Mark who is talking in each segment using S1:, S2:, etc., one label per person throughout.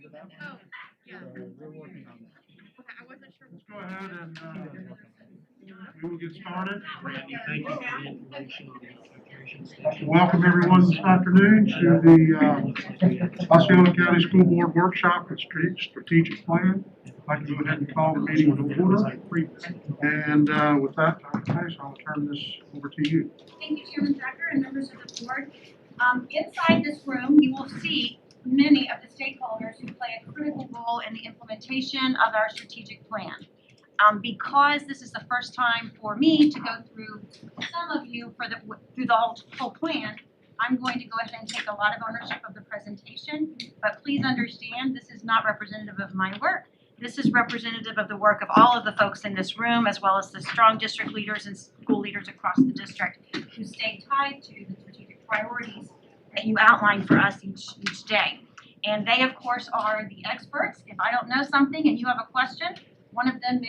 S1: Oh, yeah.
S2: We're working on that.
S1: Okay, I wasn't sure.
S3: Let's go ahead and we will get started.
S2: Randy, thank you for the information on the application station.
S3: Welcome everyone this afternoon to the Osceola County School Board Workshop for Strategic Plan. I'd like to go ahead and call the meeting to order. And with that, I'll turn this over to you.
S4: Thank you, Chairman Thacker and members of the board. Inside this room, you will see many of the stakeholders who play a critical role in the implementation of our strategic plan. Because this is the first time for me to go through some of you through the whole plan, I'm going to go ahead and take a lot of ownership of the presentation, but please understand this is not representative of my work. This is representative of the work of all of the folks in this room, as well as the strong district leaders and school leaders across the district who stay tied to the strategic priorities that you outline for us each day. And they, of course, are the experts. If I don't know something and you have a question, one of them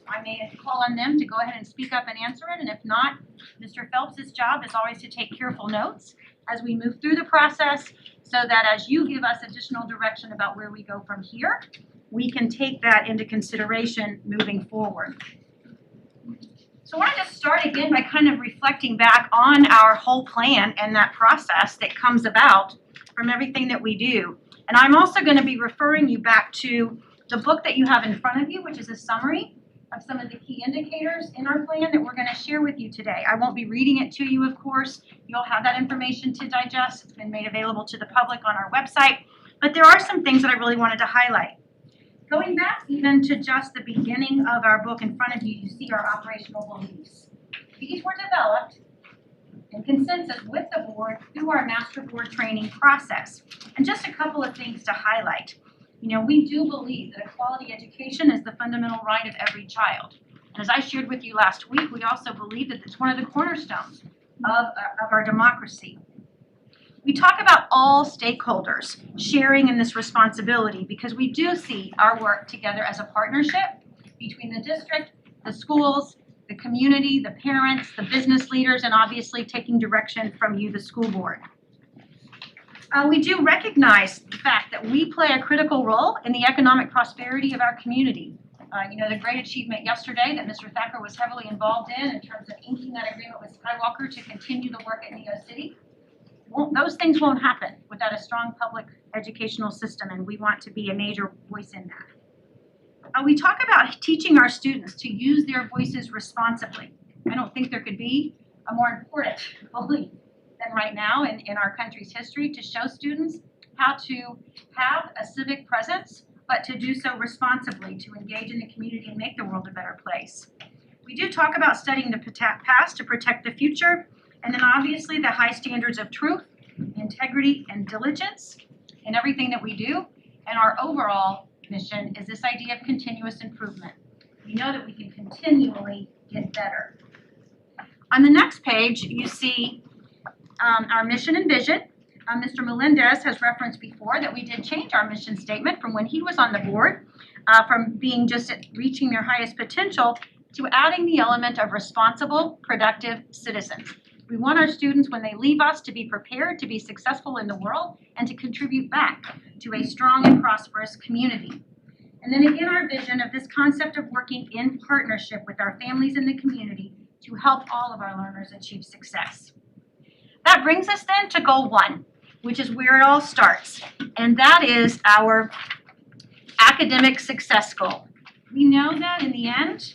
S4: I may call on them to go ahead and speak up and answer it. And if not, Mr. Phelps' job is always to take careful notes as we move through the process so that as you give us additional direction about where we go from here, we can take that into consideration moving forward. So I want to just start again by kind of reflecting back on our whole plan and that process that comes about from everything that we do. And I'm also going to be referring you back to the book that you have in front of you, which is a summary of some of the key indicators in our plan that we're going to share with you today. I won't be reading it to you, of course. You'll have that information to digest. It's been made available to the public on our website. But there are some things that I really wanted to highlight. Going back even to just the beginning of our book in front of you, you see our operational beliefs. These were developed in consensus with the board through our master board training process. And just a couple of things to highlight. You know, we do believe that a quality education is the fundamental right of every child. And as I shared with you last week, we also believe that it's one of the cornerstones of our democracy. We talk about all stakeholders sharing in this responsibility because we do see our work together as a partnership between the district, the schools, the community, the parents, the business leaders, and obviously taking direction from you, the school board. We do recognize the fact that we play a critical role in the economic prosperity of our community. You know, the great achievement yesterday that Mr. Thacker was heavily involved in terms of inking that agreement with Skywalker to continue the work at Neo City. Those things won't happen without a strong public educational system, and we want to be a major voice in that. We talk about teaching our students to use their voices responsibly. I don't think there could be a more important belief than right now in our country's history to show students how to have a civic presence, but to do so responsibly, to engage in the community and make the world a better place. We do talk about studying the past to protect the future, and then obviously the high standards of truth, integrity, and diligence in everything that we do. And our overall mission is this idea of continuous improvement. We know that we can continually get better. On the next page, you see our mission and vision. Mr. Melendez has referenced before that we did change our mission statement from when he was on the board, from being just at reaching their highest potential to adding the element of responsible, productive citizens. We want our students, when they leave us, to be prepared to be successful in the world and to contribute back to a strong and prosperous community. And then again, our vision of this concept of working in partnership with our families and the community to help all of our learners achieve success. That brings us then to goal 1, which is where it all starts, and that is our academic success goal. We know that in the end,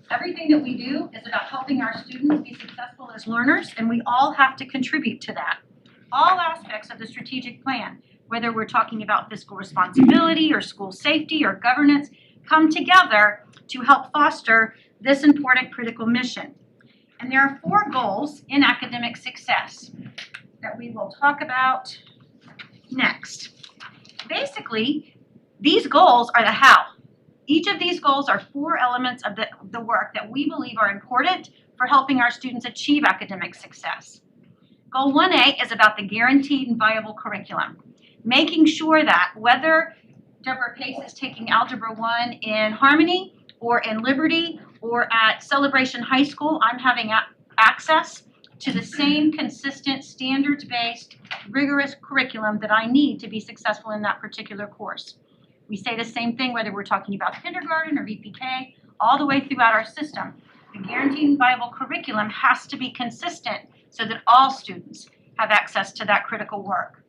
S4: everything that we do is about helping our students be successful as learners, and we all have to contribute to that. All aspects of the strategic plan, whether we're talking about fiscal responsibility or school safety or governance, come together to help foster this important critical mission. And there are 4 goals in academic success that we will talk about next. Basically, these goals are the how. Each of these goals are 4 elements of the work that we believe are important for helping our students achieve academic success. Goal 1A is about the guaranteed and viable curriculum, making sure that whether Deborah Pace is taking Algebra 1 in Harmony or in Liberty or at Celebration High School, I'm having access to the same consistent, standards-based, rigorous curriculum that I need to be successful in that particular course. We say the same thing whether we're talking about kindergarten or VPK, all the way throughout our system. The guaranteed and viable curriculum has to be consistent so that all students have access to that critical work.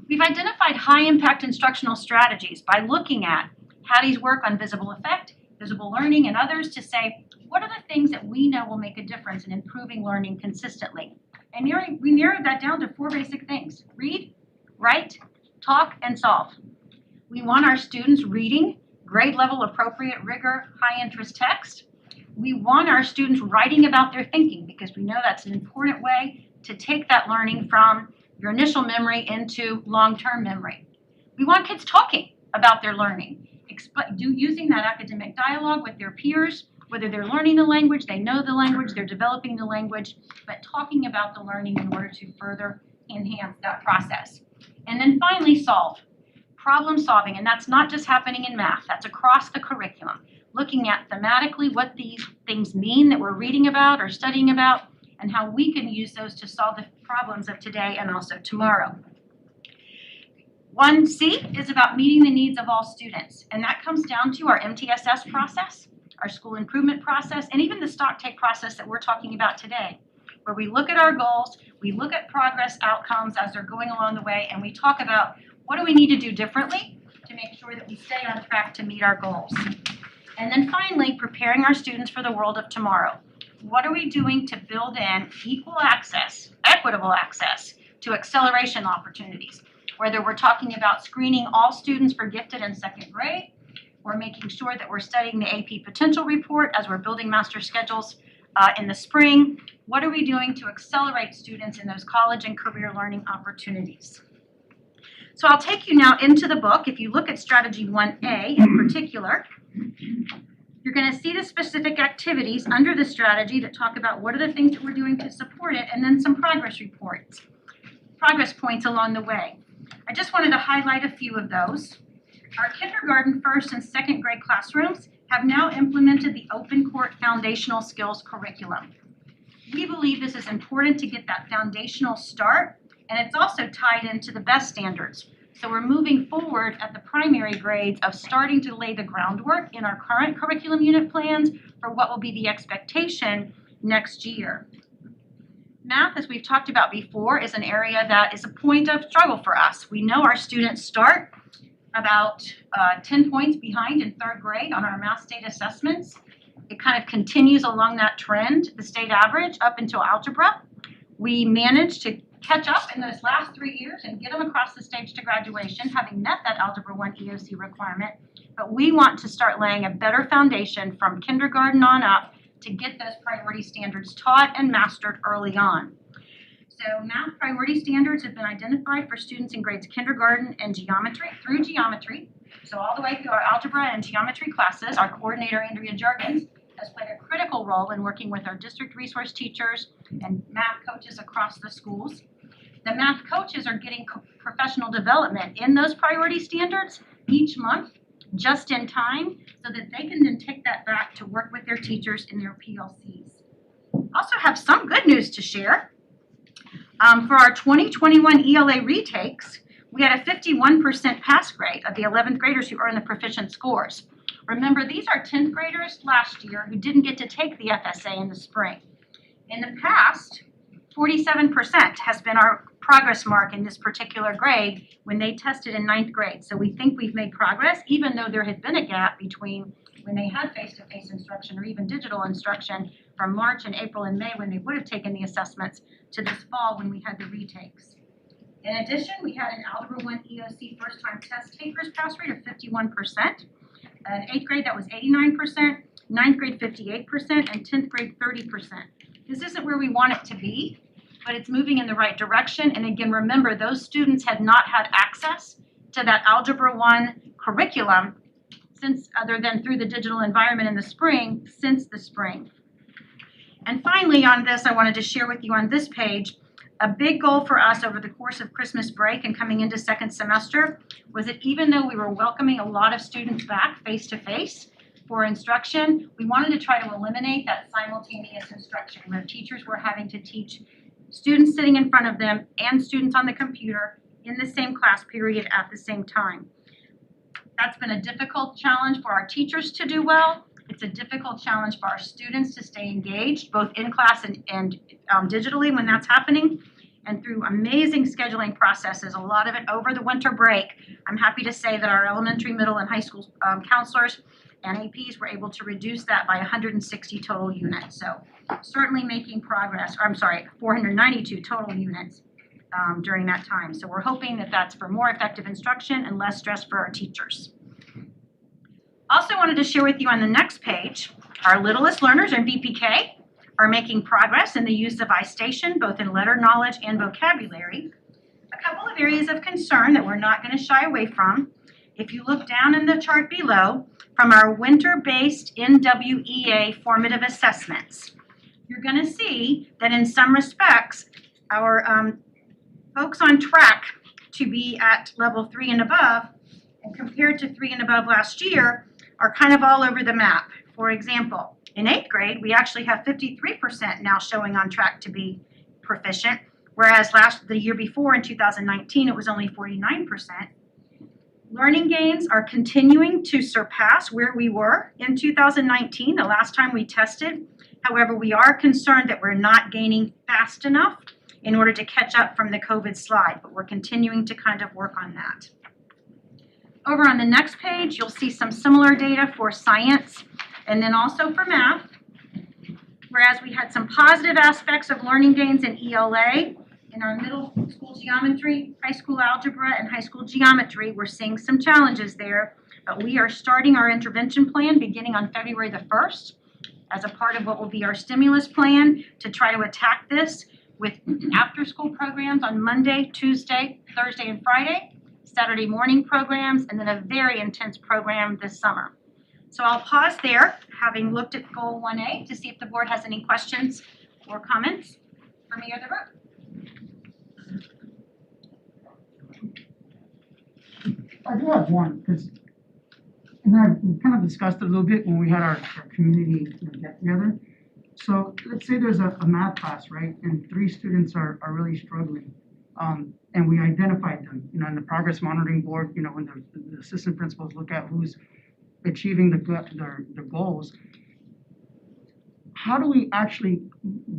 S4: We've identified high-impact instructional strategies by looking at Hattie's work on visible effect, visible learning, and others to say, what are the things that we know will make a difference in improving learning consistently? And we narrowed that down to 4 basic things: read, write, talk, and solve. We want our students reading grade level appropriate rigor, high interest text. We want our students writing about their thinking because we know that's an important way to take that learning from your initial memory into long-term memory. We want kids talking about their learning, using that academic dialogue with their peers, whether they're learning the language, they know the language, they're developing the language, but talking about the learning in order to further enhance that process. And then finally, solve. Problem solving, and that's not just happening in math, that's across the curriculum. Looking at thematically what these things mean that we're reading about or studying about, and how we can use those to solve the problems of today and also tomorrow. 1C is about meeting the needs of all students, and that comes down to our MTSS process, our school improvement process, and even the stock take process that we're talking about today, where we look at our goals, we look at progress outcomes as they're going along the way, and we talk about what do we need to do differently to make sure that we stay on track to meet our goals. And then finally, preparing our students for the world of tomorrow. What are we doing to build in equal access, equitable access to acceleration opportunities? Whether we're talking about screening all students for gifted in 2nd grade, or making sure that we're studying the AP potential report as we're building master schedules in the spring. What are we doing to accelerate students in those college and career learning opportunities? So I'll take you now into the book. If you look at strategy 1A in particular, you're going to see the specific activities under the strategy that talk about what are the things that we're doing to support it, and then some progress reports, progress points along the way. I just wanted to highlight a few of those. Our kindergarten, 1st, and 2nd grade classrooms have now implemented the Open Court Foundational Skills curriculum. We believe this is important to get that foundational start, and it's also tied into the BEST standards. So we're moving forward at the primary grades of starting to lay the groundwork in our current curriculum unit plans for what will be the expectation next year. Math, as we've talked about before, is an area that is a point of struggle for us. We know our students start about 10 points behind in 3rd grade on our math state assessments. It kind of continues along that trend, the state average, up until algebra. We managed to catch up in those last 3 years and get them across the stage to graduation, having met that Algebra 1 EOC requirement. But we want to start laying a better foundation from kindergarten on up to get those priority standards taught and mastered early on. So math priority standards have been identified for students in grades kindergarten and through geometry. So all the way through our algebra and geometry classes, our coordinator, Andrea Juergens, has played a critical role in working with our district resource teachers and math coaches across the schools. The math coaches are getting professional development in those priority standards each month, just in time, so that they can then take that back to work with their teachers in their PLCs. Also have some good news to share. For our 2021 ELA retakes, we had a 51% pass rate of the 11th graders who earned the proficient scores. Remember, these are 10th graders last year who didn't get to take the FSA in the spring. In the past, 47% has been our progress mark in this particular grade when they tested in 9th grade. So we think we've made progress, even though there had been a gap between when they had face-to-face instruction or even digital instruction from March and April and May when they would have taken the assessments to this fall when we had the retakes. In addition, we had an Algebra 1 EOC first-time test takers pass rate of 51%. In 8th grade, that was 89%, 9th grade, 58%, and 10th grade, 30%. This isn't where we want it to be, but it's moving in the right direction. And again, remember, those students had not had access to that Algebra 1 curriculum since, other than through the digital environment in the spring, since the spring. And finally on this, I wanted to share with you on this page, a big goal for us over the course of Christmas break and coming into 2nd semester was that even though we were welcoming a lot of students back face-to-face, for instruction, we wanted to try to eliminate that simultaneous instruction where teachers were having to teach students sitting in front of them and students on the computer in the same class period at the same time. That's been a difficult challenge for our teachers to do well. It's a difficult challenge for our students to stay engaged, both in class and digitally when that's happening. And through amazing scheduling processes, a lot of it over the winter break, I'm happy to say that our elementary, middle, and high school counselors and APs were able to reduce that by 160 total units. So certainly making progress, 492 total units during that time. So we're hoping that that's for more effective instruction and less stress for our teachers. Also wanted to share with you on the next page, our littlest learners in VPK are making progress in the use of iStation, both in letter knowledge and vocabulary. A couple of areas of concern that we're not going to shy away from. If you look down in the chart below, from our winter-based NWEA formative assessments, you're going to see that in some respects, our folks on track to be at level 3 and above, and compared to 3 and above last year, are kind of all over the map. For example, in 8th grade, we actually have 53% now showing on track to be proficient, whereas the year before in 2019, it was only 49%. Learning gains are continuing to surpass where we were in 2019, the last time we tested. However, we are concerned that we're not gaining fast enough in order to catch up from the COVID slide, but we're continuing to kind of work on that. Over on the next page, you'll see some similar data for science and then also for math. Whereas we had some positive aspects of learning gains in ELA, in our middle school geometry, high school algebra, and high school geometry, we're seeing some challenges there. But we are starting our intervention plan beginning on February the 1st as a part of what will be our stimulus plan to try to attack this with after-school programs on Monday, Tuesday, Thursday, and Friday, Saturday morning programs, and then a very intense program this summer. So I'll pause there, having looked at goal 1A, to see if the board has any questions or comments for me or the group.
S5: I do have one, because, we kind of discussed it a little bit when we had our community get together. So let's say there's a math class, right, and 3 students are really struggling. And we identified them, in the progress monitoring board, when the assistant principals look at who's achieving their goals. How do we actually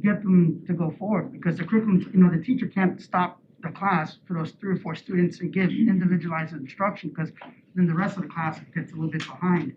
S5: get them to go forward? Because the curriculum, the teacher can't stop the class for those 3 or 4 students and give individualized instruction, because then the rest of the class gets a little bit behind.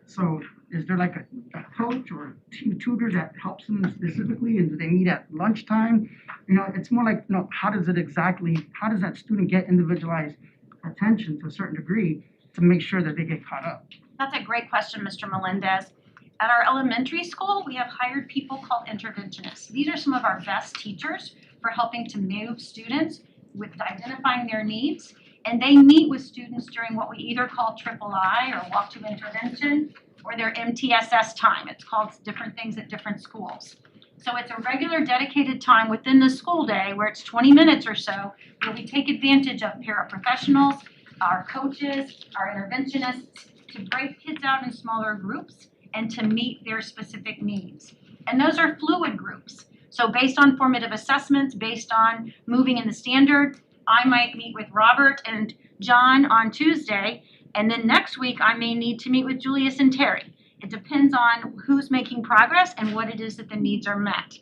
S5: So is there like a coach or a team tutor that helps them specifically, and do they meet at lunchtime? It's more like, how does that student get individualized attention to a certain degree to make sure that they get caught up?
S4: That's a great question, Mr. Melendez. At our elementary school, we have hired people called interventionists. These are some of our best teachers for helping to move students with identifying their needs. And they meet with students during what we either call III or walk to intervention, or their MTSS time. It's called different things at different schools. So it's a regular dedicated time within the school day where it's 20 minutes or so where we take advantage of paraprofessionals, our coaches, our interventionists, to break kids out in smaller groups and to meet their specific needs. And those are fluid groups. So based on formative assessments, based on moving in the standard, I might meet with Robert and John on Tuesday, and then next week I may need to meet with Julius and Terry. It depends on who's making progress and what it is that the needs are met.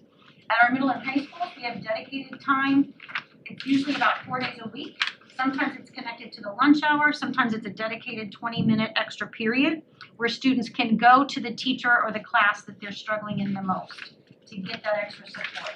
S4: At our middle and high schools, we have dedicated time. It's usually about 4 days a week. Sometimes it's connected to the lunch hour. Sometimes it's a dedicated 20-minute extra period where students can go to the teacher or the class that they're struggling in the most to get that extra support.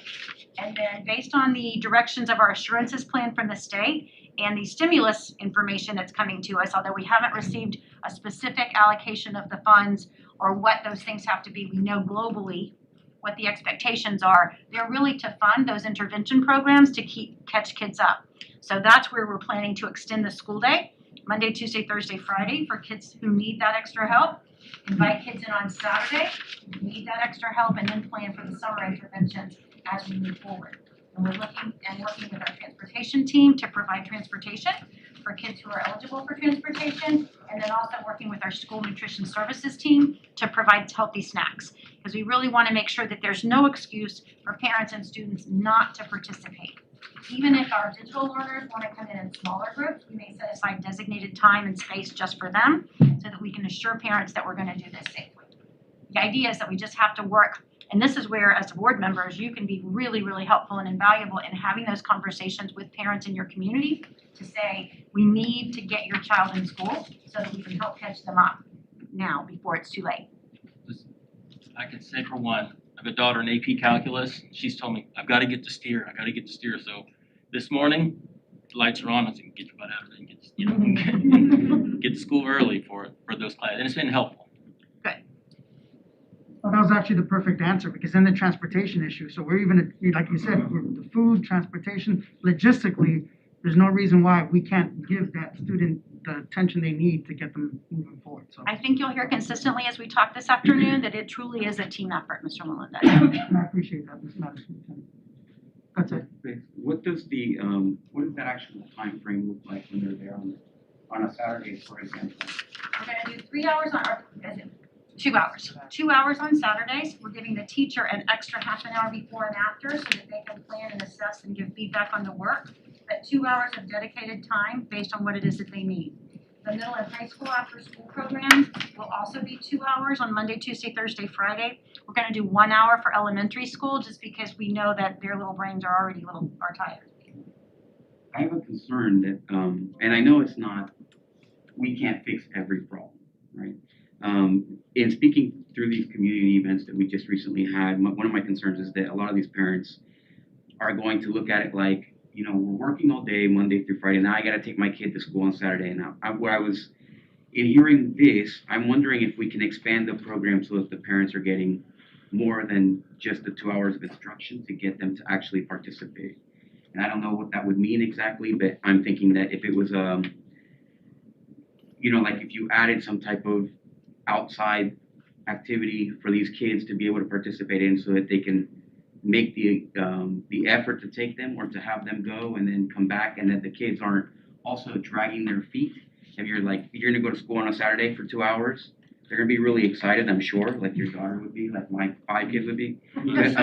S4: And then based on the directions of our assurances plan from the state and the stimulus information that's coming to us, although we haven't received a specific allocation of the funds or what those things have to be, we know globally what the expectations are. They're really to fund those intervention programs to catch kids up. So that's where we're planning to extend the school day, Monday, Tuesday, Thursday, Friday, for kids who need that extra help. Invite kids in on Saturday who need that extra help, and then plan for the summer interventions as we move forward. And we're looking and working with our transportation team to provide transportation for kids who are eligible for transportation, and then also working with our school nutrition services team to provide healthy snacks. Because we really want to make sure that there's no excuse for parents and students not to participate. Even if our digital learners want to come in smaller groups, we may set aside designated time and space just for them so that we can assure parents that we're going to do this safely. The idea is that we just have to work, and this is where, as board members, you can be really, really helpful and invaluable in having those conversations with parents in your community to say, we need to get your child in school so that we can help catch them up now before it's too late.
S6: I can say for one, I have a daughter in AP Calculus. She's told me, I've got to get to steer. So this morning, the lights are on. I said, get your butt out of there and get to school early for those classes. And it's been helpful.
S5: Well, that was actually the perfect answer, because then the transportation issue, so we're even, like you said, the food, transportation, logistically, there's no reason why we can't give that student the attention they need to get them moving forward, so.
S4: I think you'll hear consistently as we talk this afternoon that it truly is a team effort, Mr. Melinda.
S5: And I appreciate that, Ms. Madison. That's it.
S7: What does that actual time frame look like when they're there on a Saturday, for example?
S4: We're gonna do 3 hours on, or is it 2 hours? 2 hours on Saturdays. We're giving the teacher an extra half an hour before and after so that they can plan and assess and give feedback on the work. But 2 hours of dedicated time based on what it is that they need. The middle and high school after school programs will also be 2 hours on Monday, Tuesday, Thursday, Friday. We're gonna do 1 hour for elementary school just because we know that their little brains are already are tired.
S7: I have a concern that, and I know we can't fix every problem, right? In speaking through these community events that we just recently had, one of my concerns is that a lot of these parents are going to look at it like, you know, we're working all day, Monday through Friday. Now I got to take my kid to school on Saturday. And in hearing this, I'm wondering if we can expand the program so that the parents are getting more than just the 2 hours of instruction to get them to actually participate. And I don't know what that would mean exactly, but I'm thinking that if it was, you know, like if you added some type of outside activity for these kids to be able to participate in so that they can make the effort to take them or to have them go and then come back, and that the kids aren't also dragging their feet. If you're gonna go to school on a Saturday for 2 hours, they're gonna be really excited, I'm sure, like your daughter would be, like my 5 kids would be. But,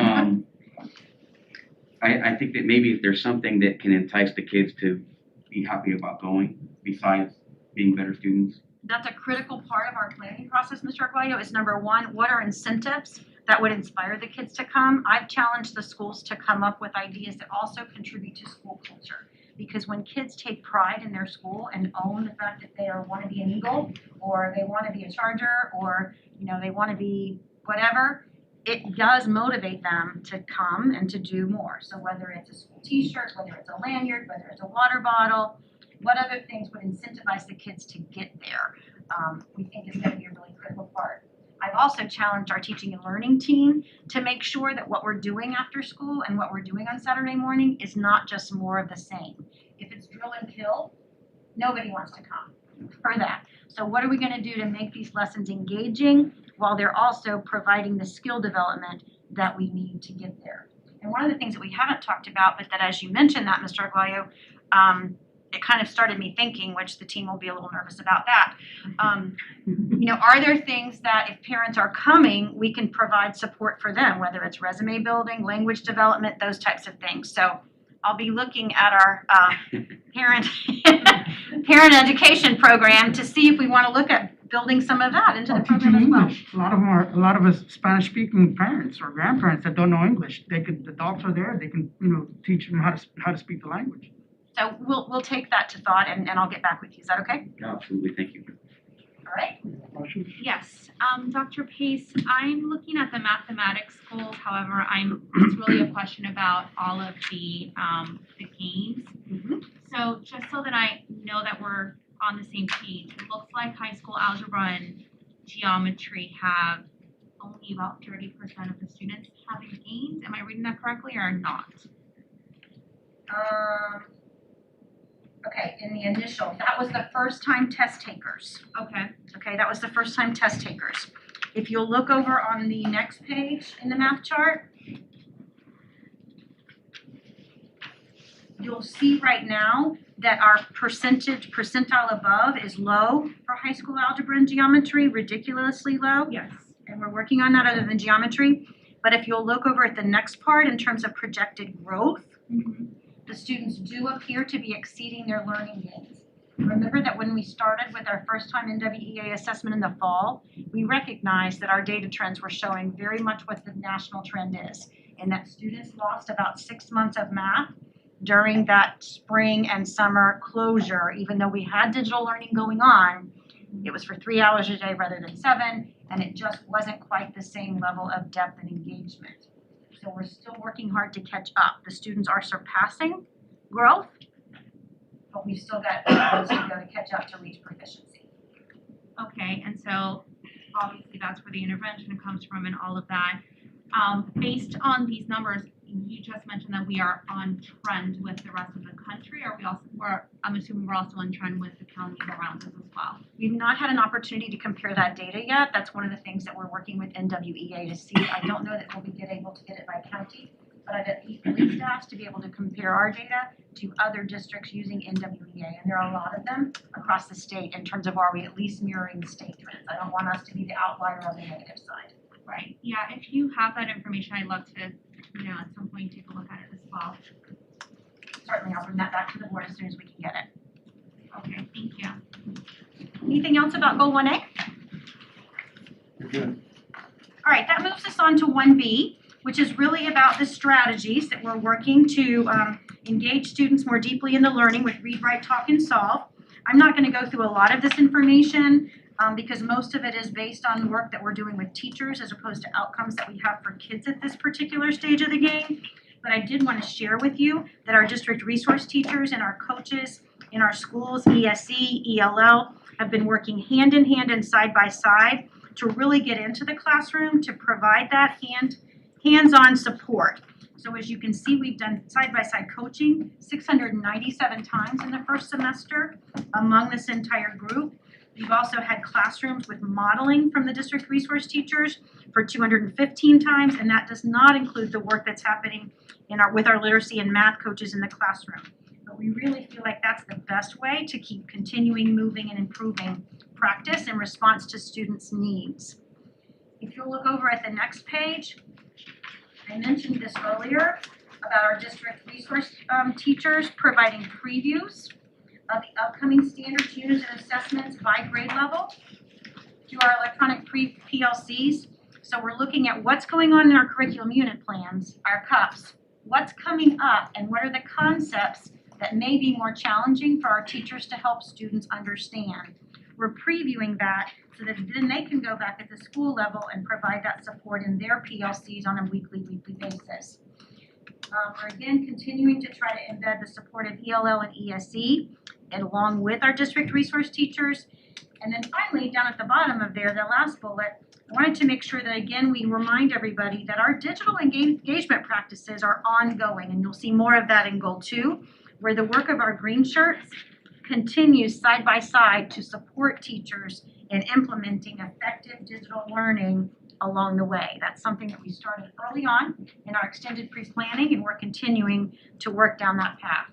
S7: I think that maybe if there's something that can entice the kids to be happy about going, besides being better students.
S4: That's a critical part of our planning process, Mr. Arguello, is number one, what are incentives that would inspire the kids to come? I've challenged the schools to come up with ideas that also contribute to school culture. Because when kids take pride in their school and own the fact that they want to be an Eagle, or they want to be a Charger, or they want to be whatever, it does motivate them to come and to do more. So whether it's a school t-shirt, whether it's a lanyard, whether it's a water bottle, what other things would incentivize the kids to get there, we think is going to be a really critical part. I've also challenged our teaching and learning team to make sure that what we're doing after school and what we're doing on Saturday morning is not just more of the same. If it's drill and kill, nobody wants to come for that. So what are we going to do to make these lessons engaging while they're also providing the skill development that we need to get there? And one of the things that we haven't talked about, but that as you mentioned that, Mr. Arguello, it kind of started me thinking, which the team will be a little nervous about that. Are there things that if parents are coming, we can provide support for them, whether it's resume building, language development, those types of things. So I'll be looking at our parent education program to see if we want to look at building some of that into the program as well.
S5: English. A lot of us Spanish-speaking parents or grandparents that don't know English. The adults are there. They can teach them how to speak the language.
S4: So we'll take that to thought and I'll get back with you. Is that okay?
S7: Absolutely, thank you.
S4: All right.
S3: Questions?
S1: Yes, Dr. Pace, I'm looking at the mathematics goals. However, it's really a question about all of the games.
S4: Mm-hmm.
S1: So just so that I know that we're on the same page, it looks like high school algebra and geometry have only about 30% of the students having gains. Am I reading that correctly or not?
S4: Okay, in the initial, that was the first time test takers. Okay, that was the first time test takers. If you'll look over on the next page in the math chart, You'll see right now that our percentile above is low for high school algebra and geometry, ridiculously low.
S1: Yes.
S4: And we're working on that other than geometry. But if you'll look over at the next part in terms of projected growth, the students do appear to be exceeding their learning gains. Remember that when we started with our first time NWEA assessment in the fall, we recognized that our data trends were showing very much what the national trend is, and that students lost about 6 months of math during that spring and summer closure. Even though we had digital learning going on, it was for 3 hours a day rather than 7, and it just wasn't quite the same level of depth and engagement. So we're still working hard to catch up. The students are surpassing growth, but we've still got ways to go to catch up to reach proficiency.
S1: Okay, and so obviously that's where the intervention comes from and all of that. Based on these numbers, you just mentioned that we are on trend with the rest of the country. I'm assuming we're also on trend with the counties around us as well.
S4: We've not had an opportunity to compare that data yet. That's one of the things that we're working with NWEA to see. I don't know that we'll be able to get it by county, but I've at least asked to be able to compare our data to other districts using NWEA. And there are a lot of them across the state in terms of are we at least mirroring the state trends. I don't want us to be the outlier on the negative side.
S1: Right. Yeah, if you have that information, I'd love to, at some point take a look at it as well.
S4: Certainly, I'll bring that back to the board as soon as we can get it.
S1: Okay, thank you.
S4: Anything else about Goal 1A?
S3: You're good.
S4: All right, that moves us on to 1B, which is really about the strategies that we're working to engage students more deeply in the learning with read, write, talk, and solve. I'm not going to go through a lot of this information because most of it is based on work that we're doing with teachers as opposed to outcomes that we have for kids at this particular stage of the game. But I did want to share with you that our district resource teachers and our coaches in our schools, ESE, ELL, have been working hand in hand and side by side to really get into the classroom to provide that hands-on support. So as you can see, we've done side-by-side coaching 697 times in the first semester among this entire group. We've also had classrooms with modeling from the district resource teachers for 215 times, and that does not include the work that's happening with our literacy and math coaches in the classroom. But we really feel like that's the best way to keep continuing moving and improving practice in response to students' needs. If you'll look over at the next page, I mentioned this earlier about our district resource teachers providing previews of the upcoming standards, units, and assessments by grade level through our electronic PLCs. So we're looking at what's going on in our curriculum unit plans, our CUPs, what's coming up, and what are the concepts that may be more challenging for our teachers to help students understand. We're previewing that so that then they can go back at the school level and provide that support in their PLCs on a weekly basis. We're again continuing to try to embed the support of ELL and ESE along with our district resource teachers. And then finally, down at the bottom of there, the last bullet, I wanted to make sure that again we remind everybody that our digital engagement practices are ongoing, and you'll see more of that in Goal 2, where the work of our green shirts continues side by side to support teachers in implementing effective digital learning along the way. That's something that we started early on in our extended pre-planning, and we're continuing to work down that path.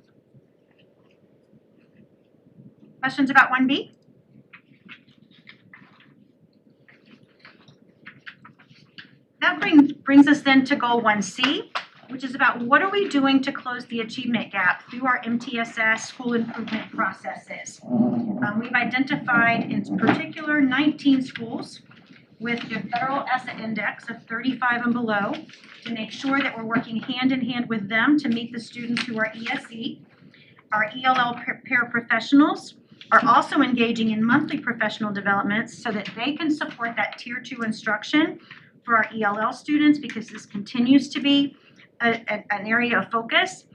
S4: Questions about 1B? That brings us then to Goal 1C, which is about what are we doing to close the achievement gap through our MTSS school improvement processes. We've identified in particular 19 schools with the federal ESSA index of 35 and below to make sure that we're working hand in hand with them to meet the students who are ESE. Our ELL paraprofessionals are also engaging in monthly professional developments so that they can support that Tier 2 instruction for our ELL students, because this continues to be an area of focus.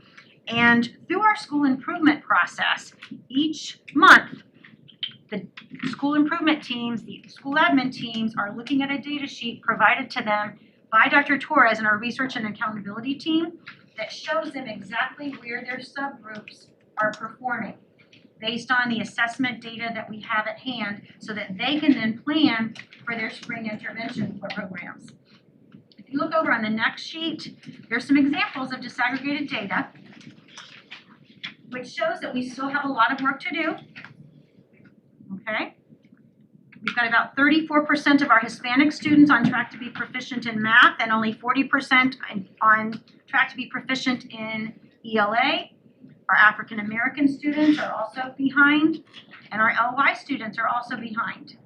S4: And through our school improvement process, each month, the school improvement teams, the school admin teams are looking at a data sheet provided to them by Dr. Torres and our research and accountability team that shows them exactly where their subgroups are performing based on the assessment data that we have at hand so that they can then plan for their spring intervention programs. If you look over on the next sheet, there's some examples of disaggregated data. which shows that we still have a lot of work to do. Okay? We've got about 34% of our Hispanic students on track to be proficient in math and only 40% on track to be proficient in ELA. Our African American students are also behind, and our LY students are also behind.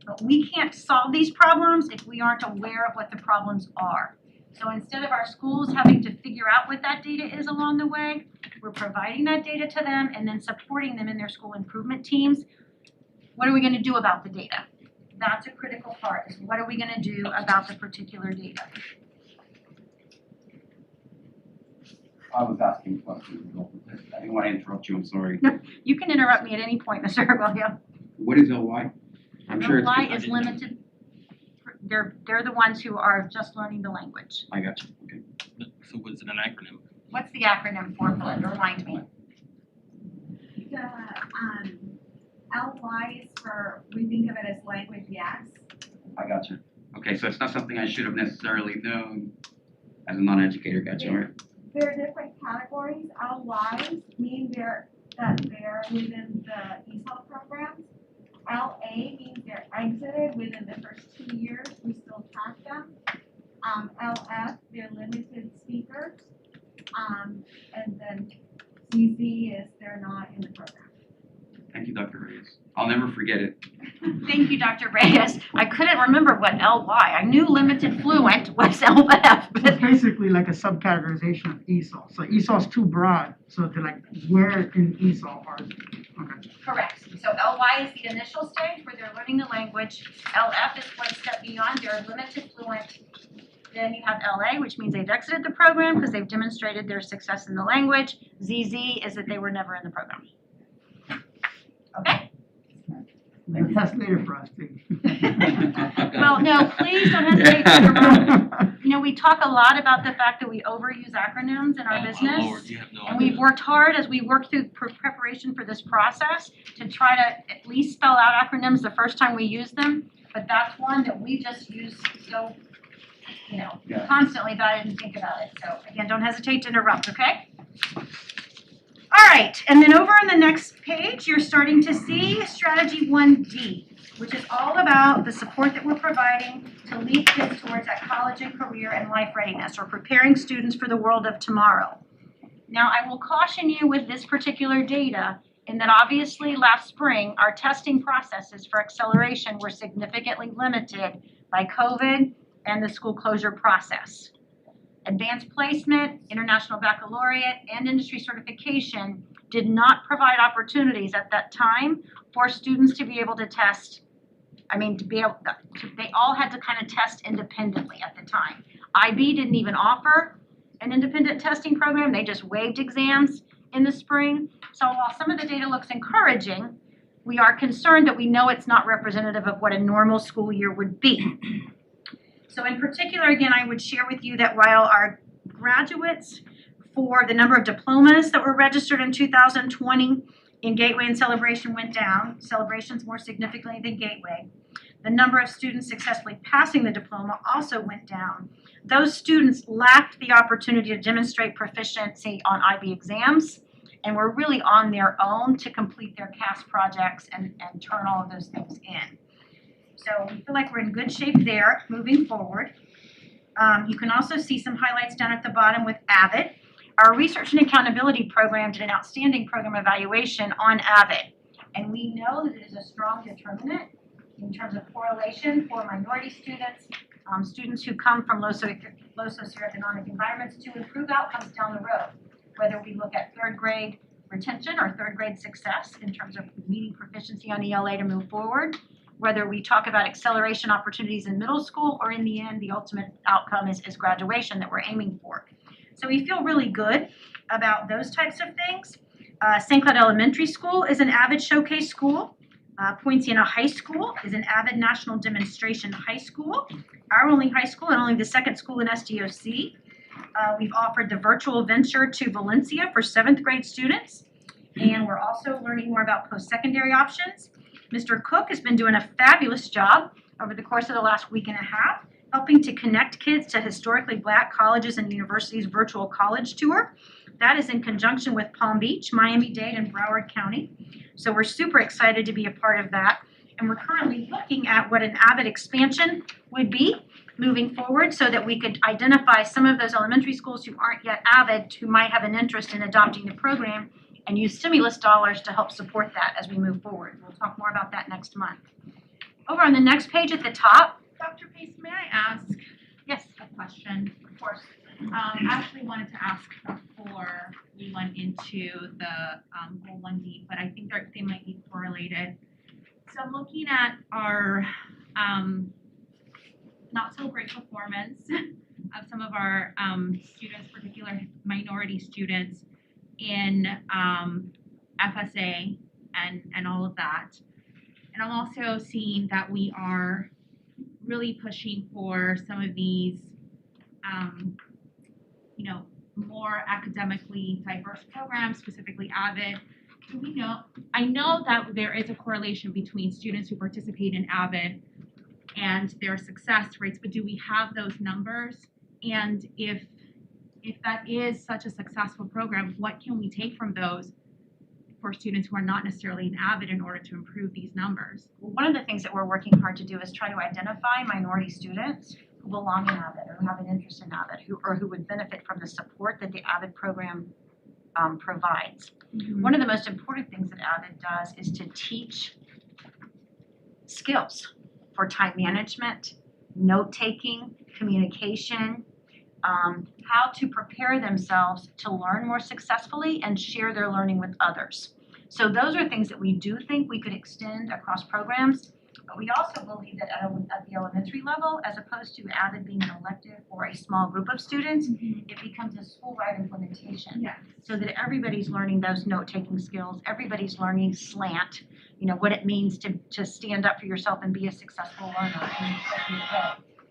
S4: But we can't solve these problems if we aren't aware of what the problems are. So instead of our schools having to figure out what that data is along the way, we're providing that data to them and then supporting them in their school improvement teams. What are we going to do about the data? That's a critical part, is what are we going to do about the particular data?
S7: I was asking questions. I didn't want to interrupt you, I'm sorry.
S4: No, you can interrupt me at any point, Mr. Arguello.
S7: What is LY? I'm sure it's.
S4: LY is limited. They're the ones who are just learning the language.
S7: I got you, okay.
S6: So was it an acronym?
S4: What's the acronym for, Belinda? Remind me.
S8: The LY is for, we think of it as language, yes.
S7: I got you. Okay, so it's not something I should have necessarily known as a non-educator, got you, all right?
S8: There are different categories. LYs mean they're within the ESOL programs. LA means they're exited within the first 2 years. We still track them. LF, they're limited speakers. And then CZ is they're not in the program.
S7: Thank you, Dr. Reyes. I'll never forget it.
S4: Thank you, Dr. Reyes. I couldn't remember what LY. I knew limited fluent was LF,
S5: It's
S4: but
S5: basically like a subcategorization of ESOL. So ESOL is too broad, so they're like, where in ESOL are they? Okay.
S4: correct. So LY is the initial stage where they're learning the language. LF is one step beyond, they're limited fluent. Then you have LA, which means they've exited the program because they've demonstrated their success in the language. ZZ is that they were never in the program. Okay?
S5: The test later for us too.
S4: Well, no, please don't hesitate to interrupt. You know, we talk a lot about the fact that we overuse acronyms in our
S6: Oh,
S4: business.
S6: my Lord, you have no
S4: And
S6: idea.
S4: we've worked hard as we work through preparation for this process to try to at least spell out acronyms the first time we use them. But that's one that we just use so, you know,
S7: Yeah.
S4: constantly that I didn't think about it. So again, don't hesitate to interrupt, okay? All right, and then over on the next page, you're starting to see strategy 1D, which is all about the support that we're providing to lead kids towards that college and career and life readiness, or preparing students for the world of tomorrow. Now, I will caution you with this particular data in that obviously last spring, our testing processes for acceleration were significantly limited by COVID and the school closure process. Advanced placement, international baccalaureate, and industry certification did not provide opportunities at that time for students to be able to test. They all had to kind of test independently at the time. IB didn't even offer an independent testing program. They just waived exams in the spring. So while some of the data looks encouraging, we are concerned that we know it's not representative of what a normal school year would be. So in particular, again, I would share with you that while our graduates for the number of diplomas that were registered in 2020 in Gateway and Celebration went down, Celebration's more significantly than Gateway, the number of students successfully passing the diploma also went down. Those students lacked the opportunity to demonstrate proficiency on IB exams and were really on their own to complete their CAS projects and turn all of those things in. So we feel like we're in good shape there moving forward. You can also see some highlights down at the bottom with Avid. Our research and accountability program did an outstanding program evaluation on Avid. And we know that it is a strong determinant in terms of correlation for minority students, students who come from low socioeconomic environments to improve outcomes down the road, whether we look at third grade retention or third grade success in terms of meeting proficiency on ELA to move forward, whether we talk about acceleration opportunities in middle school, or in the end, the ultimate outcome is graduation that we're aiming for. So we feel really good about those types of things. St. Cloud Elementary School is an Avid Showcase School. Poinciana High School is an Avid National Demonstration High School, our only high school and only the second school in SDOC. We've offered the virtual venture to Valencia for 7th grade students, and we're also learning more about post-secondary options. Mr. Cook has been doing a fabulous job over the course of the last week and a half, helping to connect kids to historically Black colleges and universities virtual college tour that is in conjunction with Palm Beach, Miami-Dade, and Broward County. So we're super excited to be a part of that. And we're currently looking at what an Avid Expansion would be moving forward so that we could identify some of those elementary schools who aren't yet Avid, who might have an interest in adopting the program, and use stimulus dollars to help support that as we move forward. We'll talk more about that next month. Over on the next page at the top.
S1: Dr. Pace, may I ask
S4: Yes,
S1: a question?
S4: of course.
S1: I actually wanted to ask before we went into the Goal 1D, but I think they might be correlated. So looking at our not so great performance of some of our students, particularly minority students in FSA and all of that. And I'm also seeing that we are really pushing for some of these, more academically diverse programs, specifically Avid. Do we know? I know that there is a correlation between students who participate in Avid and their success rates, but do we have those numbers? And if that is such a successful program, what can we take from those for students who are not necessarily in Avid in order to improve these numbers?
S4: One of the things that we're working hard to do is try to identify minority students who belong in Avid or who have an interest in Avid, who would benefit from the support that the Avid program provides. One of the most important things that Avid does is to teach skills for time management, note-taking, communication, how to prepare themselves to learn more successfully and share their learning with others. So those are things that we do think we could extend across programs, but we also believe that at the elementary level, as opposed to Avid being an elective or a small group of students, it becomes a school-wide implementation.
S1: Yeah.
S4: So that everybody's learning those note-taking skills, everybody's learning SLANT, what it means to stand up for yourself and be a successful learner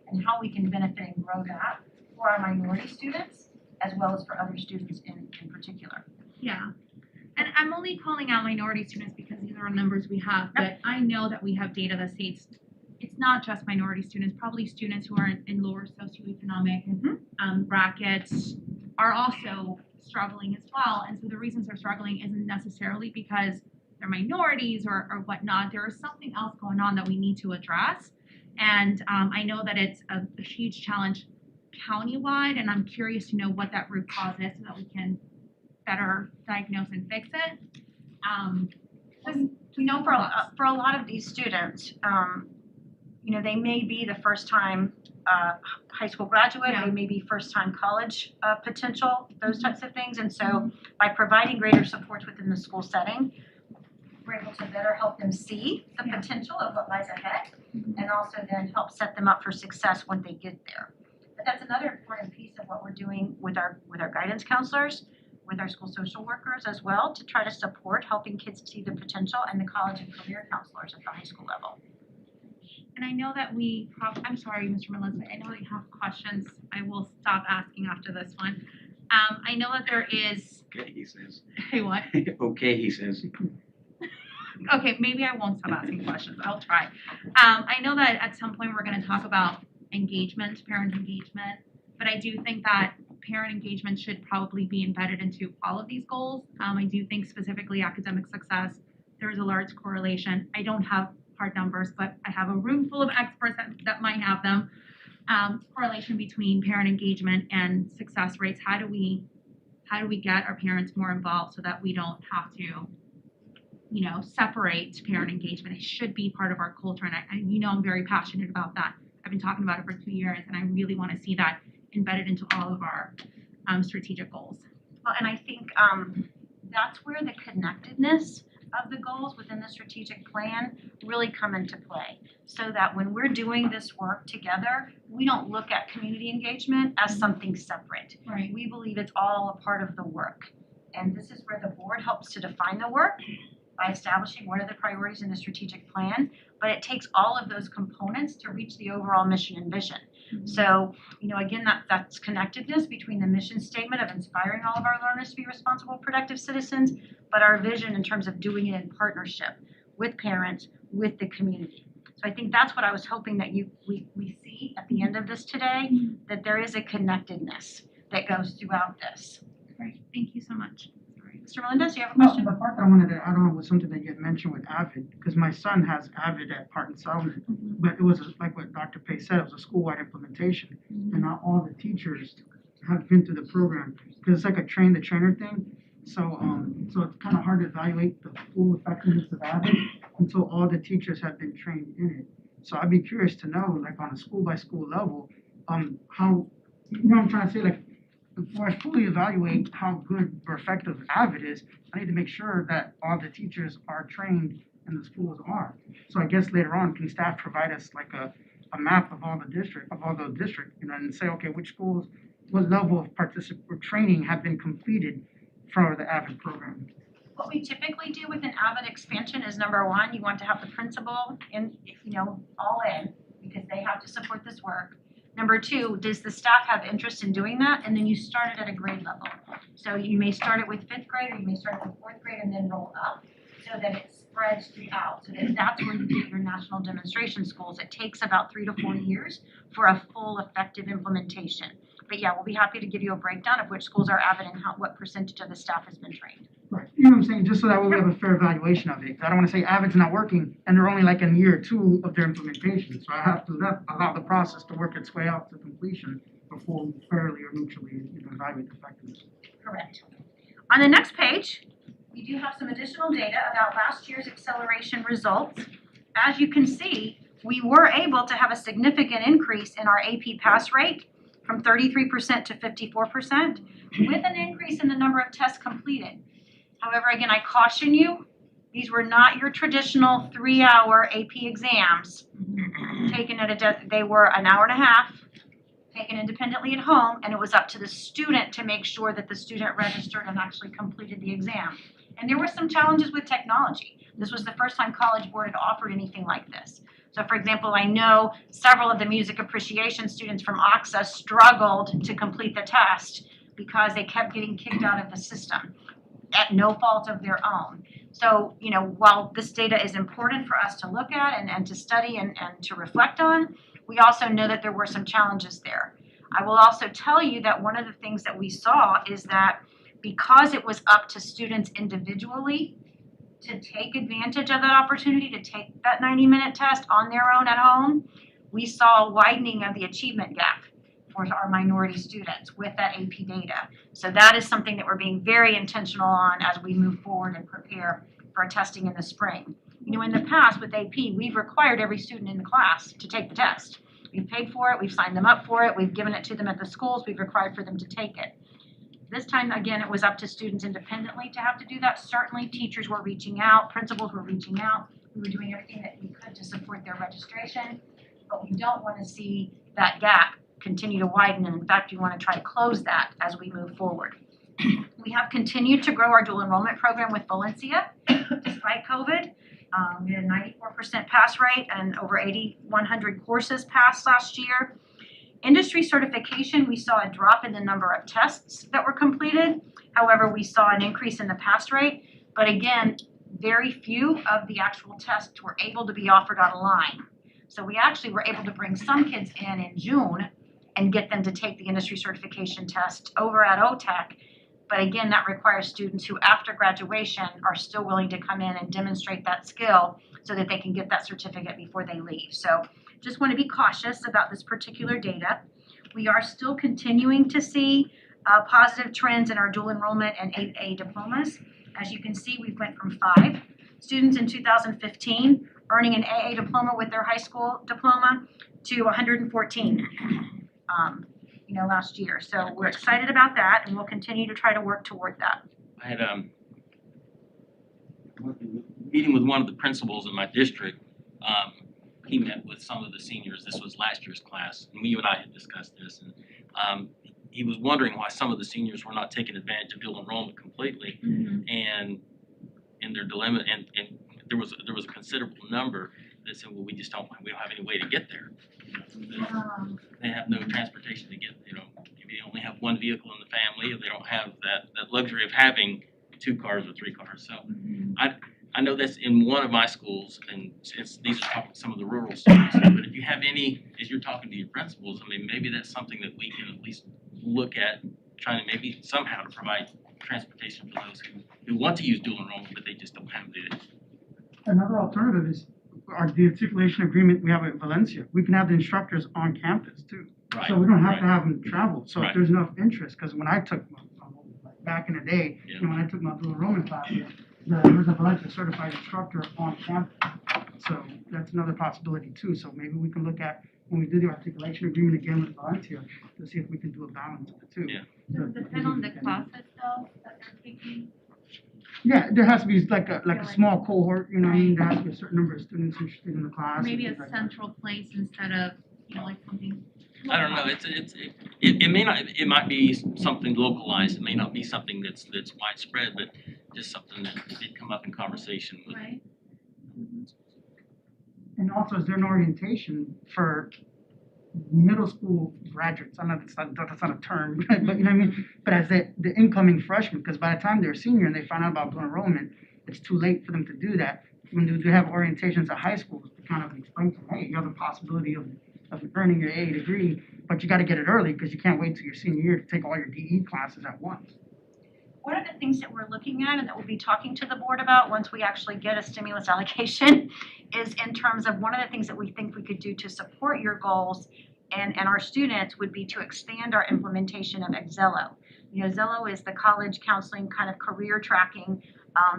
S4: and how we can benefit and grow that for our minority students as well as for other students in particular.
S1: Yeah. And I'm only calling out minority students because these are numbers we have, but I know that we have data that states it's not just minority students, probably students who are in lower socioeconomic brackets are also struggling as well. And so the reasons they're struggling isn't necessarily because they're minorities or whatnot. There is something else going on that we need to address. And I know that it's a huge challenge countywide, and I'm curious to know what that root cause is so that we can better diagnose and fix it.
S4: For a lot of these students, they may be the first time high school graduate,
S1: Yeah.
S4: they may be first time college potential, those types of things. And so by providing greater supports within the school setting, we're able to better help them see the potential of what lies ahead and also then help set them up for success when they get there. But that's another important piece of what we're doing with our guidance counselors, with our school social workers as well, to try to support helping kids see the potential, and the college and career counselors at the high school level.
S1: And I know that I'm sorry, Mr. Melissa, I know that you have questions. I will stop asking after this one. I know that there is,
S7: Okay, he says.
S1: hey, what?
S7: Okay, he says.
S1: Okay, maybe I won't stop asking questions. I'll try. I know that at some point we're going to talk about engagement, parent engagement, but I do think that parent engagement should probably be embedded into all of these goals. I do think specifically academic success, there's a large correlation. I don't have hard numbers, but I have a room full of experts that might have them. Correlation between parent engagement and success rates. How do we get our parents more involved so that we don't have to separate parent engagement? It should be part of our culture, and I'm very passionate about that. I've been talking about it for 2 years, and I really want to see that embedded into all of our strategic goals.
S4: Well, and I think that's where the connectedness of the goals within the strategic plan really come into play. So that when we're doing this work together, we don't look at community engagement as something separate.
S1: Right.
S4: We believe it's all a part of the work. And this is where the board helps to define the work by establishing what are the priorities in the strategic plan, but it takes all of those components to reach the overall mission and vision. So, again, that's connectedness between the mission statement of inspiring all of our learners to be responsible, productive citizens, but our vision in terms of doing it in partnership with parents, with the community. So I think that's what I was hoping that we see at the end of this today, that there is a connectedness that goes throughout this.
S1: Great, thank you so much.
S4: Alright, Mr. Melendez, do you have a
S5: No,
S4: question?
S5: the part that I wanted to add on was something that you had mentioned with Avid, because my son has Avid at Parton Solomon, but it was like what Dr. Pay said, it was a school-wide implementation, and not all the teachers have been through the program, because it's like a train the trainer thing. So, so it's kind of hard to evaluate the full effectiveness of Avid until all the teachers have been trained in it. So I'd be curious to know, like on a school-by-school level, how, you know what I'm trying to say, like, before I fully evaluate how good or effective Avid is, I need to make sure that all the teachers are trained and the schools are. So I guess later on, can staff provide us like a map of all the districts, you know, and say, okay, which schools, what level of training have been completed for the Avid program?
S4: What we typically do with an Avid expansion is number one, you want to have the principal in, you know, all in, because they have to support this work. Number two, does the staff have interest in doing that? And then you start it at a grade level. So you may start it with fifth grade, or you may start it with fourth grade and then roll up, so that it spreads throughout. So that's where you get your national demonstration schools. It takes about 3 to 4 years for a full effective implementation. But yeah, we'll be happy to give you a breakdown of which schools are Avid and what percentage of the staff has been trained.
S5: Right, you know what I'm saying, just so that way we have a fair evaluation of it, 'cause I don't wanna say Avid's not working, and they're only like in year 2 of their implementation, so I have to allow the process to work its way out to completion before we fairly or neutrally, you know, evaluate the effectiveness.
S4: Correct. On the next page, we do have some additional data about last year's acceleration results. As you can see, we were able to have a significant increase in our AP pass rate from 33% to 54%, with an increase in the number of tests completed. However, again, I caution you, these were not your traditional 3-hour AP exams taken at they were an hour and a half, taken independently at home, and it was up to the student to make sure that the student registered and actually completed the exam. And there were some challenges with technology. This was the first time College Board had offered anything like this. So for example, I know several of the music appreciation students from OXA struggled to complete the test because they kept getting kicked out of the system at no fault of their own. So, you know, while this data is important for us to look at and to study and to reflect on, we also know that there were some challenges there. I will also tell you that one of the things that we saw is that because it was up to students individually to take advantage of that opportunity to take that 90-minute test on their own at home, we saw a widening of the achievement gap for our minority students with that AP data. So that is something that we're being very intentional on as we move forward and prepare for testing in the spring. You know, in the past with AP, we've required every student in the class to take the test. We've paid for it, we've signed them up for it, we've given it to them at the schools, we've required for them to take it. This time, again, it was up to students independently to have to do that. Certainly, teachers were reaching out, principals were reaching out. We were doing everything that we could to support their registration, but we don't want to see that gap continue to widen, and in fact, we want to try to close that as we move forward. We have continued to grow our dual enrollment program with Valencia despite COVID. We had a 94% pass rate and over 8,100 courses passed last year. Industry certification, we saw a drop in the number of tests that were completed. However, we saw an increase in the pass rate. But again, very few of the actual tests were able to be offered online. So we actually were able to bring some kids in June and get them to take the industry certification test over at OTEC. But again, that requires students who after graduation are still willing to come in and demonstrate that skill so that they can get that certificate before they leave. So just want to be cautious about this particular data. We are still continuing to see positive trends in our dual enrollment and 8A diplomas. As you can see, we went from 5 students in 2015 earning an AA diploma with their high school diploma to 114 last year. So we're excited about that, and we'll continue to try to work toward that.
S6: I had a meeting with one of the principals in my district. He met with some of the seniors. This was last year's class, and you and I had discussed this. And he was wondering why some of the seniors were not taking advantage of dual enrollment completely, and in their dilemma. And there was a considerable number that said, "Well, we don't have any way to get there. They have no transportation to get. They only have one vehicle in the family, or they don't have that luxury of having 2 cars or 3 cars." So I know that's in one of my schools, and these are some of the rural schools. But if you have any, as you're talking to your principals, I mean, maybe that's something that we can at least look at trying to maybe somehow to provide transportation for those who want to use dual enrollment, but they just don't have the.
S5: Another alternative is the articulation agreement we have with Valencia. We can have the instructors on campus too.
S6: Right.
S5: So we don't have to
S6: right.
S5: have them travel. So
S6: Right.
S5: if there's enough interest, because when I took, back in the day,
S6: Yeah.
S5: you know, when I took my dual enrollment classes, there was a Valencia certified instructor on campus. So that's another possibility too. So maybe we can look at, when we do the articulation agreement again with Valencia, to see if we can do a balance of the two.
S6: Yeah.
S1: Does it depend on the classes though that they're taking?
S5: Yeah, there has to be like a small cohort, you know what I mean? There has to be a certain number of students interested in the class.
S1: Or
S5: and
S1: maybe a
S5: things like that.
S1: central place instead of, you know, like something.
S6: I don't know. It may not. It might be something localized. It may not be something that's widespread, but just something that did come up in conversation with.
S1: Right.
S5: And also, is there an orientation for middle school graduates? I know that's not a term, but you know what I mean? But as the incoming freshmen, because by the time they're a senior and they find out about dual enrollment, it's too late for them to do that. When they have orientations at high school to kind of explain to them, hey, you have the possibility of earning your AA degree, but you got to get it early because you can't wait till your senior year to take all your DE classes at once.
S4: One of the things that we're looking at and that we'll be talking to the board about once we actually get a stimulus allocation is in terms of one of the things that we think we could do to support your goals and our students would be to expand our implementation of Excello. You know, Zello is the college counseling kind of career tracking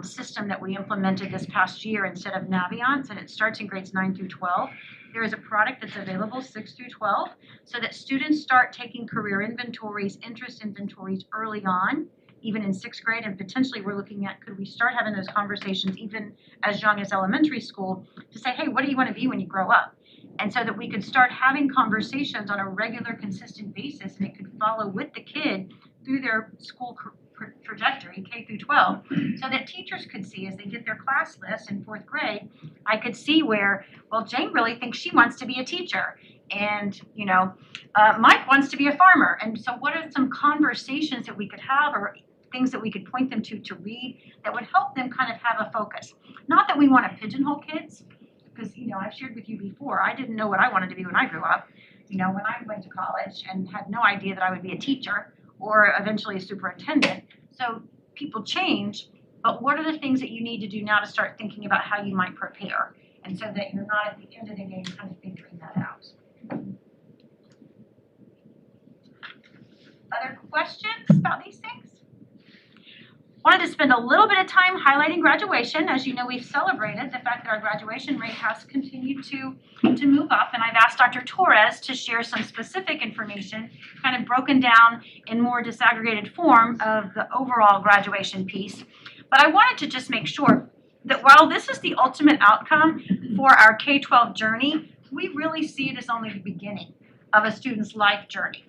S4: system that we implemented this past year instead of Naviance, and it starts in grades 9 through 12. There is a product that's available 6 through 12 so that students start taking career inventories, interest inventories early on, even in 6th grade, and potentially we're looking at could we start having those conversations even as young as elementary school to say, hey, what do you want to be when you grow up? And so that we could start having conversations on a regular, consistent basis, and it could follow with the kid through their school trajectory, K through 12, so that teachers could see as they get their class list in 4th grade, I could see where, well, Jane really thinks she wants to be a teacher, and, you know, Mike wants to be a farmer. And so what are some conversations that we could have or things that we could point them to read that would help them kind of have a focus? Not that we want to pigeonhole kids, because, you know, I've shared with you before, I didn't know what I wanted to be when I grew up. You know, when I went to college and had no idea that I would be a teacher or eventually a superintendent. So people change, but what are the things that you need to do now to start thinking about how you might prepare? And so that you're not at the end of the game kind of figuring that out. Other questions about these things? Wanted to spend a little bit of time highlighting graduation. As you know, we've celebrated the fact that our graduation rate has continued to move up, and I've asked Dr. Torres to share some specific information, kind of broken down in more disaggregated form of the overall graduation piece. But I wanted to just make sure that while this is the ultimate outcome for our K-12 journey, we really see it as only the beginning of a student's life journey.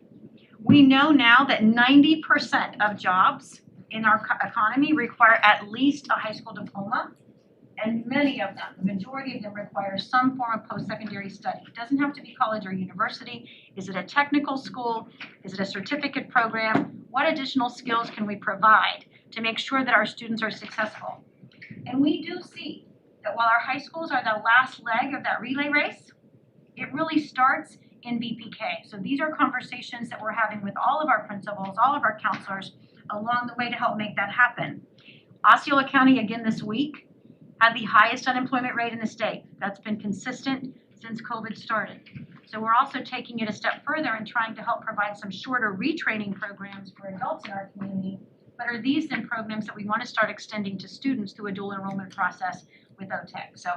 S4: We know now that 90% of jobs in our economy require at least a high school diploma, and many of them, the majority of them, require some form of post-secondary study. It doesn't have to be college or university. Is it a technical school? Is it a certificate program? What additional skills can we provide to make sure that our students are successful? And we do see that while our high schools are the last leg of that relay race, it really starts in BPK. So these are conversations that we're having with all of our principals, all of our counselors, along the way to help make that happen. Osceola County, again this week, had the highest unemployment rate in the state. That's been consistent since COVID started. So we're also taking it a step further and trying to help provide some shorter retraining programs for adults in our community. But are these then programs that we want to start extending to students through a dual enrollment process with OTEC? So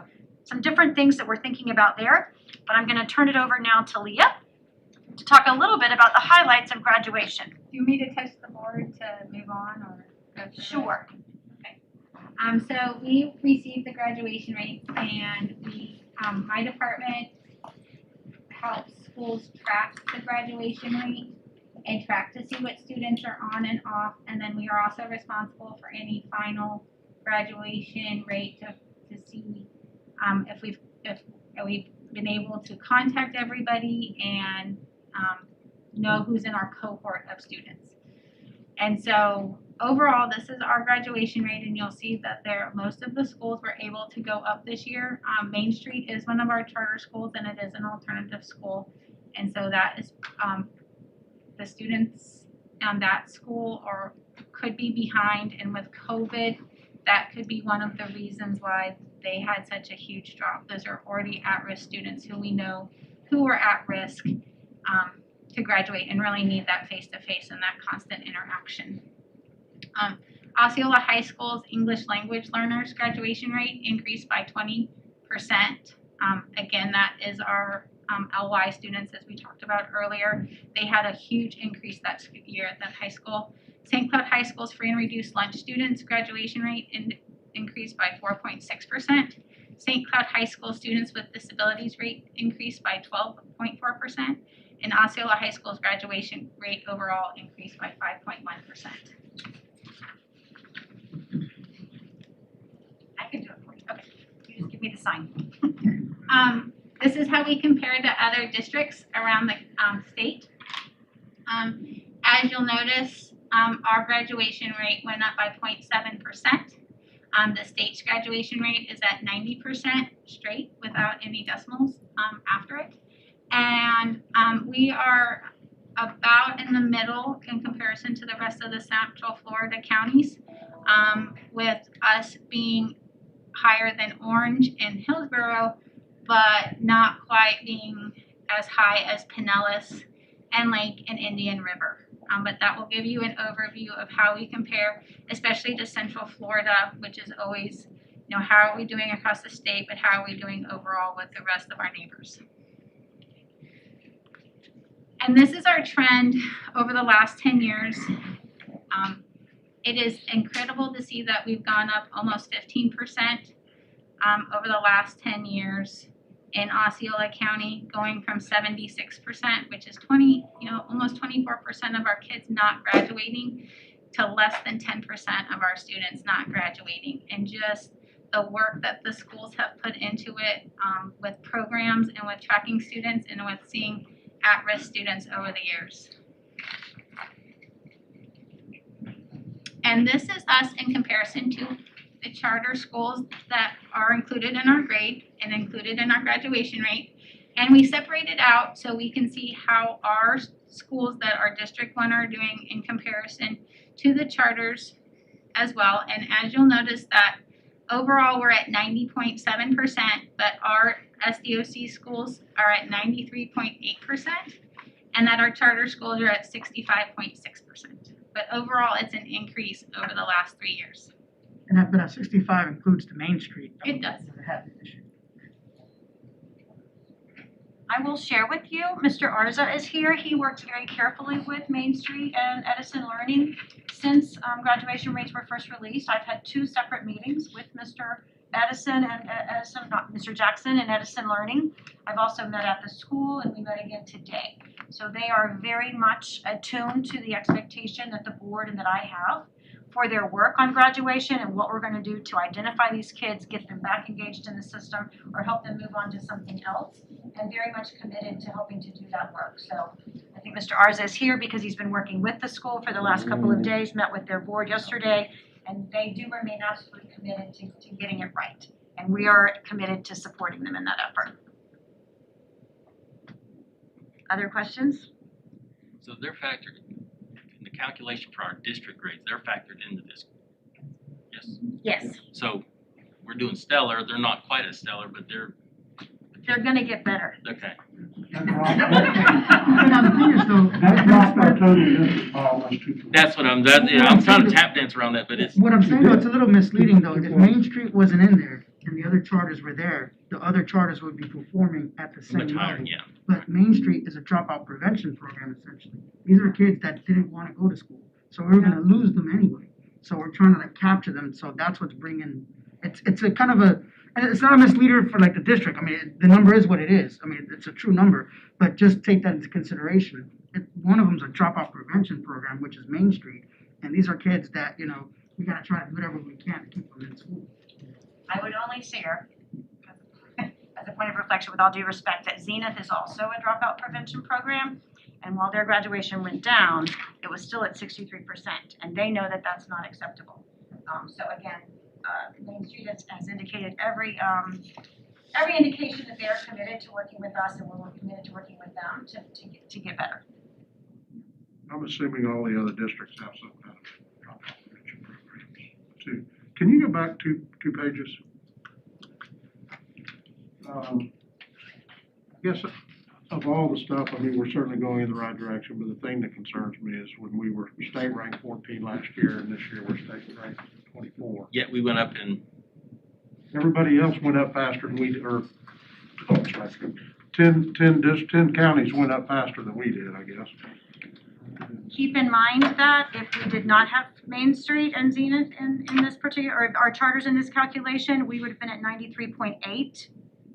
S4: some different things that we're thinking about there. But I'm going to turn it over now to Leah to talk a little bit about the highlights of graduation.
S9: Do you want me to touch the board to move on or go through it?
S4: Sure.
S9: So we received the graduation rates, and we, my department helps schools track the graduation rate and track to see what students are on and off, and then we are also responsible for any final graduation rate to see if we've been able to contact everybody and know who's in our cohort of students. And so overall, this is our graduation rate, and you'll see that most of the schools were able to go up this year. Main Street is one of our charter schools, and it is an alternative school. And so that is, the students that school or could be behind, and with COVID, that could be one of the reasons why they had such a huge drop. Those are already at-risk students who we know who are at risk to graduate and really need that face-to-face and that constant interaction. Osceola High School's English language learners graduation rate increased by 20%. Again, that is our LY students, as we talked about earlier. They had a huge increase that year at that high school. St. Cloud High School's free and reduced lunch students graduation rate increased by 4.6%. St. Cloud High School students with disabilities rate increased by 12.4%. And Osceola High School's graduation rate overall increased by 5.1%.
S4: I can do it for you. Okay, you just give me the sign.
S9: This is how we compare to other districts around the state. As you'll notice, our graduation rate went up by 0.7%. The state's graduation rate is at 90% straight without any decimals after it. And we are about in the middle in comparison to the rest of the Central Florida counties, with us being higher than Orange and Hillsborough, but not quite being as high as Pinellas and Lake and Indian River. But that will give you an overview of how we compare, especially to Central Florida, which is always, how are we doing across the state, but how are we doing overall with the rest of our neighbors. And this is our trend over the last 10 years. It is incredible to see that we've gone up almost 15% over the last 10 years in Osceola County, going from 76%, which is almost 24% of our kids not graduating, to less than 10% of our students not graduating. And just the work that the schools have put into it with programs and with tracking students and with seeing at-risk students over the years. And this is us in comparison to the charter schools that are included in our grade and included in our graduation rate. And we separate it out so we can see how our schools that are District 1 are doing in comparison to the charters as well. And as you'll notice that overall we're at 90.7%, but our SDOC schools are at 93.8%, and that our charter schools are at 65.6%. But overall, it's an increase over the last 3 years.
S5: And that 65 includes the Main Street.
S9: It does.
S5: That had the issue.
S4: I will share with you, Mr. Arza is here. He works very carefully with Main Street and Edison Learning. Since graduation rates were first released, I've had 2 separate meetings with Mr. Edison and Mr. Jackson and Edison Learning. I've also met at the school, and we met again today. So they are very much attuned to the expectation that the board and that I have for their work on graduation and what we're going to do to identify these kids, get them back engaged in the system, or help them move on to something else, and very much committed to helping to do that work. So I think Mr. Arza is here because he's been working with the school for the last couple of days, met with their board yesterday, and they do remain absolutely committed to getting it right. And we are committed to supporting them in that effort. Other questions?
S6: So they're factored in the calculation for our district grades. They're factored into this. Yes.
S4: Yes.
S6: So we're doing stellar. They're not quite as stellar, but they're
S4: gonna get better.
S6: okay.
S5: But now the thing is though,
S3: That dropped our total district by almost 2%.
S6: That's what I'm trying to tap dance around that, but it's
S5: what I'm saying though, it's a little misleading though. If Main Street wasn't in there and the other charters were there, the other charters would be performing at the same
S6: much higher,
S5: level.
S6: yeah.
S5: But Main Street is a dropout prevention program essentially. These are kids that didn't want to go to school, so we're going to lose them anyway. So we're trying to capture them. So that's what's bringing. It's a kind of a, and it's not a misleader for the district. I mean, the number is what it is. I mean, it's a true number, but just take that into consideration. One of them is a dropout prevention program, which is Main Street, and these are kids that we got to try to do whatever we can to keep them in school.
S4: I would only share, as a point of reflection, with all due respect, that Zenith is also a dropout prevention program. And while their graduation went down, it was still at 63%. And they know that that's not acceptable. So again, Main Street has indicated every indication that they're committed to working with us, and we're committed to working with them to get better.
S3: I'm assuming all the other districts have some kind of drop-off prevention programs too. Can you go back two pages? I guess of all the stuff, I mean, we're certainly going in the right direction, but the thing that concerns me is when we were state ranked 14 last year, and this year we're state ranked 24.
S6: Yeah, we went up in,
S3: Everybody else went up faster than we did, or 10 counties went up faster than we did, I guess.
S4: Keep in mind that if we did not have Main Street and Zenith in this particular, or our charters in this calculation, we would have been at 93.8,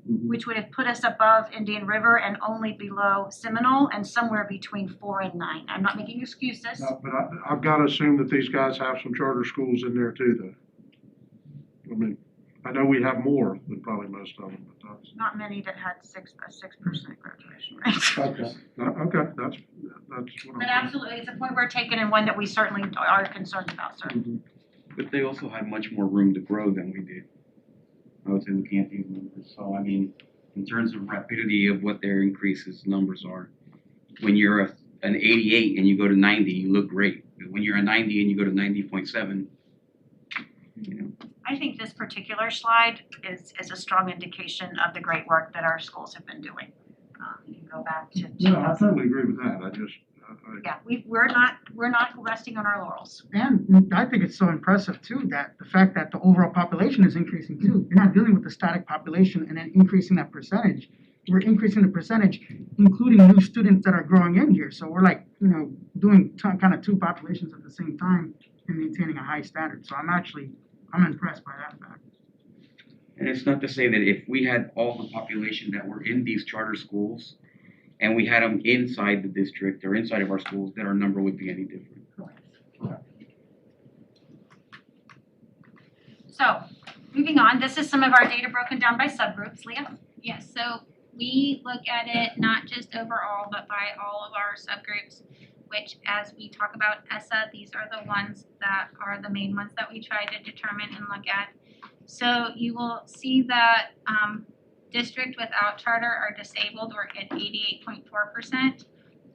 S4: which would have put us above Indian River and only below Seminole and somewhere between 4 and 9. I'm not making excuses.
S3: No, but I've got to assume that these guys have some charter schools in there too, though. I mean, I know we have more than probably most of them, but that's.
S4: Not many that had a 6% graduation rate.
S3: Okay, okay, that's what I'm.
S4: But absolutely, it's a point we're taking and one that we certainly are concerned about, sir.
S7: But they also had much more room to grow than we did. I was looking at these numbers. So, I mean, in terms of rapidity of what their increases numbers are, when you're an 88 and you go to 90, you look great. But when you're a 90 and you go to 90.7, you know.
S4: I think this particular slide is a strong indication of the great work that our schools have been doing. You can go back to.
S3: Yeah, I totally agree with that. I just.
S4: Yeah, we're not resting on our laurels.
S5: And I think it's so impressive too, that the fact that the overall population is increasing too. You're not dealing with the static population and then increasing that percentage. We're increasing the percentage, including new students that are growing in here. So we're like, doing kind of two populations at the same time and maintaining a high standard. So I'm impressed by that fact.
S7: And it's not to say that if we had all the population that were in these charter schools and we had them inside the district or inside of our schools, that our number would be any different.
S4: So, moving on, this is some of our data broken down by subgroups. Leah?
S9: Yes, so we look at it not just overall, but by all of our subgroups, which as we talk about ESSA, these are the ones that are the main ones that we try to determine and look at. So you will see that district without charter or disabled were at 88.4%.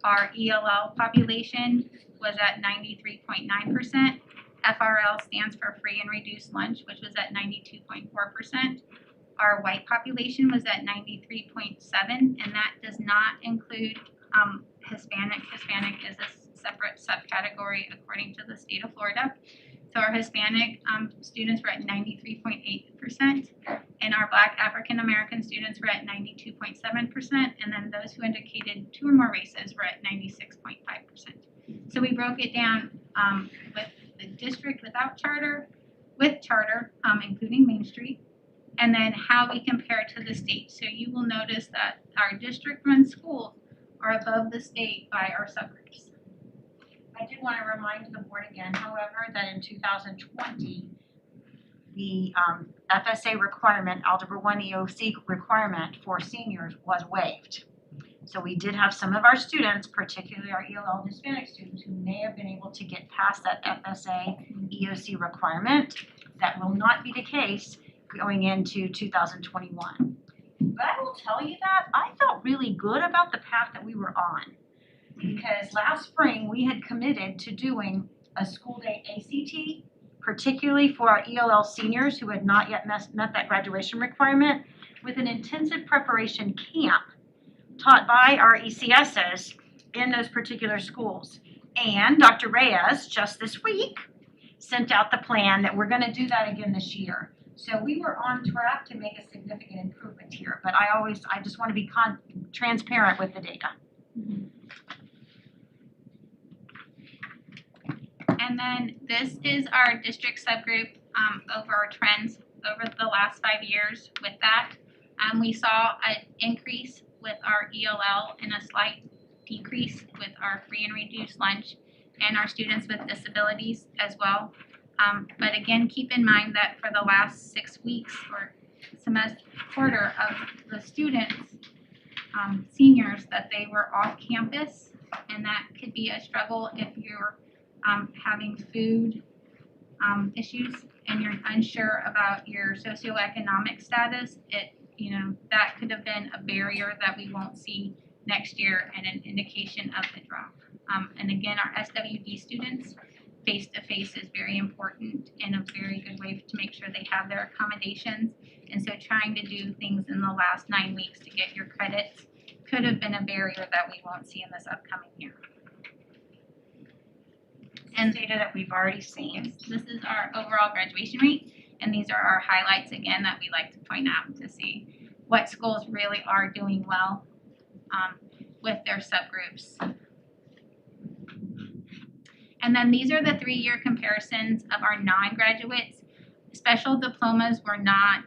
S9: Our ELL population was at 93.9%. FRL stands for free and reduced lunch, which was at 92.4%. Our white population was at 93.7%, and that does not include Hispanic. Hispanic is a separate subcategory according to the state of Florida. So our Hispanic students were at 93.8%, and our Black African American students were at 92.7%, and then those who indicated 2 or more races were at 96.5%. So we broke it down with the district without charter, with charter, including Main Street, and then how we compare to the state. So you will notice that our district-run schools are above the state by our subgroups.
S4: I did want to remind the board again, however, that in 2020, the FSA requirement, Algebra 1 EOC requirement for seniors was waived. So we did have some of our students, particularly our ELL Hispanic students, who may have been able to get past that FSA EOC requirement. That will not be the case going into 2021. But I will tell you that I felt really good about the path that we were on. Because last spring, we had committed to doing a school day ACT, particularly for our ELL seniors who had not yet met that graduation requirement, with an intensive preparation camp taught by our ECSs in those particular schools. And Dr. Reyes, just this week, sent out the plan that we're going to do that again this year. So we were on track to make a significant improvement here, but I just want to be transparent with the data.
S9: And then this is our district subgroup over our trends over the last 5 years. With that, we saw an increase with our ELL and a slight decrease with our free and reduced lunch and our students with disabilities as well. But again, keep in mind that for the last 6 weeks or quarter of the students, seniors, that they were off campus, and that could be a struggle if you're having food issues and you're unsure about your socioeconomic status. That could have been a barrier that we won't see next year and an indication of the drop. And again, our SWD students, face-to-face is very important and a very good way to make sure they have their accommodations. And so trying to do things in the last 9 weeks to get your credits could have been a barrier that we won't see in this upcoming year.
S4: And data that we've already seen.
S9: This is our overall graduation rate, and these are our highlights again that we like to point out to see what schools really are doing well with their subgroups. And then these are the 3-year comparisons of our non-graduates. Special diplomas were not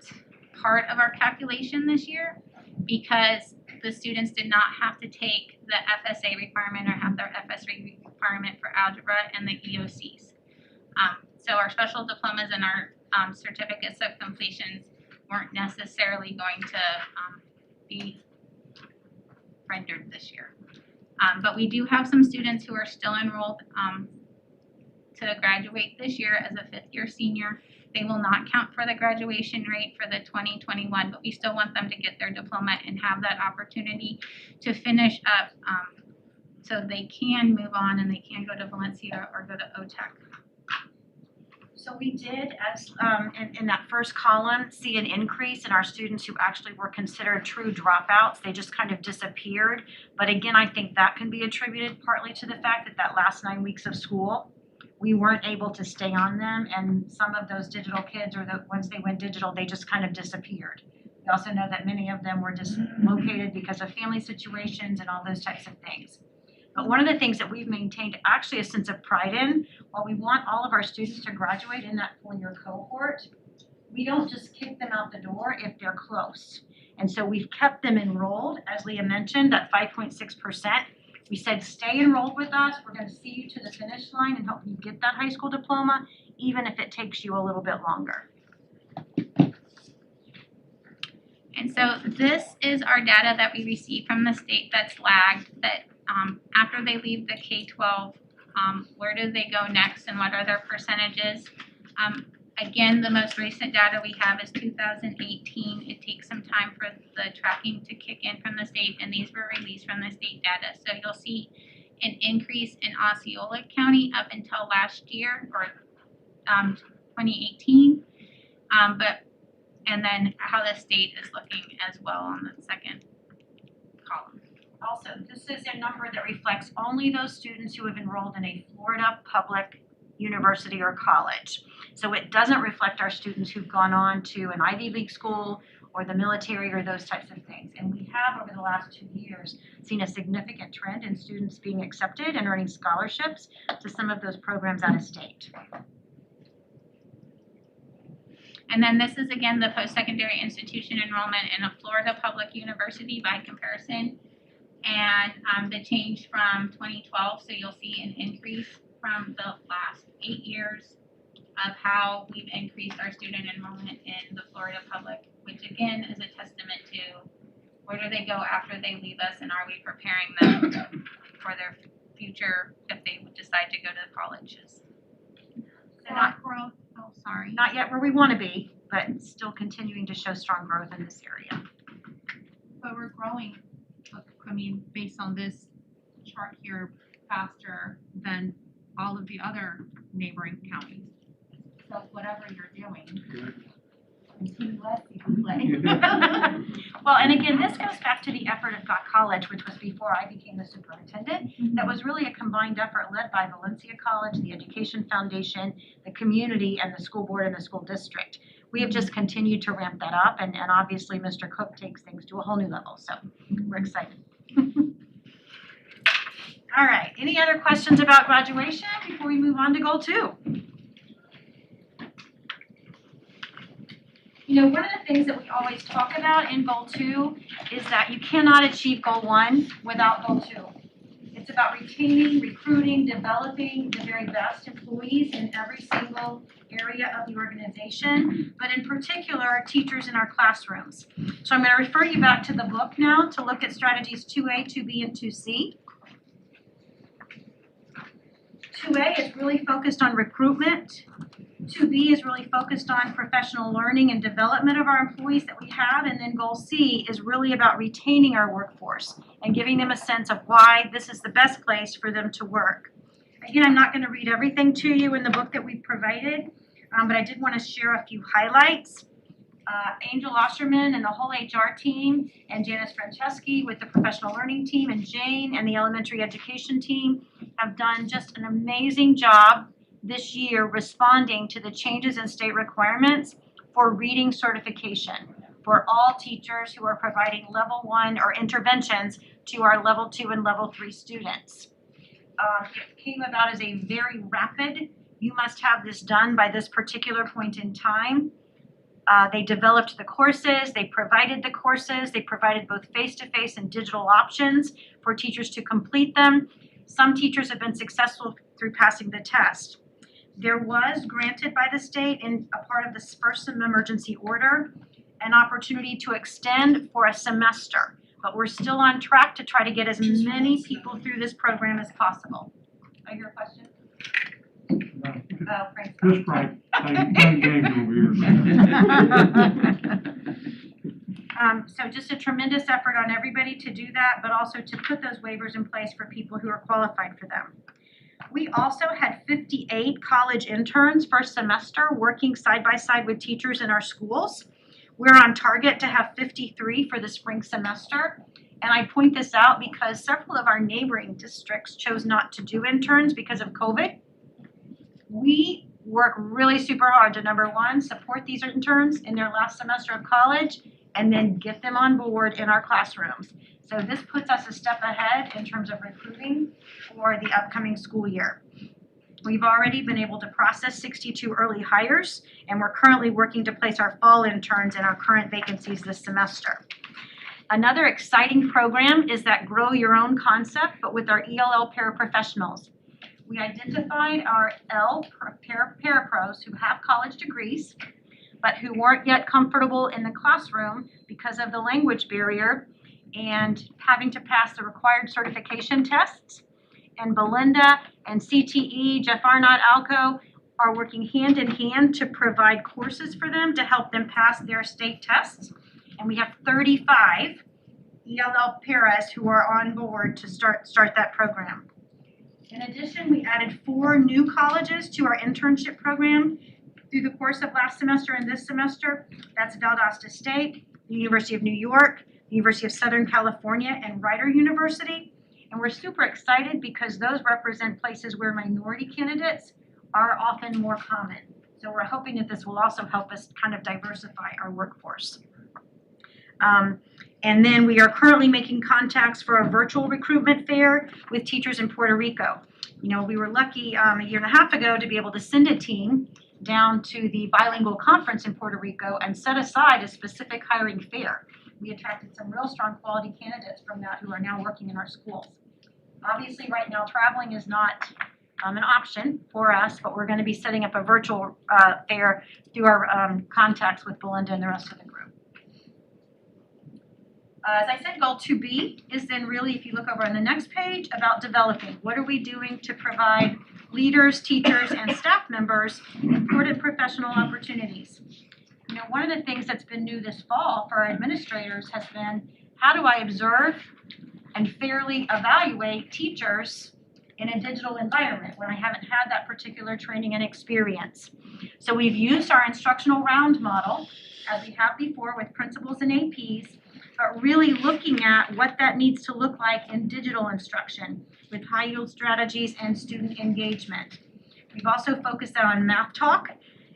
S9: part of our calculation this year because the students did not have to take the FSA requirement or have their FSA requirement for algebra and the EOCs. So our special diplomas and our certificates of completions weren't necessarily going to be rendered this year. But we do have some students who are still enrolled to graduate this year as a 5th-year senior. They will not count for the graduation rate for the 2021, but we still want them to get their diploma and have that opportunity to finish up so they can move on and they can go to Valencia or go to OTEC.
S4: So we did, as in that first column, see an increase in our students who actually were considered true dropouts. They just kind of disappeared. But again, I think that can be attributed partly to the fact that last 9 weeks of school, we weren't able to stay on them, and some of those digital kids, or once they went digital, they just kind of disappeared. We also know that many of them were dislocated because of family situations and all those types of things. But one of the things that we've maintained actually a sense of pride in, while we want all of our students to graduate in that 4-year cohort, we don't just kick them out the door if they're close. And so we've kept them enrolled, as Leah mentioned, at 5.6%. We said, stay enrolled with us. We're going to see you to the finish line and help you get that high school diploma, even if it takes you a little bit longer.
S9: And so this is our data that we receive from the state that's lagged, that after they leave the K-12, where do they go next and what are their percentages? Again, the most recent data we have is 2018. It takes some time for the tracking to kick in from the state, and these were released from the state data. So you'll see an increase in Osceola County up until last year, or 2018. And then how the state is looking as well on the second column.
S4: Also, this is a number that reflects only those students who have enrolled in a Florida public university or college. So it doesn't reflect our students who've gone on to an Ivy League school or the military or those types of things. And we have, over the last 2 years, seen a significant trend in students being accepted and earning scholarships to some of those programs out of state.
S9: And then this is again the post-secondary institution enrollment in a Florida public university by comparison. And the change from 2012, so you'll see an increase from the last 8 years of how we've increased our student enrollment in the Florida public, which again is a testament to where do they go after they leave us, and are we preparing them for their future if they would decide to go to colleges.
S1: So not growth, oh, sorry.
S4: Not yet where we want to be, but still continuing to show strong growth in this area.
S1: But we're growing, I mean, based on this chart here, faster than all of the other neighboring counties. So whatever you're doing, continue less, you can play.
S4: Well, and again, this goes back to the effort of Got College, which was before I became the superintendent. That was really a combined effort led by Valencia College, the Education Foundation, the community, and the school board and the school district. We have just continued to ramp that up, and obviously Mr. Cook takes things to a whole new level, so we're excited. All right, any other questions about graduation before we move on to goal 2? You know, one of the things that we always talk about in goal 2 is that you cannot achieve goal 1 without goal 2. It's about retaining, recruiting, developing the very best employees in every single area of the organization, but in particular, teachers in our classrooms. So I'm going to refer you back to the book now to look at strategies 2A, 2B, and 2C. 2A is really focused on recruitment. 2B is really focused on professional learning and development of our employees that we have. And then goal C is really about retaining our workforce and giving them a sense of why this is the best place for them to work. Again, I'm not going to read everything to you in the book that we provided, but I did want to share a few highlights. Angel Osherman and the whole HR team, and Janice Franceschi with the professional learning team, and Jane and the elementary education team have done just an amazing job this year responding to the changes in state requirements for reading certification for all teachers who are providing level 1 or interventions to our level 2 and level 3 students. It came about as a very rapid, you must have this done by this particular point in time. They developed the courses, they provided the courses, they provided both face-to-face and digital options for teachers to complete them. Some teachers have been successful through passing the test. There was granted by the state in a part of this first emergency order an opportunity to extend for a semester, but we're still on track to try to get as many people through this program as possible. I hear a question? Oh, Frank's got it.
S3: Just right, playing games over here.
S4: So just a tremendous effort on everybody to do that, but also to put those waivers in place for people who are qualified for them. We also had 58 college interns first semester working side by side with teachers in our schools. We're on target to have 53 for the spring semester. And I point this out because several of our neighboring districts chose not to do interns because of COVID. We work really super hard to, number one, support these interns in their last semester of college and then get them on board in our classrooms. So this puts us a step ahead in terms of recruiting for the upcoming school year. We've already been able to process 62 early hires, and we're currently working to place our fall interns in our current vacancies this semester. Another exciting program is that Grow Your Own concept, but with our ELL paraprofessionals. We identified our parapros who have college degrees, but who weren't yet comfortable in the classroom because of the language barrier and having to pass the required certification tests. And Belinda and CTE, Jeff Arnott, Alco are working hand in hand to provide courses for them to help them pass their state tests. And we have 35 ELL paras who are on board to start that program. In addition, we added 4 new colleges to our internship program through the course of last semester and this semester. That's Valdosta State, the University of New York, the University of Southern California, and Rider University. And we're super excited because those represent places where minority candidates are often more common. So we're hoping that this will also help us kind of diversify our workforce. And then we are currently making contacts for a virtual recruitment fair with teachers in Puerto Rico. You know, we were lucky a year and a half ago to be able to send a team down to the bilingual conference in Puerto Rico and set aside a specific hiring fair. We attracted some real strong quality candidates from that who are now working in our schools. Obviously, right now, traveling is not an option for us, but we're going to be setting up a virtual fair through our contacts with Belinda and the rest of the group. As I said, goal 2B is then really, if you look over on the next page, about developing. What are we doing to provide leaders, teachers, and staff members important professional opportunities? You know, one of the things that's been new this fall for our administrators has been, how do I observe and fairly evaluate teachers in a digital environment when I haven't had that particular training and experience? So we've used our instructional round model, as we have before with principals and APs, but really looking at what that needs to look like in digital instruction with high yield strategies and student engagement. We've also focused on math talk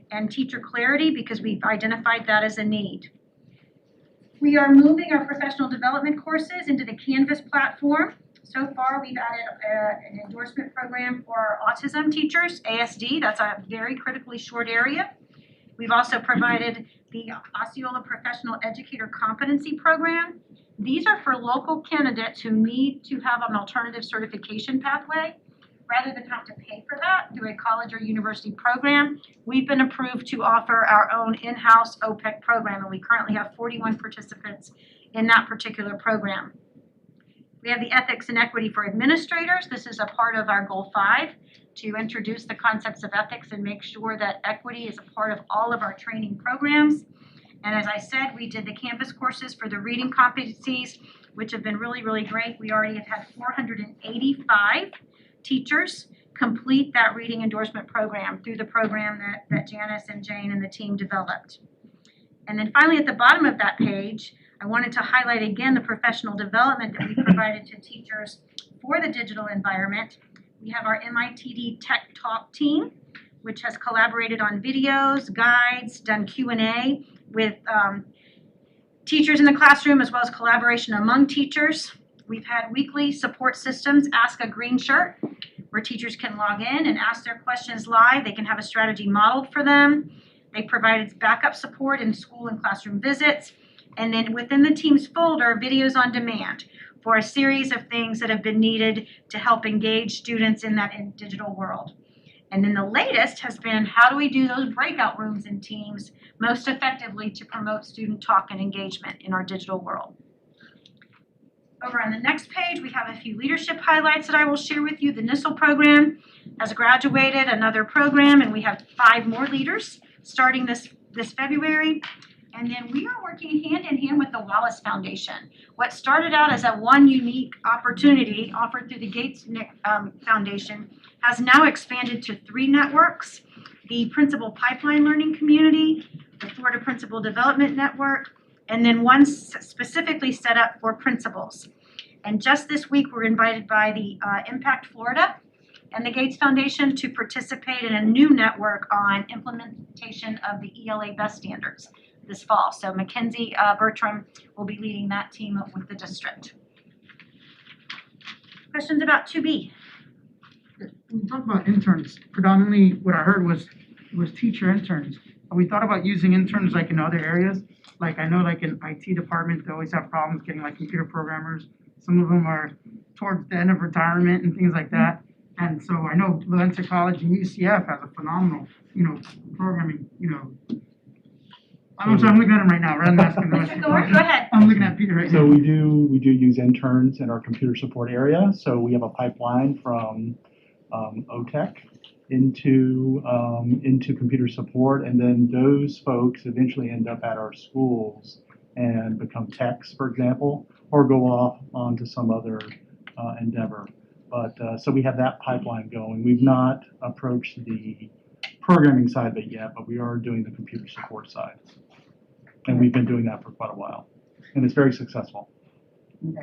S4: and teacher clarity because we've identified that as a need. We are moving our professional development courses into the Canvas platform. So far, we've added an endorsement program for our autism teachers, ASD. That's a very critically short area. We've also provided the Osceola Professional Educator Competency Program. These are for local candidates who need to have an alternative certification pathway. Rather than have to pay for that through a college or university program, we've been approved to offer our own in-house OPEC program, and we currently have 41 participants in that particular program. We have the ethics and equity for administrators. This is a part of our goal 5, to introduce the concepts of ethics and make sure that equity is a part of all of our training programs. And as I said, we did the Canvas courses for the reading competencies, which have been really, really great. We already have had 485 teachers complete that reading endorsement program through the program that Janice and Jane and the team developed. And then finally, at the bottom of that page, I wanted to highlight again the professional development that we provided to teachers for the digital environment. We have our MITD Tech Talk team, which has collaborated on videos, guides, done Q&A with teachers in the classroom, as well as collaboration among teachers. We've had weekly support systems, Ask a Green Shirt, where teachers can log in and ask their questions live. They can have a strategy modeled for them. They provided backup support in school and classroom visits. And then within the team's folder, videos on demand for a series of things that have been needed to help engage students in that digital world. And then the latest has been, how do we do those breakout rooms in teams most effectively to promote student talk and engagement in our digital world? Over on the next page, we have a few leadership highlights that I will share with you. The NISL program has graduated another program, and we have 5 more leaders starting this February. And then we are working hand in hand with the Wallace Foundation. What started out as a one unique opportunity offered through the Gates Foundation has now expanded to 3 networks: the Principal Pipeline Learning Community, the Florida Principal Development Network, and then one specifically set up for principals. And just this week, we're invited by the Impact Florida and the Gates Foundation to participate in a new network on implementation of the ELA best standards this fall. So Mackenzie Bertram will be leading that team up with the district. Questions about 2B?
S5: We talked about interns. Predominantly, what I heard was teacher interns. We thought about using interns like in other areas. Like I know like in IT department, they always have problems getting like computer programmers. Some of them are towards the end of retirement and things like that. And so I know Valencia College and UCF has a phenomenal, programming, I'm looking at him right now, rather than asking the rest of the
S4: Go ahead.
S5: I'm looking at Peter right
S2: So
S5: now.
S2: we do use interns in our computer support area. So we have a pipeline from OTech into computer support, and then those folks eventually end up at our schools and become techs, for example, or go off onto some other endeavor. But so we have that pipeline going. We've not approached the programming side of it yet, but we are doing the computer support side. And we've been doing that for quite a while. And it's very successful.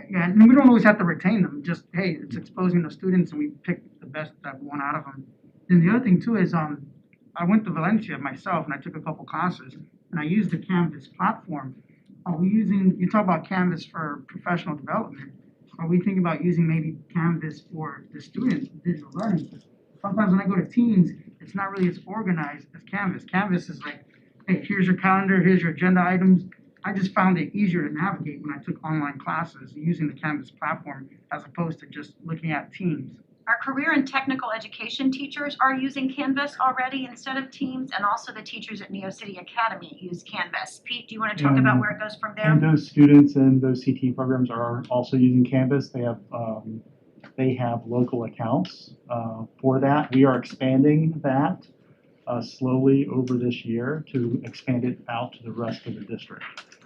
S5: Yeah, and we don't always have to retain them. Just, hey, it's exposing the students and we pick the best that we want out of them. And the other thing too is I went to Valencia myself and I took a couple classes and I used the Canvas platform. Are we using, you talk about Canvas for professional development. Are we thinking about using maybe Canvas for the students, digital learning? Sometimes when I go to teams, it's not really as organized as Canvas. Canvas is like, hey, here's your calendar, here's your agenda items. I just found it easier to navigate when I took online classes using the Canvas platform as opposed to just looking at Teams.
S4: Our career and technical education teachers are using Canvas already instead of Teams, and also the teachers at Neo City Academy use Canvas. Pete, do you want to talk about where it goes from there?
S2: And those students in those CT programs are also using Canvas. They have local accounts for that. We are expanding that slowly over this year to expand it out to the rest of the district.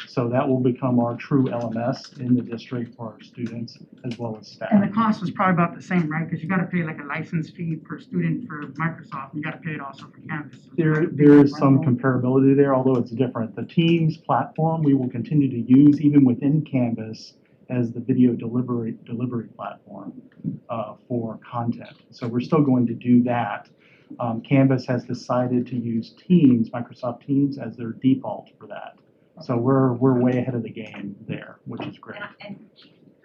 S2: So that will become our true LMS in the district for our students as well as staff.
S5: And the cost is probably about the same, right? Because you got to pay like a license fee per student for Microsoft. You got to pay it also for Canvas.
S2: There is some comparability there, although it's different. The Teams platform we will continue to use even within Canvas as the video delivery platform for content. So we're still going to do that. Canvas has decided to use Teams, Microsoft Teams, as their default for that. So we're way ahead of the game there, which is great.
S4: And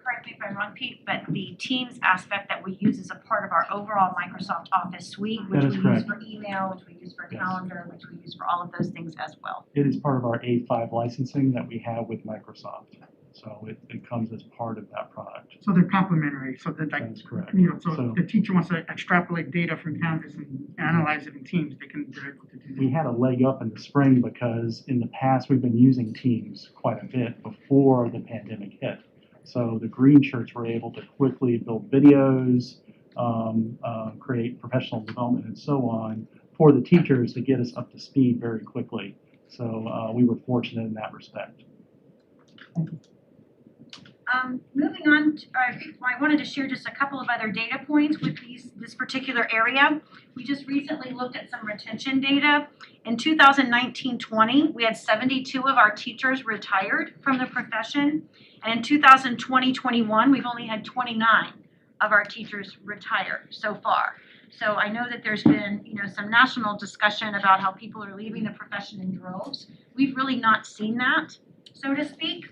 S4: correct me if I'm wrong, Pete, but the Teams aspect that we use is a part of our overall Microsoft Office suite, which we use for email, which we use for calendar, which we use for all of those things as well.
S2: It is part of our A5 licensing that we have with Microsoft. So it comes as part of that product.
S5: So they're complementary. So that
S2: That's correct.
S5: So if the teacher wants to extrapolate data from Canvas and analyze it in Teams, they're able to do that.
S2: We had a leg up in the spring because in the past we've been using Teams quite a bit before the pandemic hit. So the green shirts were able to quickly build videos, create professional development and so on for the teachers to get us up to speed very quickly. So we were fortunate in that respect.
S4: Moving on, I wanted to share just a couple of other data points with this particular area. We just recently looked at some retention data. In 2019-20, we had 72 of our teachers retired from the profession. And in 2020-21, we've only had 29 of our teachers retire so far. So I know that there's been, some national discussion about how people are leaving the profession in droves. We've really not seen that, so to speak.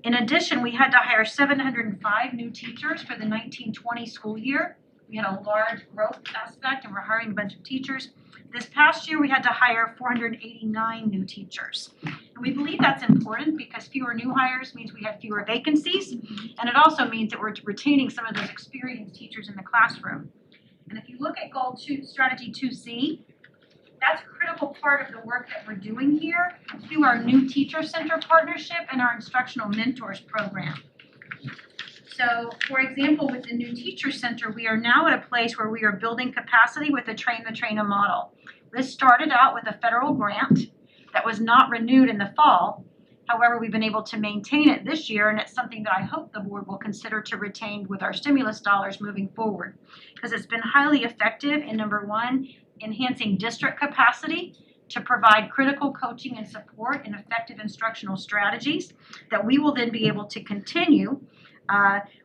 S4: In addition, we had to hire 705 new teachers for the 19-20 school year. We had a large growth aspect and we're hiring a bunch of teachers. This past year, we had to hire 489 new teachers. And we believe that's important because fewer new hires means we have fewer vacancies. And it also means that we're retaining some of those experienced teachers in the classroom. And if you look at Goal 2, Strategy 2C, that's a critical part of the work that we're doing here through our new Teacher Center partnership and our Instructional Mentors program. So, for example, with the new Teacher Center, we are now at a place where we are building capacity with the Train the Trainer model. This started out with a federal grant that was not renewed in the fall. However, we've been able to maintain it this year, and it's something that I hope the board will consider to retain with our stimulus dollars moving forward, because it's been highly effective in, number one, enhancing district capacity to provide critical coaching and support and effective instructional strategies that we will then be able to continue.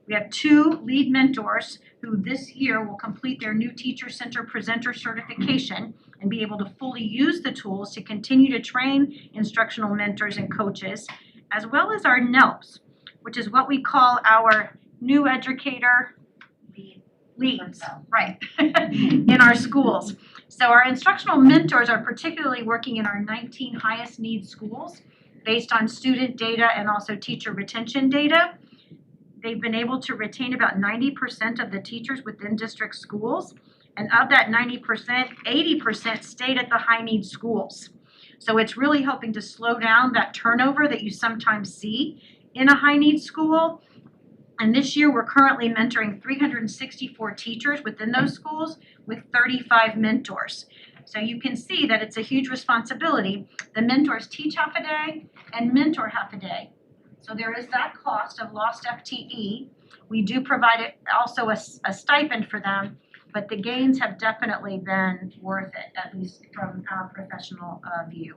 S4: We have 2 lead mentors who this year will complete their new Teacher Center presenter certification and be able to fully use the tools to continue to train instructional mentors and coaches, as well as our NELPs, which is what we call our new educator leads, right, in our schools. So our instructional mentors are particularly working in our 19 highest need schools based on student data and also teacher retention data. They've been able to retain about 90% of the teachers within district schools. And of that 90%, 80% stayed at the high need schools. So it's really helping to slow down that turnover that you sometimes see in a high need school. And this year, we're currently mentoring 364 teachers within those schools with 35 mentors. So you can see that it's a huge responsibility. The mentors teach half a day and mentor half a day. So there is that cost of lost FTE. We do provide also a stipend for them, but the gains have definitely been worth it, at least from our professional view.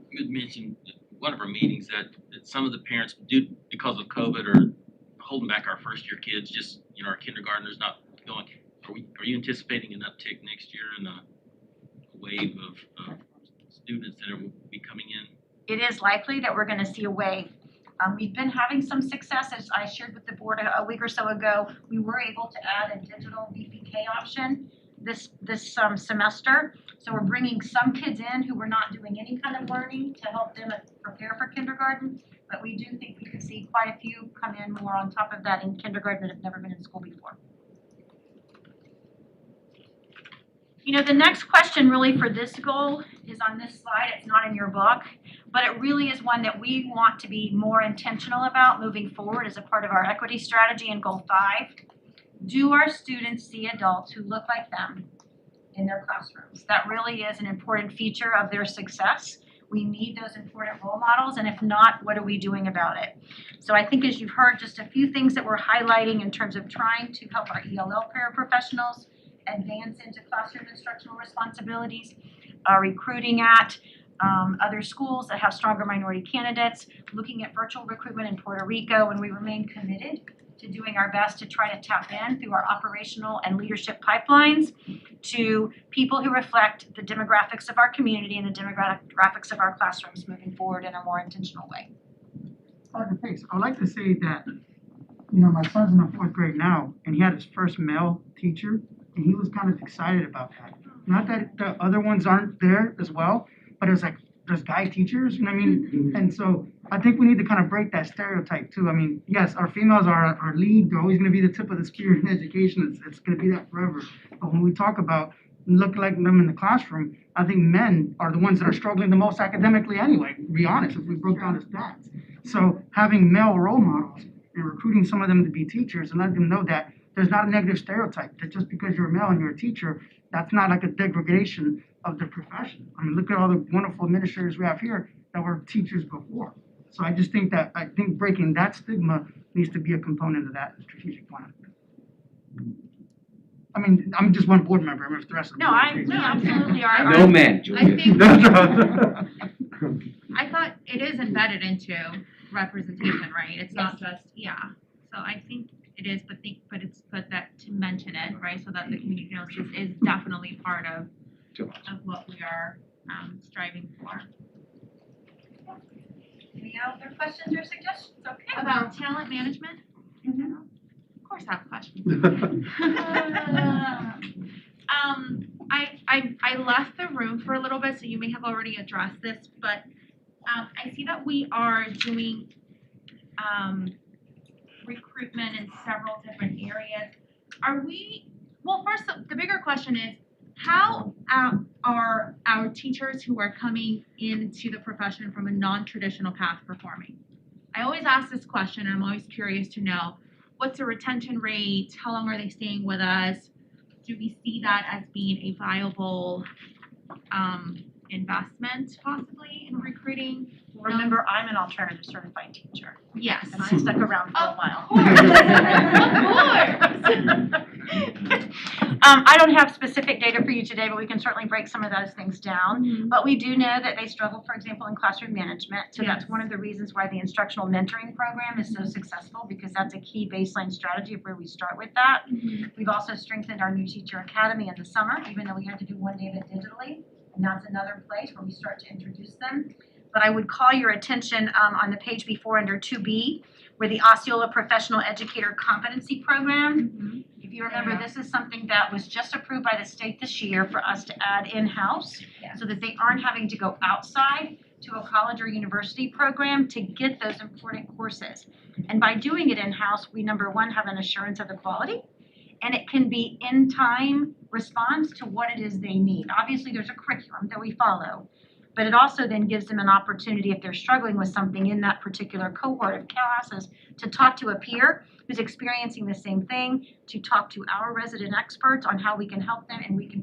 S6: You had mentioned at one of our meetings that some of the parents, because of COVID, are holding back our first year kids, just, our kindergartners not going. Are you anticipating an uptick next year and a wave of students that will be coming in?
S4: It is likely that we're going to see a wave. We've been having some success, as I shared with the board a week or so ago. We were able to add a digital VPK option this semester. So we're bringing some kids in who were not doing any kind of learning to help them prepare for kindergarten. But we do think we can see quite a few come in more on top of that in kindergarten that have never been in school before. The next question really for this goal is on this slide. It's not in your book, but it really is one that we want to be more intentional about moving forward as a part of our equity strategy in Goal 5. Do our students see adults who look like them in their classrooms? That really is an important feature of their success. We need those important role models, and if not, what are we doing about it? So I think as you've heard, just a few things that we're highlighting in terms of trying to help our ELL paraprofessionals advance into classroom instructional responsibilities, recruiting at other schools that have stronger minority candidates, looking at virtual recruitment in Puerto Rico, and we remain committed to doing our best to try to tap in through our operational and leadership pipelines to people who reflect the demographics of our community and the demographics of our classrooms moving forward in a more intentional way.
S5: Dr. Pace, I would like to say that, my son's in the 4th grade now, and he had his first male teacher, and he was kind of excited about that. Not that the other ones aren't there as well, but it was like, there's guy teachers, you know what I mean? And so I think we need to kind of break that stereotype too. I mean, yes, our females are our lead. They're always going to be the tip of the spear in education. It's going to be that forever. But when we talk about look like them in the classroom, I think men are the ones that are struggling the most academically anyway, to be honest, if we broke down the stats. So having male role models and recruiting some of them to be teachers and letting them know that there's not a negative stereotype, that just because you're a male and you're a teacher, that's not like a degradation of the profession. I mean, look at all the wonderful administrators we have here that were teachers before. So I just think breaking that stigma needs to be a component of that strategic plan. I mean, I'm just one board member, I'm the rest of the
S1: No,
S5: board.
S1: we absolutely are.
S7: No man,
S1: I
S7: Julia.
S1: think, I thought it is embedded into representation, right? It's not just, yeah. So I think it is, but that to mention it, right, so that the community knows this is definitely part of what we are striving for.
S4: Any other questions or suggestions? Okay.
S1: About talent management?
S4: Mhm.
S1: Of course I have questions. I left the room for a little bit, so you may have already addressed this, but I see that we are doing recruitment in several different areas. Well, first, the bigger question is, how are our teachers who are coming into the profession from a non-traditional path performing? I always ask this question, and I'm always curious to know, what's the retention rate? How long are they staying with us? Do we see that as being a viable investment possibly in recruiting?
S4: Remember, I'm an alternative certified teacher,
S1: Yes.
S4: and I stuck around for a while. I don't have specific data for you today, but we can certainly break some of those things down. But we do know that they struggle, for example, in classroom management. So that's one of the reasons why the instructional mentoring program is so successful, because that's a key baseline strategy of where we start with that. We've also strengthened our new teacher academy in the summer, even though we had to do one day of it digitally. And that's another place where we start to introduce them. But I would call your attention on the page before under 2B, where the Osceola Professional Educator Competency Program. If you remember, this is something that was just approved by the state this year for us to add in-house, so that they aren't having to go outside to a college or university program to get those important courses. And by doing it in-house, we, number one, have an assurance of the quality, and it can be in-time response to what it is they need. Obviously, there's a curriculum that we follow, but it also then gives them an opportunity, if they're struggling with something in that particular cohort of classes, to talk to a peer who's experiencing the same thing, to talk to our resident experts on how we can help them, and we can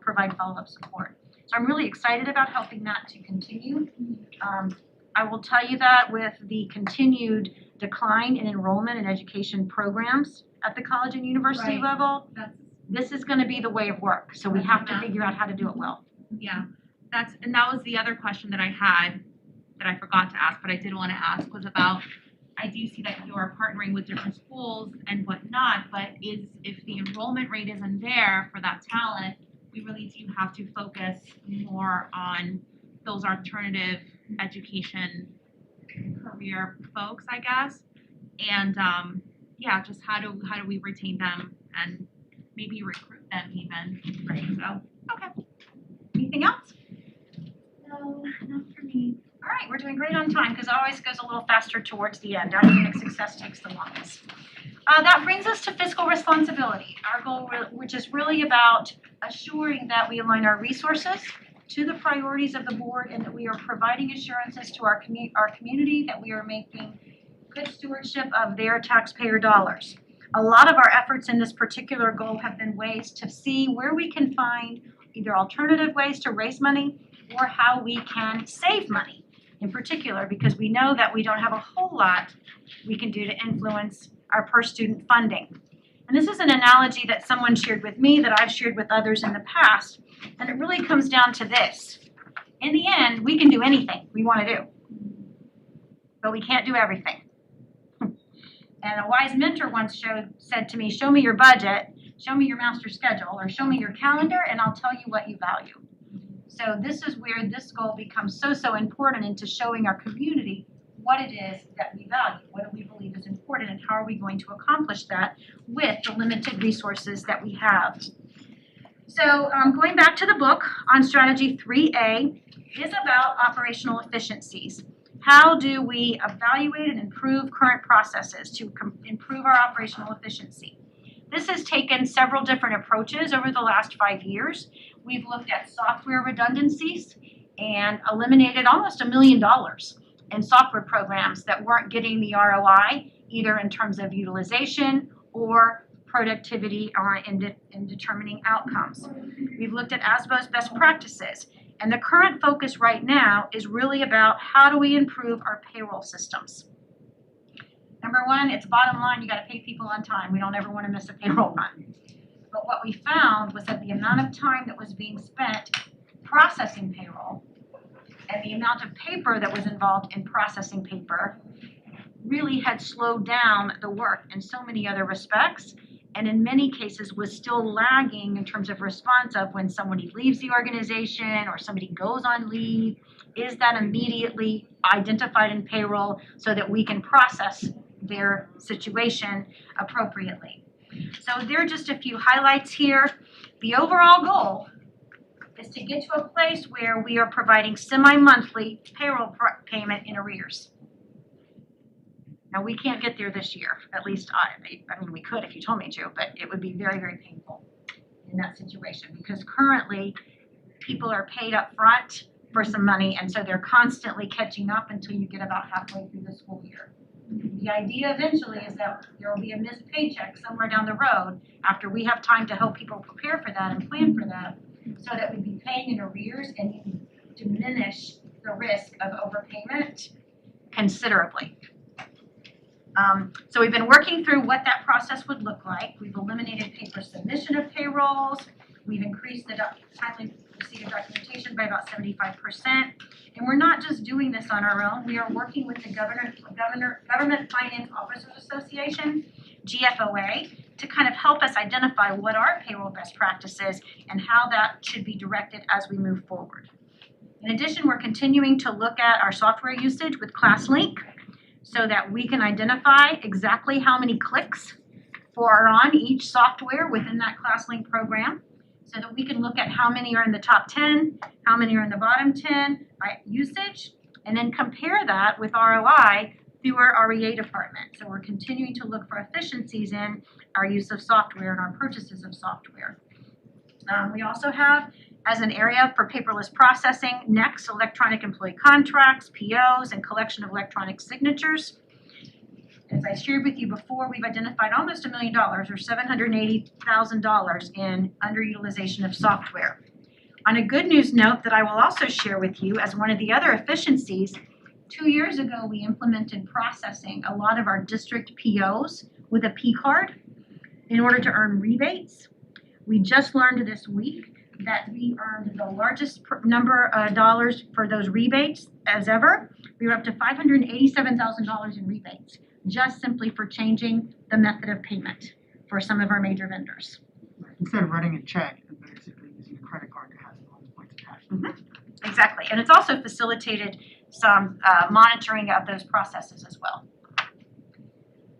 S4: provide follow-up support. So I'm really excited about helping that to continue. I will tell you that with the continued decline in enrollment in education programs at the college and university level, this is going to be the way of work. So we have to figure out how to do it well.
S1: Yeah, that was the other question that I had that I forgot to ask, but I did want to ask, was about, I do see that you are partnering with different schools and whatnot, but if the enrollment rate isn't there for that talent, we really do have to focus more on those alternative education career folks, I guess. And just how do we retain them and maybe recruit them even. Right. So okay.
S4: Anything else?
S1: No, not for me.
S4: All right, we're doing great on time because it always goes a little faster towards the end. Academic success takes the longest. That brings us to fiscal responsibility, our goal, which is really about assuring that we align our resources to the priorities of the board and that we are providing assurances to our community that we are making good stewardship of their taxpayer dollars. A lot of our efforts in this particular goal have been ways to see where we can find either alternative ways to raise money or how we can save money in particular, because we know that we don't have a whole lot we can do to influence our per student funding. And this is an analogy that someone shared with me that I've shared with others in the past, and it really comes down to this. In the end, we can do anything we want to do, but we can't do everything. And a wise mentor once said to me, show me your budget, show me your master schedule, or show me your calendar, and I'll tell you what you value. So this is where this goal becomes so important into showing our community what it is that we value, what do we believe is important, and how are we going to accomplish that with the limited resources that we have. So going back to the book on strategy 3A is about operational efficiencies. How do we evaluate and improve current processes to improve our operational efficiency? This has taken several different approaches over the last 5 years. We've looked at software redundancies and eliminated almost $1 million in software programs that weren't getting the ROI, either in terms of utilization or productivity in determining outcomes. We've looked at ASBO's best practices, and the current focus right now is really about how do we improve our payroll systems. Number one, it's bottom line, you gotta pay people on time. We don't ever wanna miss a payroll run. But what we found was that the amount of time that was being spent processing payroll and the amount of paper that was involved in processing paper really had slowed down the work in so many other respects, and in many cases was still lagging in terms of response of when somebody leaves the organization or somebody goes on leave. Is that immediately identified in payroll so that we can process their situation appropriately? So there are just a few highlights here. The overall goal is to get to a place where we are providing semi-monthly payroll payment in arrears. Now, we can't get there this year, at least I mean, we could if you told me to, but it would be very, very painful in that situation because currently people are paid up front for some money, and so they're constantly catching up until you get about halfway through the school year. The idea eventually is that there will be a missed paycheck somewhere down the road after we have time to help people prepare for that and plan for that, so that we'd be paying in arrears and you can diminish the risk of overpayment considerably. So we've been working through what that process would look like. We've eliminated paper submission of payrolls. We've increased the timely receipt of documentation by about 75%. And we're not just doing this on our own. We are working with the Government Finance Officers Association, GFOA, to kind of help us identify what are payroll best practices and how that should be directed as we move forward. In addition, we're continuing to look at our software usage with ClassLink so that we can identify exactly how many clicks are on each software within that ClassLink program, so that we can look at how many are in the top 10, how many are in the bottom 10 by usage, and then compare that with ROI through our REA department. So we're continuing to look for efficiencies in our use of software and our purchases of software. We also have, as an area for paperless processing, next, electronic employee contracts, POs, and collection of electronic signatures. As I shared with you before, we've identified almost $1 million or $780,000 in underutilization of software. On a good news note that I will also share with you as one of the other efficiencies, 2 years ago we implemented processing a lot of our district POs with a P card in order to earn rebates. We just learned this week that we earned the largest number of dollars for those rebates as ever. We were up to $587,000 in rebates, just simply for changing the method of payment for some of our major vendors.
S5: Instead of writing a check, they're basically using a credit card that has all the points attached.
S4: Exactly, and it's also facilitated some monitoring of those processes as well.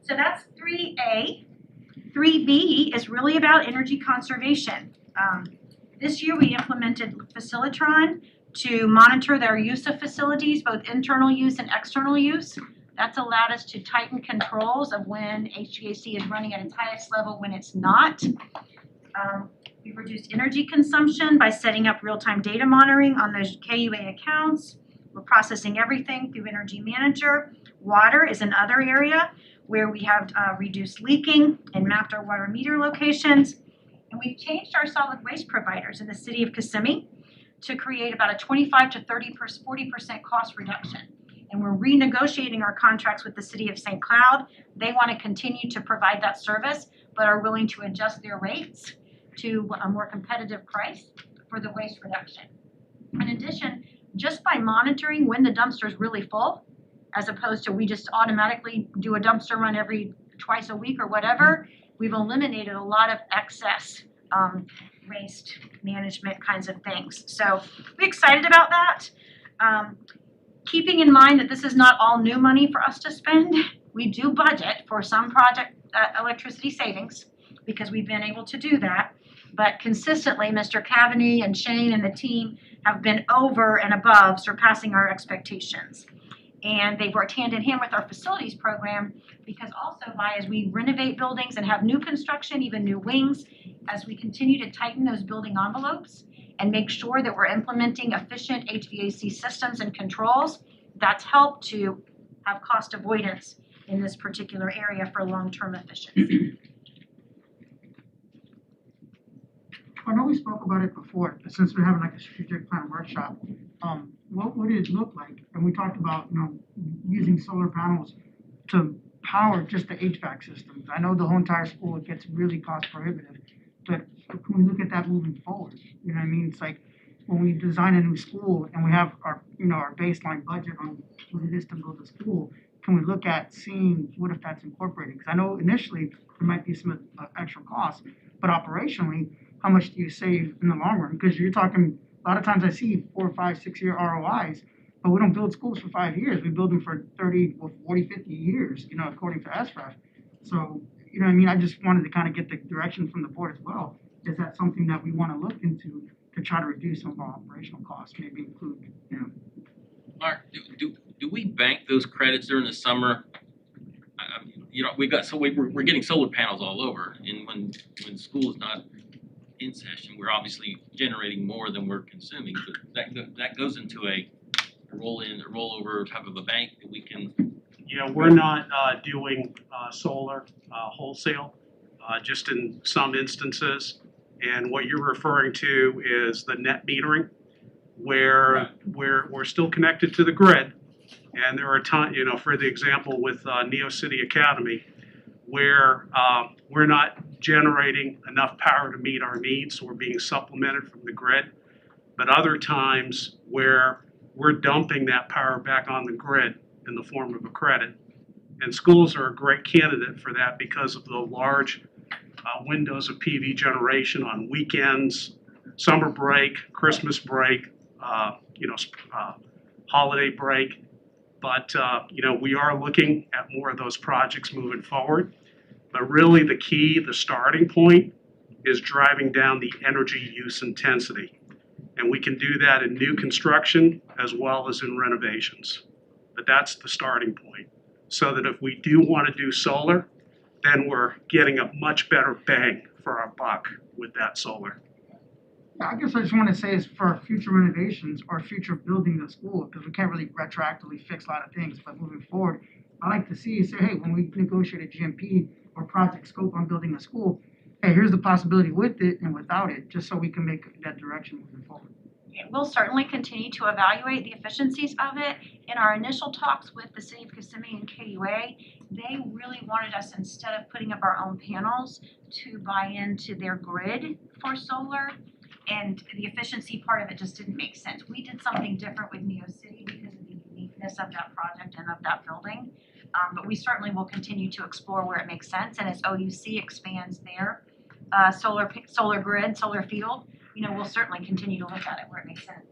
S4: So that's 3A. 3B is really about energy conservation. This year we implemented Facilitron to monitor their use of facilities, both internal use and external use. That's allowed us to tighten controls of when HVAC is running at its highest level, when it's not. We've reduced energy consumption by setting up real-time data monitoring on those KUA accounts. We're processing everything through Energy Manager. Water is another area where we have reduced leaking and mapped our water meter locations. And we've changed our solid waste providers in the city of Kissimmee to create about a 25 to 40% cost reduction. And we're renegotiating our contracts with the city of St. Cloud. They want to continue to provide that service, but are willing to adjust their rates to a more competitive price for the waste reduction. In addition, just by monitoring when the dumpster is really full, as opposed to we just automatically do a dumpster run every twice a week or whatever, we've eliminated a lot of excess waste management kinds of things. So we're excited about that. Keeping in mind that this is not all new money for us to spend, we do budget for some project electricity savings because we've been able to do that. But consistently, Mr. Cavaney and Shane and the team have been over and above surpassing our expectations. And they've worked hand in hand with our facilities program because also as we renovate buildings and have new construction, even new wings, as we continue to tighten those building envelopes and make sure that we're implementing efficient HVAC systems and controls, that's helped to have cost avoidance in this particular area for long-term efficiency.
S5: I know we spoke about it before, but since we're having like a strategic plan workshop, what would it look like? And we talked about, using solar panels to power just the HVAC systems. I know the whole entire school, it gets really cost prohibitive, but when we look at that moving forward, you know what I mean? It's like when we design a new school and we have our, our baseline budget on what it is to build a school, can we look at seeing what if that's incorporated? Because I know initially there might be some extra costs, but operationally, how much do you save in the long run? Because you're talking, a lot of times I see 4, 5, 6 year ROIs, but we don't build schools for 5 years. We build them for 30, 40, 50 years, according to SREF. So, I just wanted to kind of get the direction from the board as well. Is that something that we want to look into to try to reduce some of our operational costs, maybe include,
S6: Mark, do we bank those credits during the summer? We're getting solar panels all over, and when school is not in session, we're obviously generating more than we're consuming, but that goes into a rollover type of a bank that we can.
S3: We're not doing solar wholesale, just in some instances. And what you're referring to is the net metering, where we're still connected to the grid. And there are times, for the example with Neo City Academy, where we're not generating enough power to meet our needs, so we're being supplemented from the grid. But other times where we're dumping that power back on the grid in the form of a credit. And schools are a great candidate for that because of the large windows of PV generation on weekends, summer break, Christmas break, holiday break. But, we are looking at more of those projects moving forward. But really the key, the starting point, is driving down the energy use intensity. And we can do that in new construction as well as in renovations. But that's the starting point. So that if we do want to do solar, then we're getting a much better bang for our buck with that solar.
S5: I guess I just want to say is for future renovations or future building the school, because we can't really retroactively fix a lot of things, but moving forward, I like to see, hey, when we negotiate a GMP or project scope on building a school, hey, here's the possibility with it and without it, just so we can make that direction moving forward.
S4: We'll certainly continue to evaluate the efficiencies of it. In our initial talks with the City of Kissimmee and KUA, they really wanted us, instead of putting up our own panels, to buy into their grid for solar. And the efficiency part of it just didn't make sense. We did something different with Neo City because of the uniqueness of that project and of that building. But we certainly will continue to explore where it makes sense. And as OUC expands their solar grid, solar field, we'll certainly continue to look at it where it makes sense.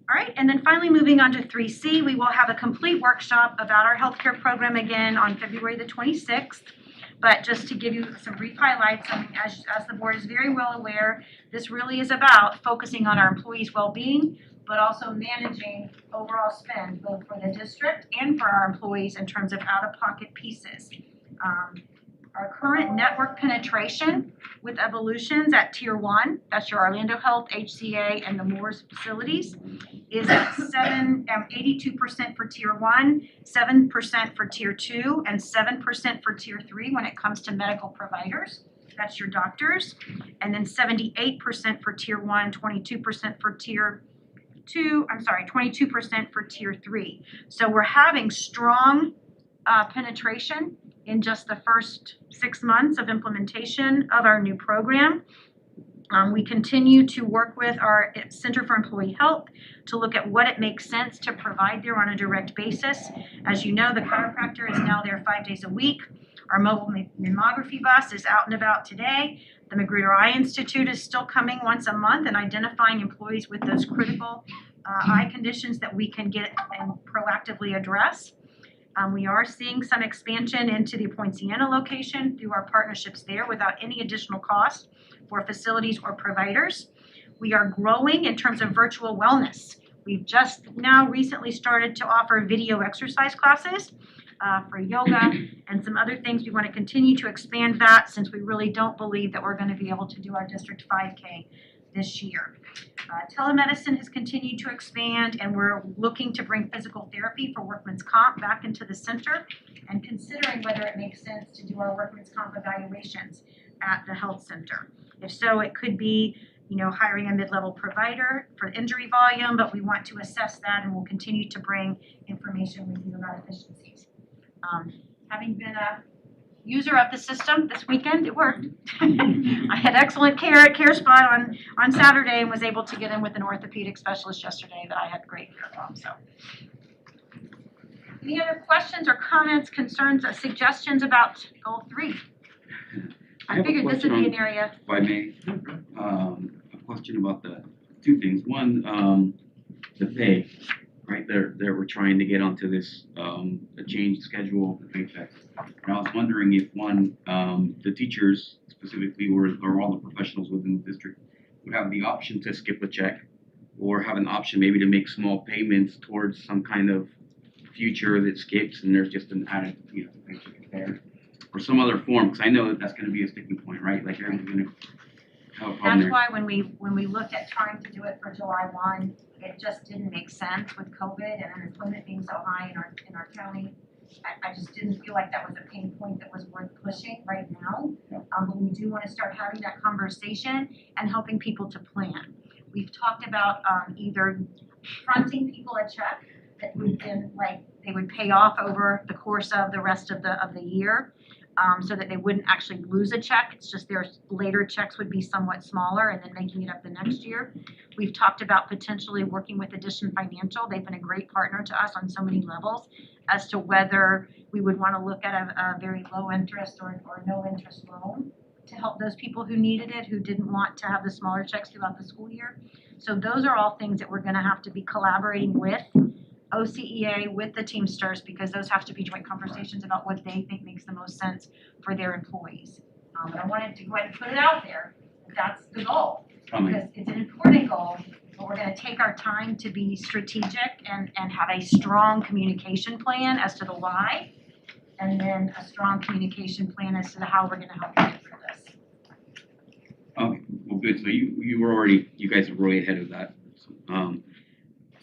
S4: All right, and then finally moving on to 3C, we will have a complete workshop about our healthcare program again on February the 26th. But just to give you some brief highlights, as the board is very well aware, this really is about focusing on our employees' well-being, but also managing overall spend, both for the district and for our employees in terms of out-of-pocket pieces. Our current network penetration with evolutions at Tier 1, that's your Orlando Health, HCA, and the Moores facilities, is at 82% for Tier 1, 7% for Tier 2, and 7% for Tier 3 when it comes to medical providers. That's your doctors. And then 78% for Tier 1, 22% for Tier 2, 22% for Tier 3. So we're having strong penetration in just the first 6 months of implementation of our new program. We continue to work with our Center for Employee Health to look at what it makes sense to provide there on a direct basis. As you know, the chiropractor is now there 5 days a week. Our mobile mammography bus is out and about today. The Magruder Eye Institute is still coming once a month and identifying employees with those critical eye conditions that we can get and proactively address. We are seeing some expansion into the Poinciana location through our partnerships there without any additional cost for facilities or providers. We are growing in terms of virtual wellness. We've just now recently started to offer video exercise classes for yoga and some other things. We want to continue to expand that since we really don't believe that we're going to be able to do our District 5K this year. Telemedicine has continued to expand, and we're looking to bring physical therapy for workman's comp back into the center and considering whether it makes sense to do our workman's comp evaluations at the health center. If so, it could be, hiring a mid-level provider for injury volume, but we want to assess that and we'll continue to bring information with you about efficiencies. Having been a user of the system this weekend, it worked. I had excellent care at CareSpot on Saturday and was able to get in with an orthopedic specialist yesterday that I had great care from. So, any other questions or comments, concerns, or suggestions about goal 3? I figured this would be an area.
S7: If I may, a question about the two things. One, the pay, right? We're trying to get onto this a changed schedule for paychecks. And I was wondering if the teachers specifically, or all the professionals within the district, would have the option to skip a check, or have an option maybe to make small payments towards some kind of future that skips, and there's just an added, paycheck there, or some other form, because I know that's going to be a sticking point, right? Like everyone's going to have a problem
S4: That's
S7: there.
S4: why when we looked at trying to do it for July 1, it just didn't make sense with COVID and unemployment being so high in our county. I just didn't feel like that was a pain point that was worth pushing right now. But we do want to start having that conversation and helping people to plan. We've talked about either fronting people a check that would then, like, they would pay off over the course of the rest of the year, so that they wouldn't actually lose a check. It's just their later checks would be somewhat smaller and then making it up the next year. We've talked about potentially working with Addition Financial. They've been a great partner to us on so many levels as to whether we would want to look at a very low interest or no interest loan to help those people who needed it, who didn't want to have the smaller checks throughout the school year. So those are all things that we're going to have to be collaborating with OCEA, with the Teamsters, because those have to be joint conversations about what they think makes the most sense for their employees. But I wanted to go ahead and put it out there. That's the goal, because it's an important goal, but we're going to take our time to be strategic and have a strong communication plan as to the why, and then a strong communication plan as to how we're going to help you get through this.
S7: Okay, well, good. So you guys are way ahead of that.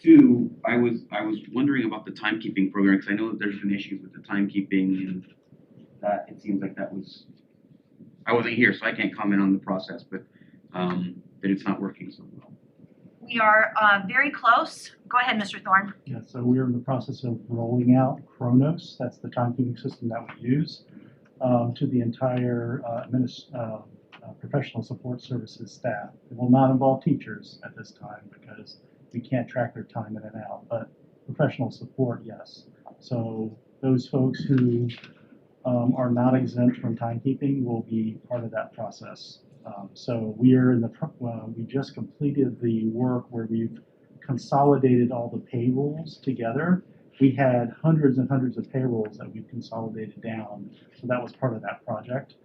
S7: Two, I was wondering about the timekeeping program, because I know that there's been issues with the timekeeping, and that it seems like I wasn't here, so I can't comment on the process, but that it's not working so well.
S4: We are very close. Go ahead, Mr. Thorne.
S2: Yeah, so we're in the process of rolling out Chronos. That's the timekeeping system that we use to the entire professional support services staff. It will not involve teachers at this time because we can't track their time in and out, but professional support, yes. So those folks who are not exempt from timekeeping will be part of that process. So we are we just completed the work where we've consolidated all the payrolls together. We had hundreds and hundreds of payrolls that we've consolidated down, so that was part of that project.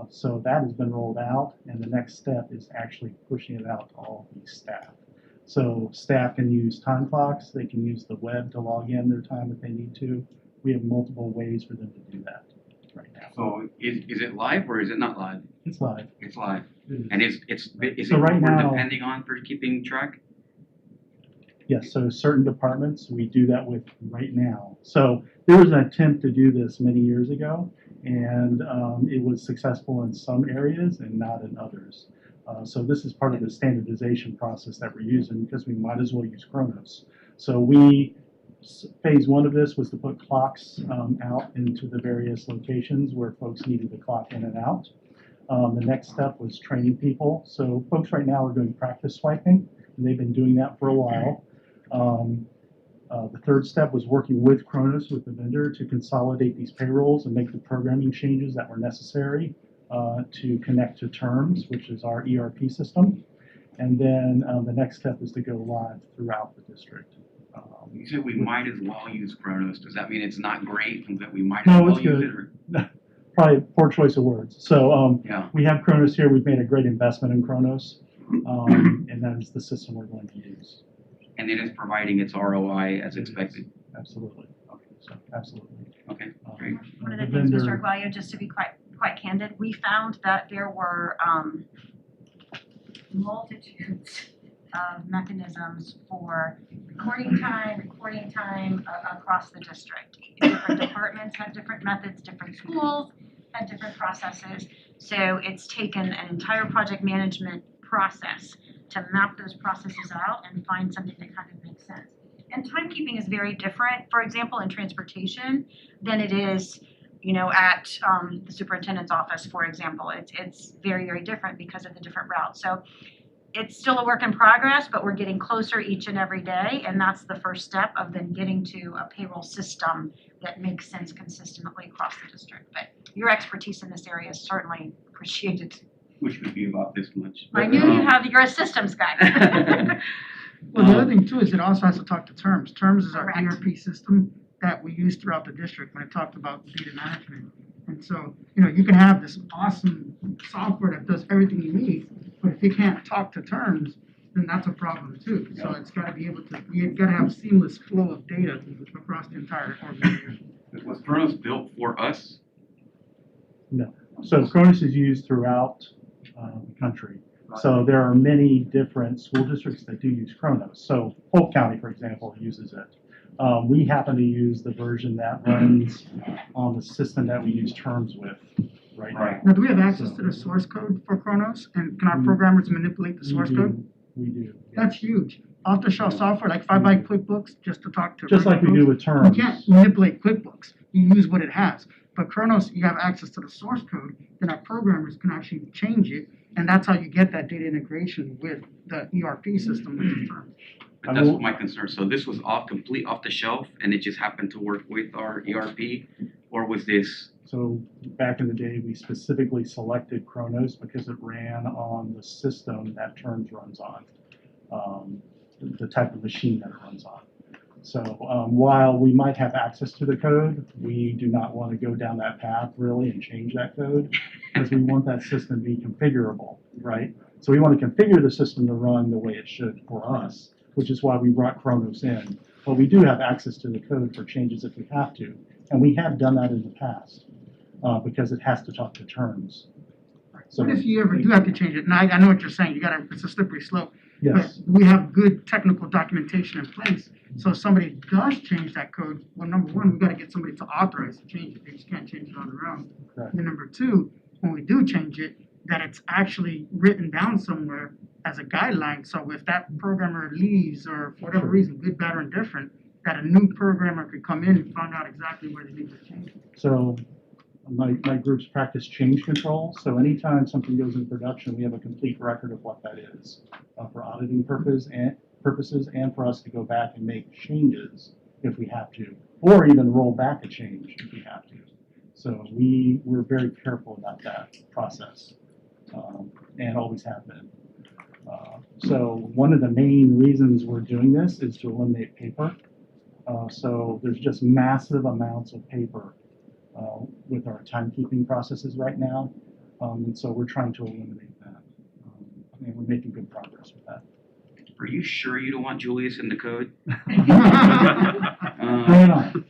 S2: So that has been rolled out, and the next step is actually pushing it out to all of these staff. So staff can use time clocks, they can use the web to log in their time if they need to. We have multiple ways for them to do that right now.
S7: So is it live or is it not live?
S2: It's live.
S7: It's live.
S2: It is.
S7: And is
S2: So
S7: it
S2: right
S7: what we're
S2: now-
S7: depending on for keeping track?
S2: Yes, so certain departments we do that with right now. So there was an attempt to do this many years ago, and it was successful in some areas and not in others. So this is part of the standardization process that we're using because we might as well use Chronos. So phase 1 of this was to put clocks out into the various locations where folks needed to clock in and out. The next step was training people. So folks right now are doing practice swiping, and they've been doing that for a while. The third step was working with Chronos, with the vendor, to consolidate these payrolls and make the programming changes that were necessary to connect to Terms, which is our ERP system. And then the next step is to go live throughout the district.
S7: You said we might as well use Chronos. Does that mean it's not great and that we might as
S2: No,
S7: well
S2: it's
S7: use
S2: good.
S7: it? Or?
S2: Probably poor choice of words. So
S7: Yeah.
S2: we have Chronos here. We've made a great investment in Chronos, and that is the system we're going to use.
S7: and it is providing its ROI as expected.
S2: Absolutely. Okay, so absolutely.
S7: Okay, great.
S4: One of the
S2: The
S4: things, Mr.
S2: vendor-
S4: Aguayo, just to be quite candid, we found that there were multitudes of mechanisms for recording time across the district. Different departments had different methods, different schools had different processes. So it's taken an entire project management process to map those processes out and find something that kind of makes sense. And timekeeping is very different, for example, in transportation than it is, at the superintendent's office, for example. It's very, very different because of the different routes. So it's still a work in progress, but we're getting closer each and every day, and that's the first step of then getting to a payroll system that makes sense consistently across the district. But your expertise in this area is certainly appreciated.
S7: Which would be about this much.
S4: I knew you're a systems guy.
S5: Well, the other thing too is it also has to talk to terms. Terms is our
S4: Correct.
S5: ERP system that we use throughout the district when it talked about data management. And so, you can have this awesome software that does everything you need, but if you can't talk to terms, then that's a problem too. So it's gotta be able to, you've gotta have seamless flow of data across the entire organization.
S7: Was Kronos built for us?
S2: So Cronus is used throughout the country. So there are many different school districts that do use Kronos. So Polk County, for example, uses it. We happen to use the version that runs on the system that we use terms with right now.
S5: Now, do we have access to the source code for Kronos? And can our programmers manipulate the source code?
S2: We do.
S5: That's huge. Off-the-shelf software, like if I buy QuickBooks just to talk to.
S2: Just like we
S5: regular
S2: do with
S5: folks,
S2: terms.
S5: you can't manipulate QuickBooks. You use what it has. But Kronos, you have access to the source code, then our programmers can actually change it. And that's how you get that data integration with the ERP system, which is terms.
S7: But that's my concern. So this was complete off the shelf and it just happened to work with our ERP? Or was this?
S2: So back in the day, we specifically selected Kronos because it ran on the system that terms runs on, the type of machine that it runs on. So while we might have access to the code, we do not want to go down that path really and change that code because we want that system to be configurable, right? So we want to configure the system to run the way it should for us, which is why we brought Kronos in. But we do have access to the code for changes if we have to. And we have done that in the past because it has to talk to terms. So
S5: What if you ever do have to change it? And I know what you're saying. It's a slippery slope.
S2: yes.
S5: But we have good technical documentation in place. So if somebody does change that code, well, number one, we got to get somebody to authorize to change it. They just can't change it on their own.
S2: Correct.
S5: And then number two, when we do change it, that it's actually written down somewhere as a guideline. So if that programmer leaves or for whatever reason, good, bad, or indifferent, that a new programmer could come in and find out exactly where they need to change it.
S2: So my groups practice change control. So anytime something goes in production, we have a complete record of what that is for auditing purposes and for us to go back and make changes if we have to, or even roll back a change if we have to. So we're very careful about that process and always have been. So one of the main reasons we're doing this is to eliminate paper. So there's just massive amounts of paper with our timekeeping processes right now. And so we're trying to eliminate that. And we're making good progress with that.
S7: Are you sure you don't want Julius in the code?
S2: Bring it on.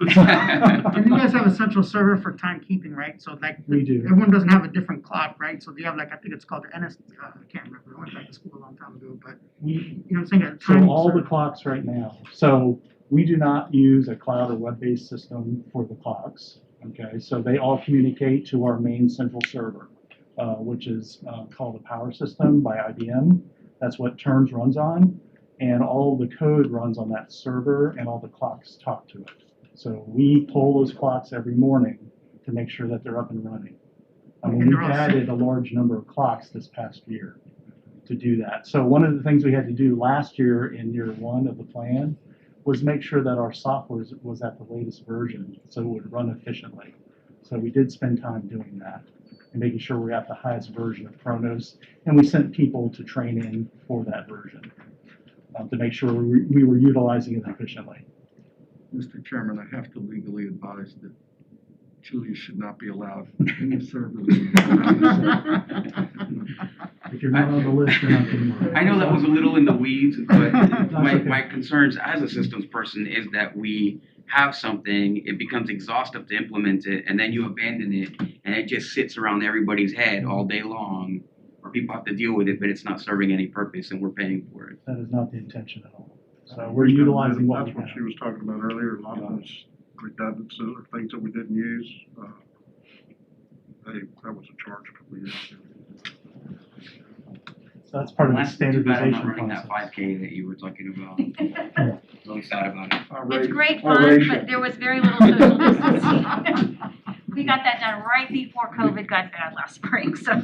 S5: And you guys have a central server for timekeeping, right? So like
S2: We do.
S5: everyone doesn't have a different clock, right? So you have like, I think it's called the NS, I can't remember. I went back to school a long time ago, but you know what I'm saying? A
S2: So
S5: time
S2: all the
S5: server.
S2: clocks right now. So we do not use a cloud or web-based system for the clocks. Okay, so they all communicate to our main central server, which is called the Power System by IBM. That's what Terms runs on, and all the code runs on that server, and all the clocks talk to it. So we pull those clocks every morning to make sure that they're up and running.
S5: And
S2: We've
S5: they're all
S2: added a large number of clocks this past year to do that. So one of the things we had to do last year in year one of the plan was make sure that our software was at the latest version so it would run efficiently. So we did spend time doing that and making sure we're at the highest version of Kronos. And we sent people to train in for that version to make sure we were utilizing it efficiently.
S10: Mr. Chairman, I have to legally advise that Julius should not be allowed in the server room.
S2: If you're not on the list, you're not getting one.
S7: I know that was a little in the weeds, but my,
S2: okay.
S7: my concerns as a systems person is that we have something, it becomes exhaustive to implement it, and then you abandon it, and it just sits around everybody's head all day long, or people have to deal with it, but it's not serving any purpose, and we're paying for it.
S2: That is not the intention at all. So we're utilizing what we
S3: That's what
S2: have.
S3: she was talking about earlier, a lot of those redundancies or things that we didn't use. That was a charge a couple of years ago.
S2: So that's part of the
S7: That's too bad I'm not
S2: standardization
S7: running
S2: process.
S7: that 5K that you were talking about. Really sad about it.
S1: It's great fun, but there was very little social distancing. We got that done right before COVID got bad last spring, so.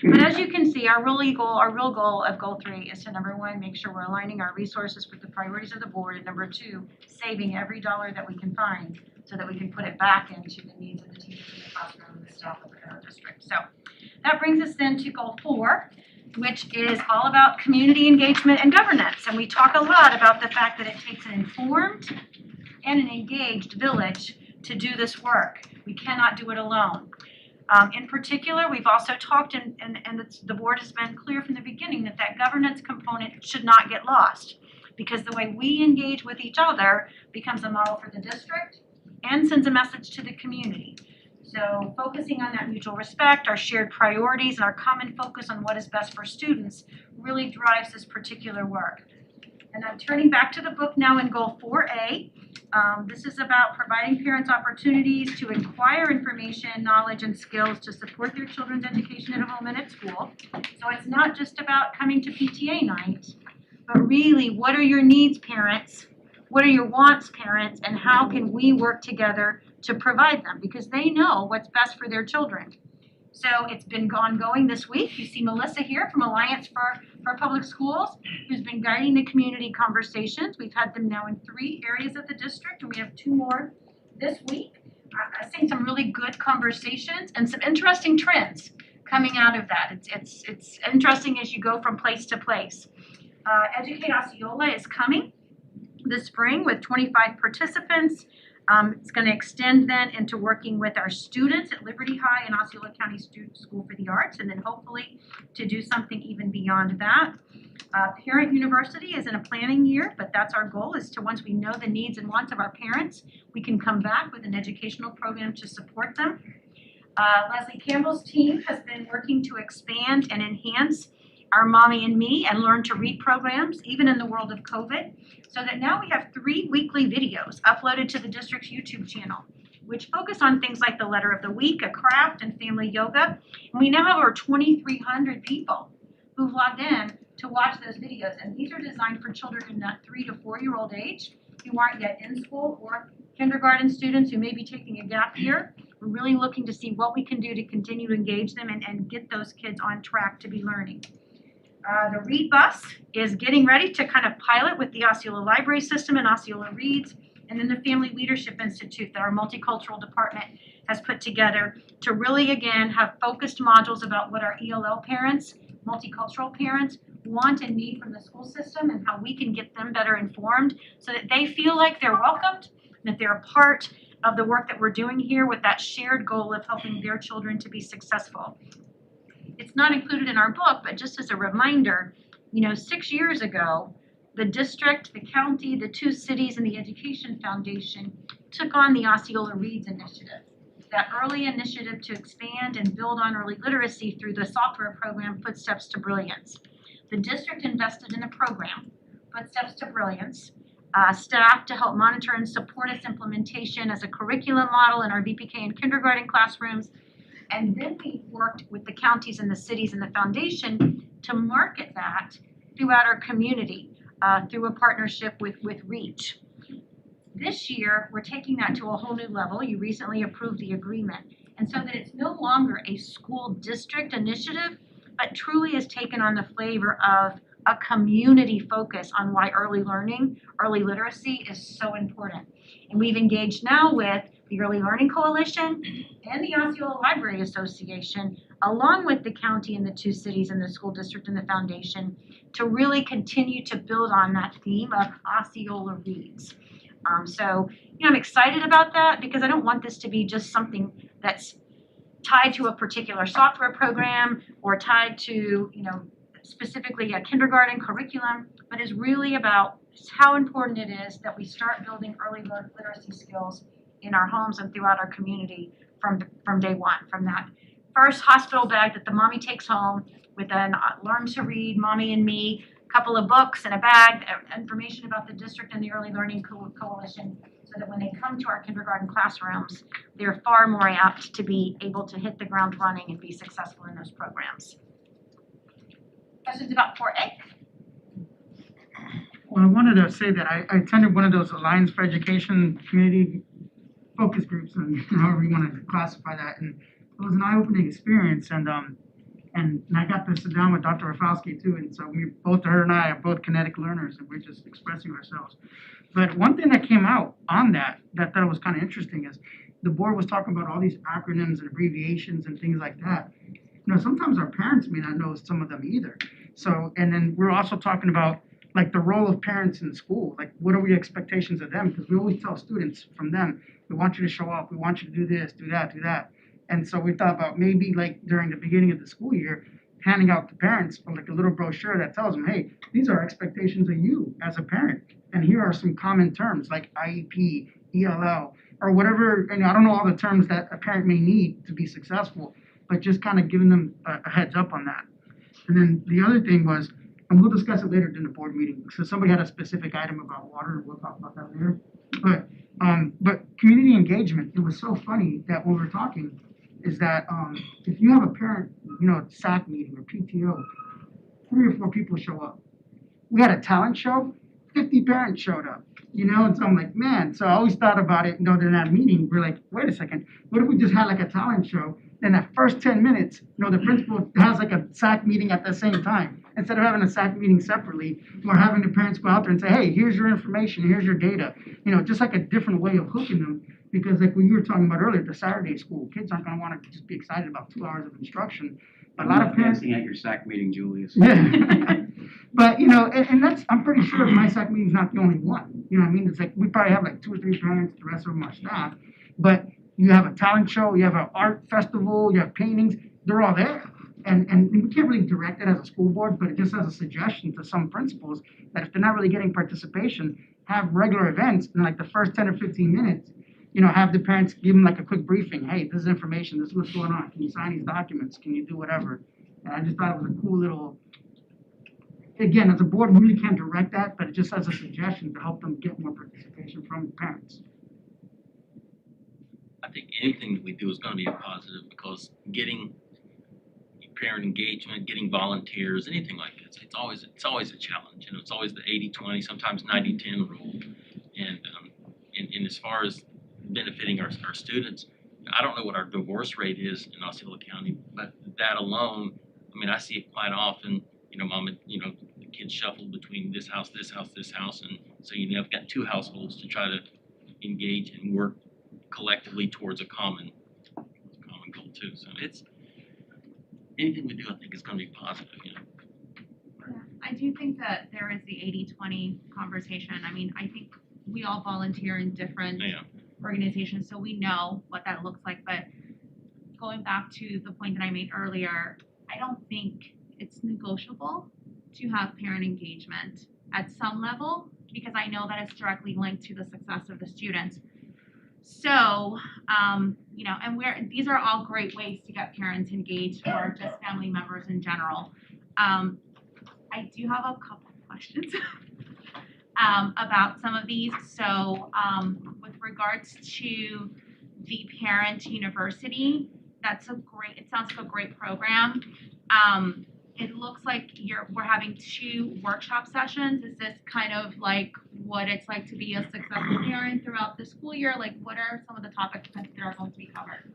S1: But as you can see, our real goal of goal 3 is to, number 1, make sure we're aligning our resources with the priorities of the board, and number 2, saving every dollar that we can find so that we can put it back into the needs of the teachers in the classroom and the staff within our district. So that brings us then to goal 4, which is all about community engagement and governance. And we talk a lot about the fact that it takes an informed and an engaged village to do this work. We cannot do it alone. In particular, we've also talked, and the board has been clear from the beginning that that governance component should not get lost, because the way we engage with each other becomes a model for the district and sends a message to the community. So focusing on that mutual respect, our shared priorities, and our common focus on what is best for students really drives this particular work. And I'm turning back to the book now in goal 4A. This is about providing parents opportunities to acquire information, knowledge, and skills to support their children's education at home and at school. So it's not just about coming to PTA night, but really, what are your needs, parents? What are your wants, parents? And how can we work together to provide them? Because they know what's best for their children. So it's been ongoing this week. You see Melissa here from Alliance for Public Schools, who's been guiding the community conversations. We've had them now in 3 areas of the district, and we have 2 more this week. I've seen some really good conversations and some interesting trends coming out of that. It's interesting as you go from place to place. Educate Osceola is coming this spring with 25 participants. It's going to extend then into working with our students at Liberty High and Osceola County School for the Arts, and then hopefully to do something even beyond that. Parent University is in a planning year, but that's our goal, is to, once we know the needs and wants of our parents, we can come back with an educational program to support them. Leslie Campbell's team has been working to expand and enhance our Mommy and Me and Learn to Read programs, even in the world of COVID, so that now we have 3 weekly videos uploaded to the district's YouTube channel, which focus on things like the letter of the week, a craft, and family yoga. And we now have over 2,300 people who've logged in to watch those videos. And these are designed for children in that 3 to 4-year-old age who aren't yet in school, or kindergarten students who may be taking a gap year. We're really looking to see what we can do to continue to engage them and get those kids on track to be learning. The Read Bus is getting ready to kind of pilot with the Osceola Library System and Osceola Reads, and then the Family Leadership Institute that our multicultural department has put together to really, again, have focused modules about what our ELL parents, multicultural parents, want and need from the school system, and how we can get them better informed so that they feel like they're welcomed, that they're a part of the work that we're doing here with that shared goal of helping their children to be successful. It's not included in our book, but just as a reminder, 6 years ago, the district, the county, the 2 cities, and the Education Foundation took on the Osceola Reads initiative, that early initiative to expand and build on early literacy through the software program Footsteps to Brilliance. The district invested in a program, Footsteps to Brilliance, staff to help monitor and support its implementation as a curriculum model in our VPK and kindergarten classrooms. And then we worked with the counties and the cities and the foundation to market that throughout our community through a partnership with REACH. This year, we're taking that to a whole new level. You recently approved the agreement. And so that it's no longer a school district initiative, but truly has taken on the flavor of a community focus on why early learning, early literacy is so important. And we've engaged now with the Early Learning Coalition and the Osceola Library Association, along with the county and the 2 cities and the school district and the foundation, to really continue to build on that theme of Osceola Reads. So I'm excited about that, because I don't want this to be just something that's
S4: tied to a particular software program or tied to, specifically a kindergarten curriculum, but is really about how important it is that we start building early literacy skills in our homes and throughout our community from day one, from that first hospital bag that the mommy takes home with an Learn to Read, Mommy and Me, couple of books and a bag, information about the district and the Early Learning Coalition, so that when they come to our kindergarten classrooms, they're far more apt to be able to hit the ground running and be successful in those programs. Questions about 4A?
S5: Well, I wanted to say that I attended one of those Alliance for Education community focus groups, and however you want to classify that, and it was an eye-opening experience, and I got to sit down with Dr. Rafalski too, and so her and I are both kinetic learners, and we're just expressing ourselves. But one thing that came out on that I thought was kind of interesting is the board was talking about all these acronyms and abbreviations and things like that. Sometimes our parents may not know some of them either. So, and then we're also talking about like the role of parents in school, like what are the expectations of them? Because we always tell students from them, we want you to show up, we want you to do this, do that, do that. And so we thought about maybe like during the beginning of the school year, handing out to parents like a little brochure that tells them, hey, these are expectations of you as a parent. And here are some common terms like IEP, ELL, or whatever. And I don't know all the terms that a parent may need to be successful, but just kind of giving them a heads up on that. And then the other thing was, and we'll discuss it later during the board meeting. So somebody had a specific item about water, we'll talk about that later. But community engagement, it was so funny that when we were talking, is that if you have a parent, SAC meeting or PTO, 3 or 4 people show up. We had a talent show, 50 parents showed up, and so I'm like, man, so I always thought about it, during that meeting, we're like, wait a second, what if we just had like a talent show, then that first 10 minutes, the principal has like a SAC meeting at the same time. Instead of having a SAC meeting separately, we're having the parents go out there and say, hey, here's your information, here's your data, just like a different way of hooking them. Because like what you were talking about earlier, the Saturday school, kids aren't gonna wanna just be excited about 2 hours of instruction. But a lot of parents.
S7: Dancing at your SAC meeting, Julius.
S5: Yeah. But, and that's, I'm pretty sure my SAC meeting's not the only one. You know what I mean? It's like, we probably have like 2 or 3 parents, the rest of them are staff. But you have a talent show, you have an art festival, you have paintings, they're all there. And we can't really direct it as a school board, but it just as a suggestion to some principals that if they're not really getting participation, have regular events in like the first 10 or 15 minutes, have the parents give them like a quick briefing. Hey, this is information, this is what's going on. Can you sign these documents? Can you do whatever? And I just thought it was a cool little, again, as a board, we really can't direct that, but it just as a suggestion to help them get more participation from parents.
S6: I think anything that we do is going to be a positive because getting parent engagement, getting volunteers, anything like this, it's always a challenge. It's always the 80-20, sometimes 90-10 rule. And as far as benefiting our students, I don't know what our divorce rate is in Osceola County, but that alone, I see it quite often. Mom, the kids shuffle between this house, and so you've got 2 households to try to engage and work collectively towards a common goal too. So it's anything we do, I think, is going to be positive.
S1: Yeah, I do think that there is the 80-20 conversation. I think we all volunteer in different organizations, so we know what that looks like. But going back to the point that I made earlier, I don't think it's negotiable to have parent engagement at some level because I know that it's directly linked to the success of the students. So, and these are all great ways to get parents engaged or just family members in general. I do have a couple questions about some of these. So, with regards to the parent university, it sounds like a great program. It looks like we're having 2 workshop sessions. Is this kind of like what it's like to be a successful parent throughout the school year? Like, what are some of the topics that are going to be covered?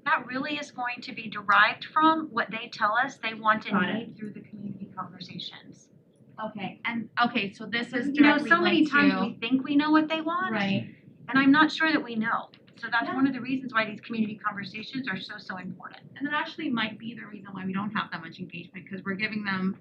S4: That really is going to be derived from what they tell us they want and need through the community conversations.
S1: Okay, so this is directly
S4: so many
S1: linked
S4: times
S1: to-
S4: we think we know what they want,
S1: Right.
S4: and I'm not sure that we know. So that's one of the reasons why these community conversations are so important.
S1: And that actually might be the reason why we don't have that much engagement because we're giving them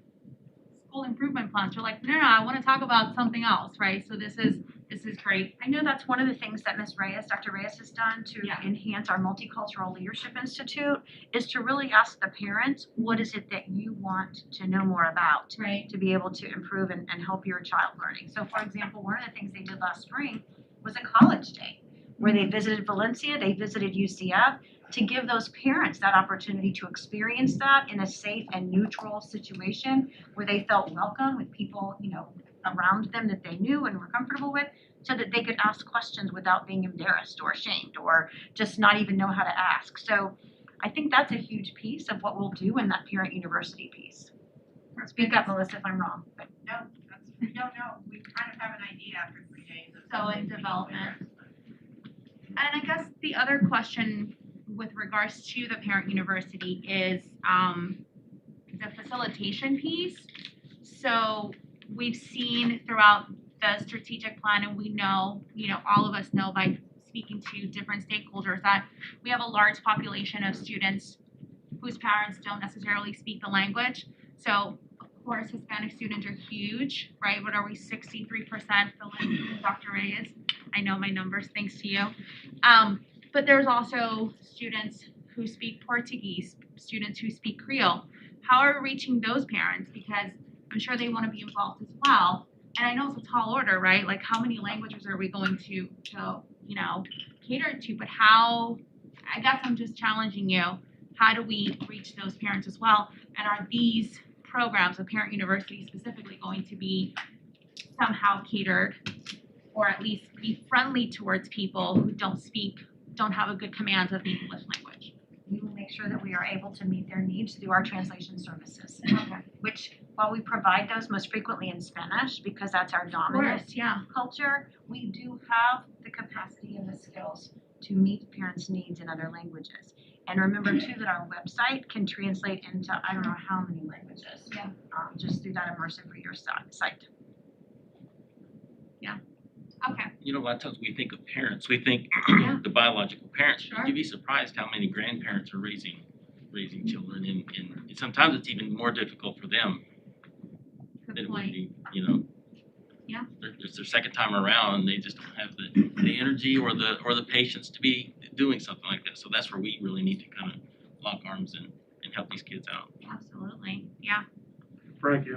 S1: school improvement plans. They're like, no, I want to talk about something else, right? So this is This is great.
S4: I know that's one of the things that Dr. Reyes has done to
S1: Yeah.
S4: enhance our Multicultural Leadership Institute, is to really ask the parents, what is it that you want to know more about
S1: Right.
S4: to be able to improve and help your child learning? So for example, one of the things they did last spring was a college day, where they visited Valencia, they visited UCF, to give those parents that opportunity to experience that in a safe and neutral situation where they felt welcome with people, around them that they knew and were comfortable with, so that they could ask questions without being embarrassed or ashamed or just not even know how to ask. So I think that's a huge piece of what we'll do in that parent university piece. Speak up, Melissa, if I'm wrong. But
S11: No, no, we kind of have an idea after 3 days.
S1: So in development. And I guess the other question with regards to the parent university is the facilitation piece. So we've seen throughout the strategic plan, and we know, all of us know by speaking to different stakeholders, that we have a large population of students whose parents don't necessarily speak the language. So of course, Hispanic students are huge, right? What are we, 63%, Dr. Reyes? I know my numbers, thanks to you. But there's also students who speak Portuguese, students who speak Creole. How are we reaching those parents? Because I'm sure they want to be involved as well. And I know it's a tall order, right? Like, how many languages are we going to cater to? But how, I guess I'm just challenging you, how do we reach those parents as well? And are these programs, the parent university specifically, going to be somehow catered, or at least be friendly towards people who don't have a good command of the English language?
S4: we will make sure that we are able to meet their needs through our translation services.
S1: Okay.
S4: Which, while we provide those most frequently in Spanish, because that's our
S1: Of
S4: dominant
S1: course, yeah.
S4: culture, we do have the capacity and the skills to meet parents' needs in other languages. And remember too that our website can translate into I don't know how many languages.
S1: Yeah.
S4: Just through that immersive reader site.
S1: Okay.
S6: A lot of times we think of parents, we think
S1: Yeah.
S6: the biological parents.
S1: Sure.
S6: You'd be surprised how many grandparents are raising children, and sometimes it's even more difficult for them than
S1: Good
S6: it would
S1: point.
S6: be,
S1: Yeah.
S6: It's their second time around, and they just don't have the energy or the patience to be doing something like that. So that's where we really need to kind of lock arms and help these kids out.
S1: Absolutely. Yeah.
S3: Frank,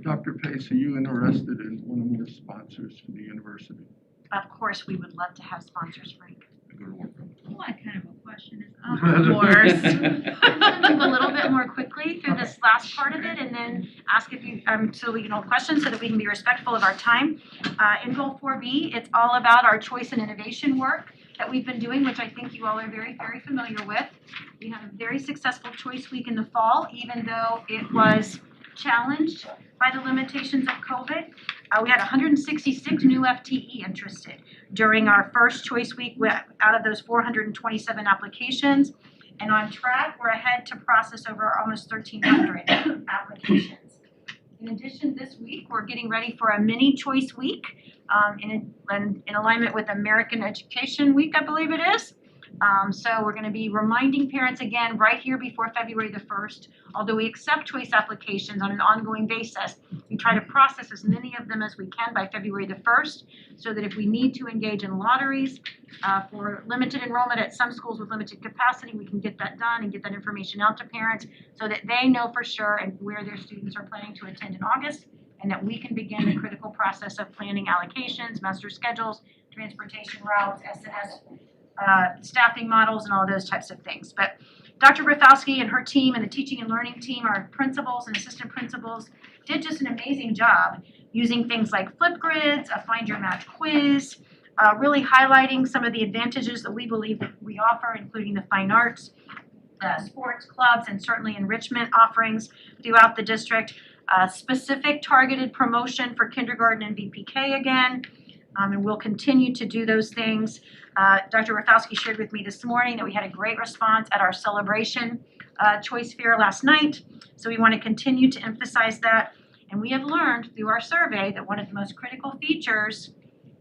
S10: Dr. Pace, are you interested in one or more sponsors for the university?
S4: Of course, we would love to have sponsors, Frank.
S10: I go to work on it.
S1: What kind of a question is, of course.
S4: I'm gonna move a little bit more quickly through this last part of it and then ask if you, so we can hold questions so that we can be respectful of our time. In Goal 4B, it's all about our choice and innovation work that we've been doing, which I think you all are very, very familiar with. We had a very successful Choice Week in the fall, even though it was challenged by the limitations of COVID. We had 166 new FTE interested during our first Choice Week out of those 427 applications. And on track, we're ahead to process over almost 1,300 applications. In addition, this week, we're getting ready for a mini Choice Week in alignment with American Education Week, I believe it is. So we're going to be reminding parents again right here before February the 1st. Although we accept choice applications on an ongoing basis, we try to process as many of them as we can by February the 1st, so that if we need to engage in lotteries for limited enrollment at some schools with limited capacity, we can get that done and get that information out to parents so that they know for sure and where their students are planning to attend in August, and that we can begin the critical process of planning allocations, master schedules, transportation routes, SNS, staffing models, and all those types of things. But Dr. Rafalski and her team and the teaching and learning team, our principals and assistant principals, did just an amazing job using things like flip grids, a find your match quiz, really highlighting some of the advantages that we believe that we offer, including the fine arts, sports clubs, and certainly enrichment offerings throughout the district. Specific targeted promotion for kindergarten and VPK again, and we'll continue to do those things. Dr. Rafalski shared with me this morning that we had a great response at our celebration choice fair last night. So we want to continue to emphasize that. And we have learned through our survey that one of the most critical features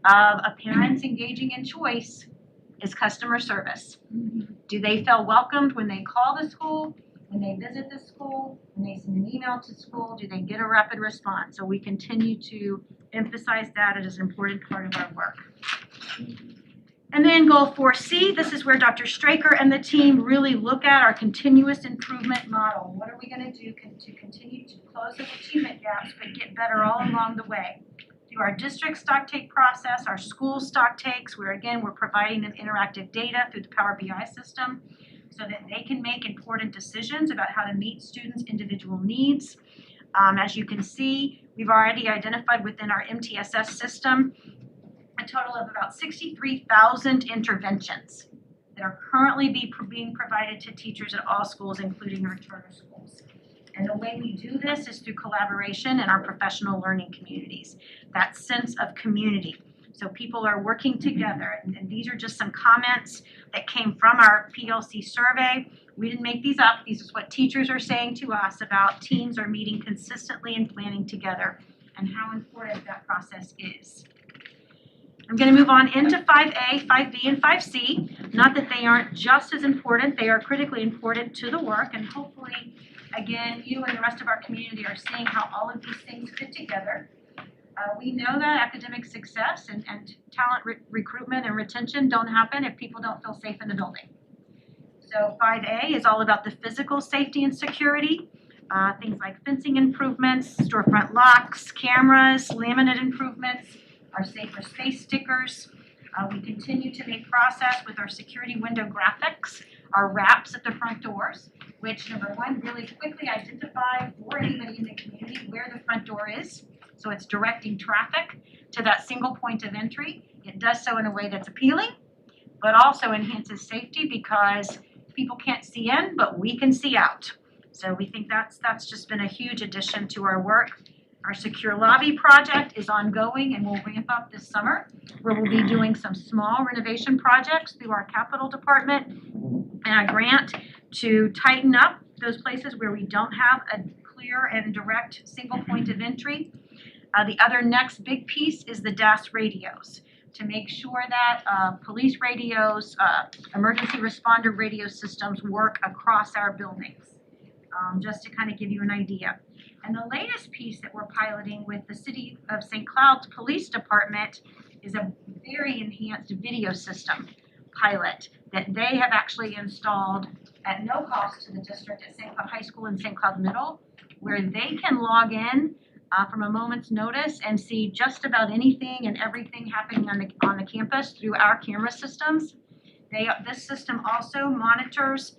S4: of a parent's engaging in choice is customer service. Do they feel welcomed when they call the school, when they visit the school, when they send an email to school? Do they get a rapid response? So we continue to emphasize that as an important part of our work. And then goal 4C, this is where Dr. Straker and the team really look at our continuous improvement model. What are we going to do to continue to close those achievement gaps but get better all along the way? Through our district stock take process, our school stock takes, where again, we're providing them interactive data through the Power BI system so that they can make important decisions about how to meet students' individual needs. As you can see, we've already identified within our MTSS system a total of about 63,000 interventions that are currently being provided to teachers at all schools, including our charter schools. And the way we do this is through collaboration in our professional learning communities, that sense of community. So people are working together, and these are just some comments that came from our PLC survey. We didn't make these up. These is what teachers are saying to us about teams are meeting consistently and planning together and how important that process is. I'm going to move on into 5A, 5B, and 5C. Not that they aren't just as important, they are critically important to the work, and hopefully, again, you and the rest of our community are seeing how all of these things fit together. We know that academic success and talent recruitment and retention don't happen if people don't feel safe in the building. So 5A is all about the physical safety and security, things like fencing improvements, storefront locks, cameras, laminate improvements, our safer space stickers. We continue to make progress with our security window graphics, our wraps at the front doors, which number one, really quickly identify for anybody in the community where the front door is. So it's directing traffic to that single point of entry. It does so in a way that's appealing, but also enhances safety because people can't see in, but we can see out. So we think that's just been a huge addition to our work. Our secure lobby project is ongoing and will ramp up this summer, where we'll be doing some small renovation projects through our capital department and a grant to tighten up those places where we don't have a clear and direct single point of entry. The other next big piece is the DAS radios, to make sure that police radios, emergency responder radio systems work across our buildings, just to kind of give you an idea. And the latest piece that we're piloting with the City of St. Cloud's Police Department is a very enhanced video system pilot that they have actually installed at no cost to the district at St. Cloud High School and St. Cloud Middle, where they can log in from a moment's notice and see just about anything and everything happening on the campus through our camera systems. This system also monitors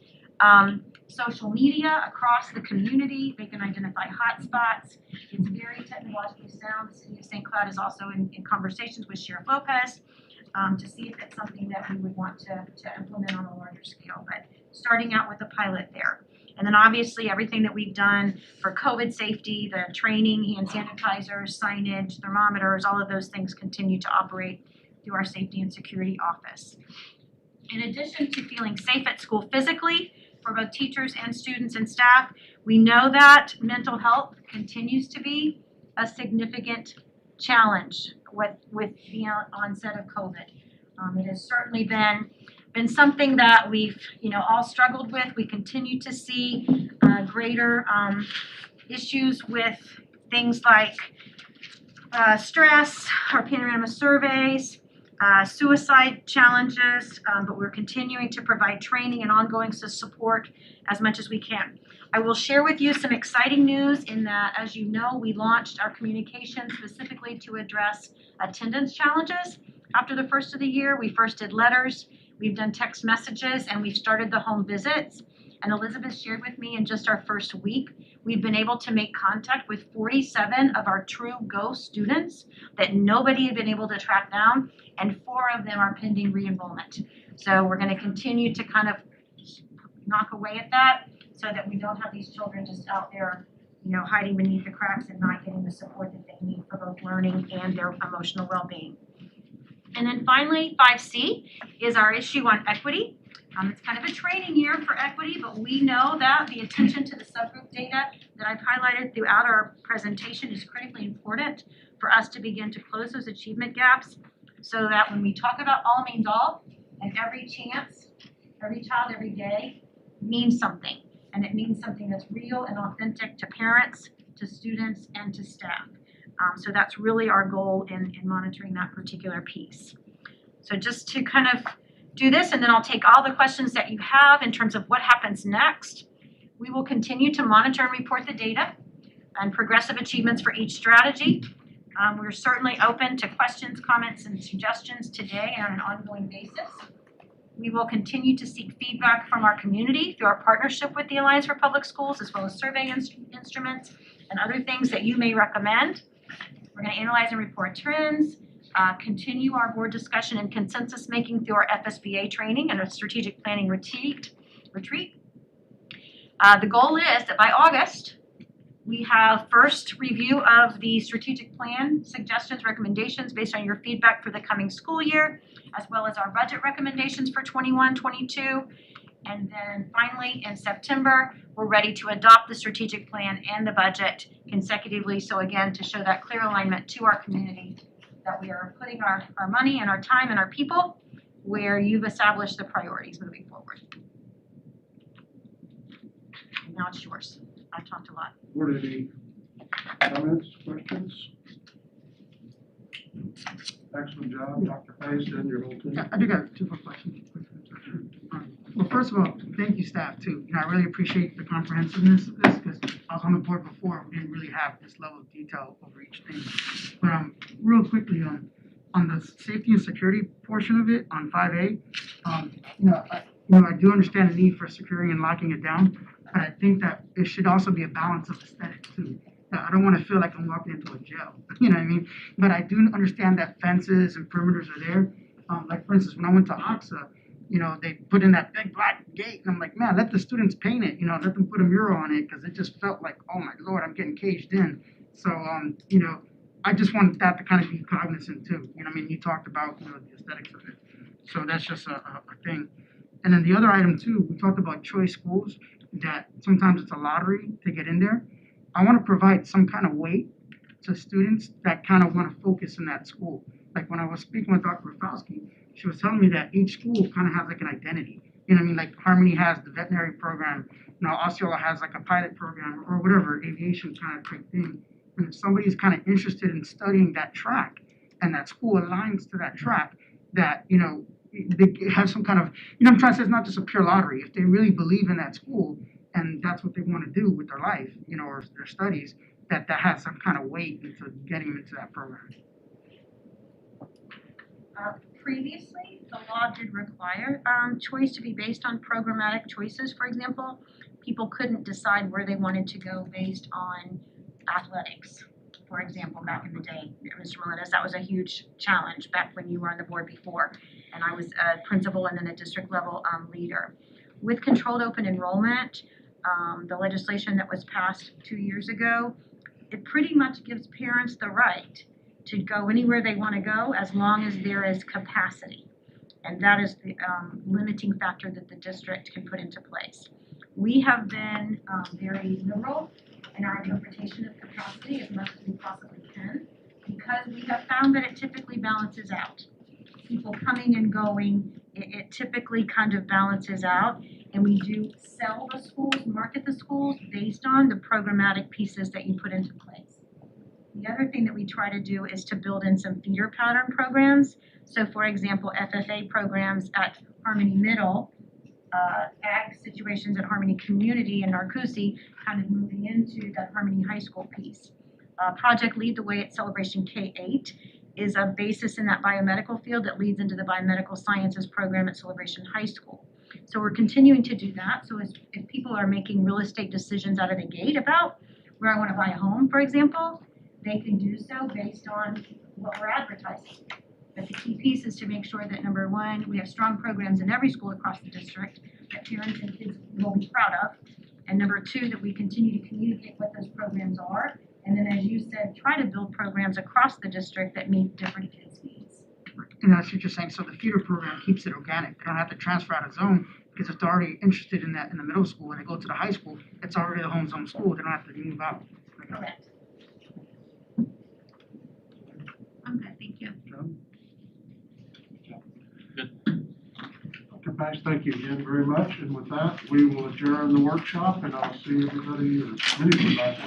S4: social media across the community. They can identify hotspots. It's very technologically sound. The City of St. Cloud is also in conversations with Sheriff Lopez to see if it's something that we would want to implement on a larger scale, but starting out with a pilot there. And then obviously everything that we've done for COVID safety, the training, hand sanitizers, signage, thermometers, all of those things continue to operate through our safety and security office. In addition to feeling safe at school physically, for both teachers and students and staff, we know that mental health continues to be a significant challenge with the onset of COVID. It has certainly been something that we've all struggled with. We continue to see greater issues with things like stress, our panorama surveys, suicide challenges, but we're continuing to provide training and ongoing support as much as we can. I will share with you some exciting news in that, as you know, we launched our communication specifically to address attendance challenges. After the first of the year, we first did letters, we've done text messages, and we've started the home visits. And Elizabeth shared with me in just our first week, we've been able to make contact with 47 of our true GO students that nobody had been able to track down, and 4 of them are pending re-enrollment. So we're going to continue to kind of knock away at that so that we don't have these children just out there, hiding beneath the cracks and not getting the support that they need for both learning and their emotional well-being. And then finally, 5C is our issue on equity. It's kind of a training year for equity, but we know that the attention to the subgroup data that I've highlighted throughout our presentation is critically important for us to begin to close those achievement gaps so that when we talk about all means all, and every chance, every child, every day means something. And it means something that's real and authentic to parents, to students, and to staff. So that's really our goal in monitoring that particular piece. So just to kind of do this, and then I'll take all the questions that you have in terms of what happens next. We will continue to monitor and report the data and progressive achievements for each strategy. We're certainly open to questions, comments, and suggestions today on an ongoing basis. We will continue to seek feedback from our community through our partnership with the Alliance for Public Schools, as well as survey instruments and other things that you may recommend. We're going to analyze and report trends, continue our board discussion and consensus making through our FSBA training and a strategic planning retreat. The goal is that by August, we have first review of the strategic plan, suggestions, recommendations based on your feedback for the coming school year, as well as our budget recommendations for 21-22. And then finally, in September, we're ready to adopt the strategic plan and the budget consecutively. So again, to show that clear alignment to our community that we are putting our money and our time and our people where you've established the priorities moving forward. And now it's yours. I've talked a lot.
S3: Board, any comments, questions? Excellent job, Dr. Pace and your whole team.
S5: Yeah, I do got two more questions. Well, first of all, thank you, staff, too. You know, I really appreciate the comprehensiveness of this because I was on the board before. We didn't really have this level of detail over each thing. But real quickly on the safety and security portion of it on 5A, I do understand the need for securing and locking it down, but I think that it should also be a balance of aesthetic too. I don't want to feel like I'm walking into a jail, you know what I mean? But I do understand that fences and perimeters are there. Like for instance, when I went to OXA, they put in that big black gate, and I'm like, man, let the students paint it, let them put a mural on it, because it just felt like, oh my Lord, I'm getting caged in. So, I just want that to kind of be cognizant too. You talked about, the aesthetics of it. So that's just a thing. And then the other item too, we talked about choice schools, that sometimes it's a lottery to get in there. I want to provide some kind of weight to students that kind of want to focus in that school. Like when I was speaking with Dr. Rafalski, she was telling me that each school kind of has like an identity. Like Harmony has the veterinary program, Osceola has like a pilot program or whatever, aviation kind of type thing. And if somebody's kind of interested in studying that track and that school aligns to that track, that, they have some kind of, I'm trying to say it's not just a pure lottery. If they really believe in that school and that's what they want to do with their life, or their studies, that has some kind of weight into getting them into that program.
S4: Previously, the law did require choice to be based on programmatic choices. For example, people couldn't decide where they wanted to go based on athletics. For example, back in the day, Mr. Melendez, that was a huge challenge back when you were on the board before, and I was a principal and then a district level leader. With controlled open enrollment, the legislation that was passed 2 years ago, it pretty much gives parents the right to go anywhere they want to go as long as there is capacity. And that is the limiting factor that the district can put into place. We have been very liberal in our interpretation of capacity as much as we possibly can, because we have found that it typically balances out. People coming and going, it typically kind of balances out, and we do sell the schools, market the schools based on the programmatic pieces that you put into place. The other thing that we try to do is to build in some feeder pattern programs. So for example, FFA programs at Harmony Middle, ag situations at Harmony Community and Narcoossee, kind of moving into that Harmony High School piece. Project Lead the Way at Celebration K-8 is a basis in that biomedical field that leads into the biomedical sciences program at Celebration High School. So we're continuing to do that. So if people are making real estate decisions out of the gate about where I want to buy a home, for example, they can do so based on what we're advertising. But the key piece is to make sure that, number one, we have strong programs in every school across the district that parents and kids will be proud of. And number two, that we continue to communicate what those programs are. And then, as you said, try to build programs across the district that meet different kids' needs.
S5: And that's what you're saying. So the feeder program keeps it organic. They don't have to transfer out of zone because if they're already interested in that in the middle school and they go to the high school, it's already the home zone school. They don't have to move out.
S4: Correct.
S1: I'm good, thank you.
S3: Dr. Pace, thank you again very much. And with that, we will adjourn the workshop, and I'll see everybody, or many of you back there.